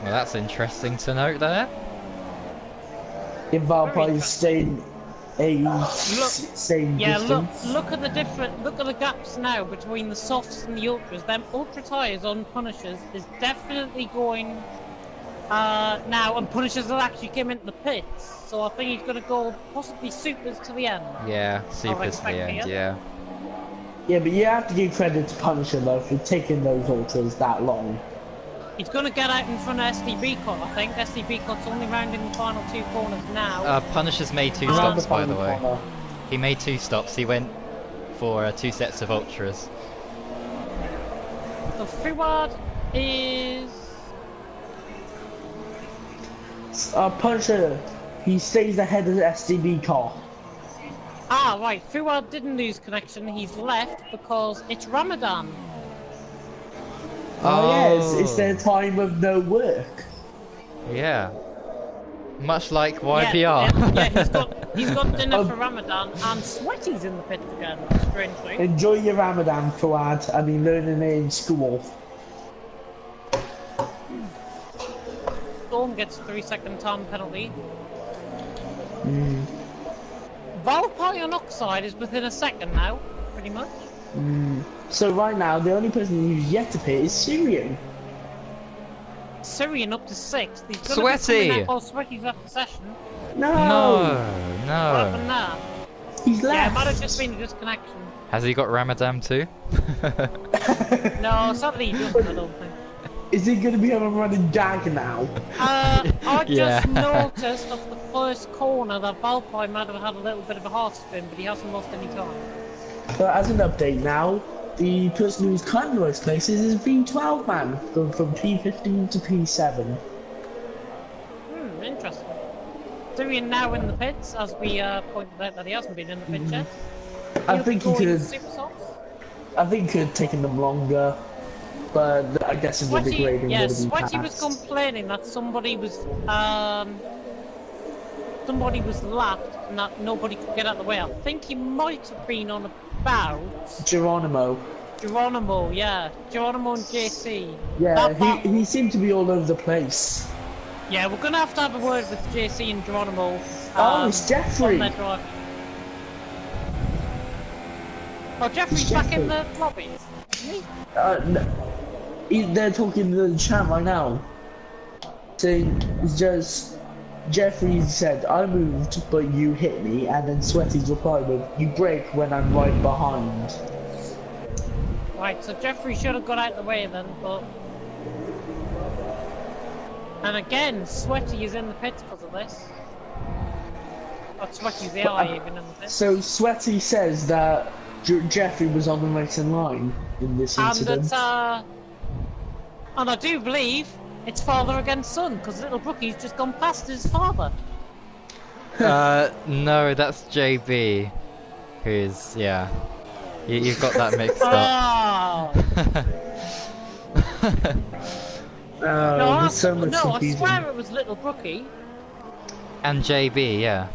Well, that's interesting to note there. If Valpy staying same Yeah, distance. look at the gaps now between the softs and the ultras. Them ultra tyres on Punishers is definitely going now, and Punishers will actually come into the pits. So I think he's going to go possibly supers to the end. Yeah, supers to the end, yeah. Yeah, but you have to give credit to Punisher though for taking those ultras that long. He's going to get out in front of SDB Cut, I think. SDB Cut's only rounding the final 2 corners now. Punisher's made 2 stops, by the way. He made 2 stops. He went for 2 sets of ultras. So Fuad is... Punisher, he stays ahead of the SDB car. Ah, right. Fuad didn't lose connection. He's left because it's Ramadan. Oh yes, it's their time of no work. Yeah. Much like YPR. Yeah, he's got dinner for Ramadan, and Sweaty's in the pits again, strangely. Enjoy your Ramadan, Fuad. I've been learning it in school. Storm gets a 3-second time penalty. Valpy on Oxide is within a second now, pretty much. So right now, the only person who's yet to pit is Syrian. Syrian up to 6th. He's gonna Sweaty! Be coming out while Sweaty's left the session. No! No! What happened there? He's left! Yeah, it might have just been a disconnection. Has he got Ramadan too? No, sadly he doesn't, I don't think. Is he going to be on a running gag now? I Yeah. just noticed off the first corner that Valpy might have had a little bit of a heart spin, but he hasn't lost any time. But as an update now, the person who's kind of most places is V12 man, going from P15 to P7. Interesting. Syrian now in the pits, as we pointed out that he hasn't been in the pits yet. I think he could. Super softs. I think he could have taken them longer, but I guess the degrading would have been Sweaty was passed. complaining that somebody was lapped and that nobody could get out of the way. I think he might have been on about Geronimo. Geronimo, yeah. Geronimo and JC. Yeah, he seemed to be all over the place. Yeah, we're gonna have to have a word with JC and Geronimo. Oh, it's Jeffrey. On their drive. Oh, Jeffrey's back in the lobby. Isn't he? They're talking to the chat right now. Saying it's just Jeffrey said I moved, but you hit me, and then Sweaty's replied with you brake when I'm right behind. Right, so Jeffrey should have got out of the way then, but. And again, Sweaty is in the pits because of this. Not Sweaty's the eye even in the pits. So Sweaty says that Jeffrey was on the racing line in this incident. And I do believe it's father against son, because little Brookie's just gone past his father. No, that's JB. Who's, yeah. You've got that mixed up. Oh, there's so much confusion. I swear it was little Brookie. And JB, yeah.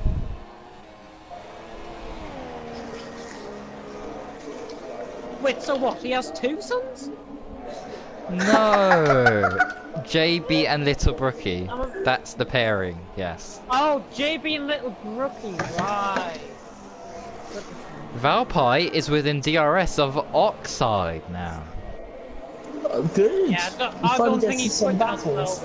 Wait, so what? He has 2 sons? No! JB and Little Brookie. That's the pairing, yes. Oh, JB and Little Brookie, right. Valpy is within DRS of Oxide now. Oh, good. Yeah, I don't think he's quick enough though.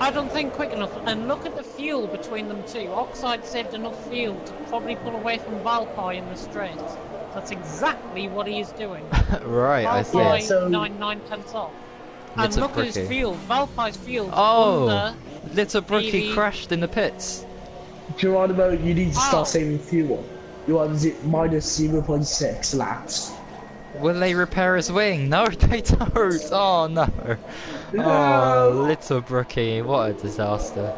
I don't think quick enough. And look at the fuel between them two. Oxide saved enough fuel to probably pull away from Valpy in the straight. That's exactly what he is doing. Right, I see. Valpy Yeah, so- 9/9 off. And Little look at his Brookie. field. Valpy's field Oh, under. Little Brookie maybe- crashed in the pits. Geronimo, you need to Oh. start saving fuel. You're on minus 0.6 laps. Will they repair his wing? No, they don't. Oh no. No! Oh, Little Brookie, what a disaster.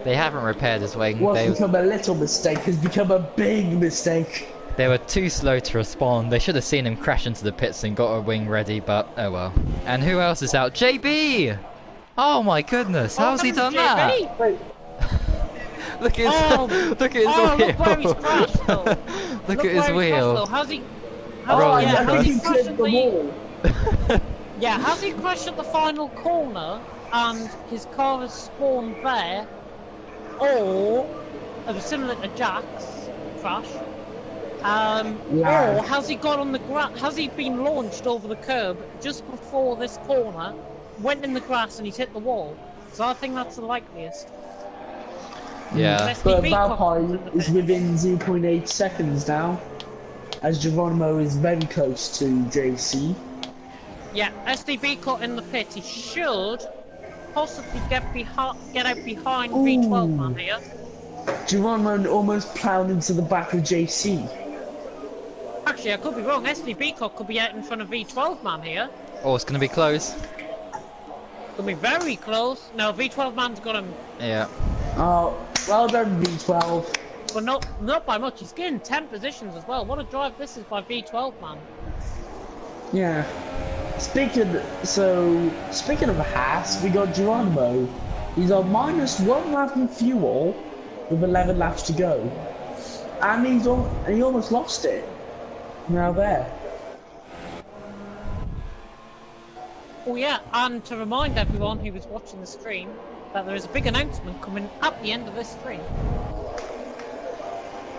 They haven't repaired his wing. What's They become a little mistake has become a big mistake. They were too slow to respond. They should have seen him crash into the pits and got a wing ready, but oh well. And who else is out? JB! Oh my goodness, how's he done that? JB? Wait, Look at his, Oh, look at his oh, wheel. look where he's crashed, though. Look at where his he's wheel. crashed, though. How's he? oh, Rolling I across. think he crashed clipped at the wall. Yeah, has he crashed at the final corner and his car has spawned there, or it was similar to Jack's crash? Yeah. Or has he got on the grass? Has he been launched over the curb just before this corner, went in the grass and he's hit the wall? So I think that's the likeliest. Yeah. Let's But be cocked Valpine in the is pit. within 0.8 seconds now, as Geronimo is very close to JC. Yeah, SDB caught in the pit. He should possibly get out behind V12 man here. Geronimo almost plowed into the back of JC. Actually, I could be wrong. SDB could be out in front of V12 man here. Oh, it's gonna be close. Could be very close. No, V12 man's got him, Yeah. Oh, well done, V12. but not by much. He's getting 10 positions as well. What a drive this is by V12 man. Yeah. Speaking of Haas, we got Geronimo. He's on minus 1 lap in fuel with 11 laps to go. And he almost lost it. Now there. Oh yeah, and to remind everyone who was watching the stream that there is a big announcement coming at the end of this stream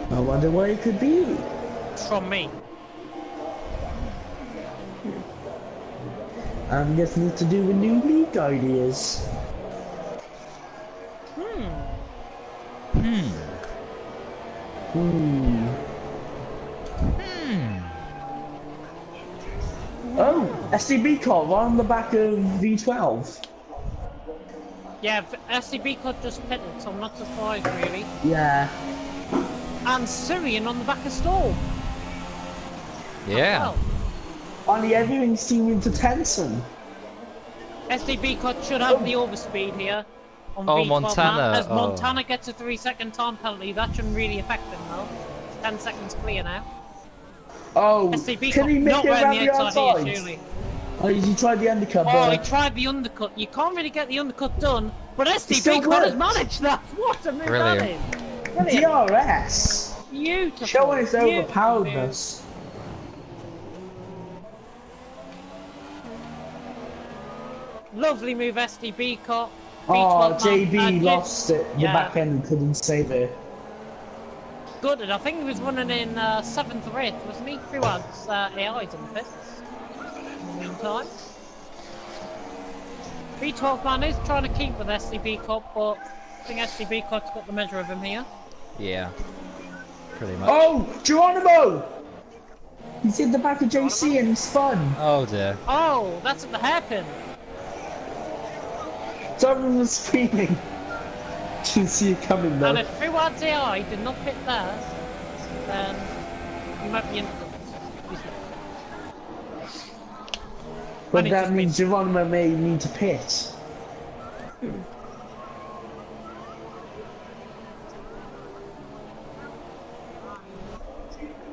I wonder what it could be. from me. I'm guessing it's to do with new league ideas. Hmm. Hmm. Hmm. Oh, SCB car right on the back of V12. Yeah, SCB could just pitted, so I'm not surprised really. Yeah. And Syrian on the back of Storm. Yeah. Well, Only everything's seeming to tension. SDB cut should have the overspeed here on Oh, V12 Montana, now. As oh. Montana gets a 3-second time penalty, that shouldn't really affect him though. 10 seconds clear now. Oh, SDB can he cut make not it around around the the outside outside? here, surely. Oh, he tried the undercut, Oh, he but tried the undercut. You can't really get the undercut done, but still SDB cut has worked. managed that. What a move Brilliant. that is! Brilliant. DRS Beautiful. showing its Beautiful move. overpoweredness. Lovely move, SDB cut. Oh, V12 JB man. lost it. The Yeah. back end couldn't save it. Good, and I think he was running in 7th or 8th, wasn't he? Freewad's AI's in the pits. In the meantime. V12 man is trying to keep with SCB Cup, but I think SCB Cup's got the measure of him here. Yeah. Pretty much. Oh, Geronimo! He's in the back of JC and he spun. Oh dear. Oh, that's at the hairpin. Someone was screaming. Didn't see it coming And though. if Freewad's AI did not pit there, then he might be in. But And it that just means Geronimo may need to pit.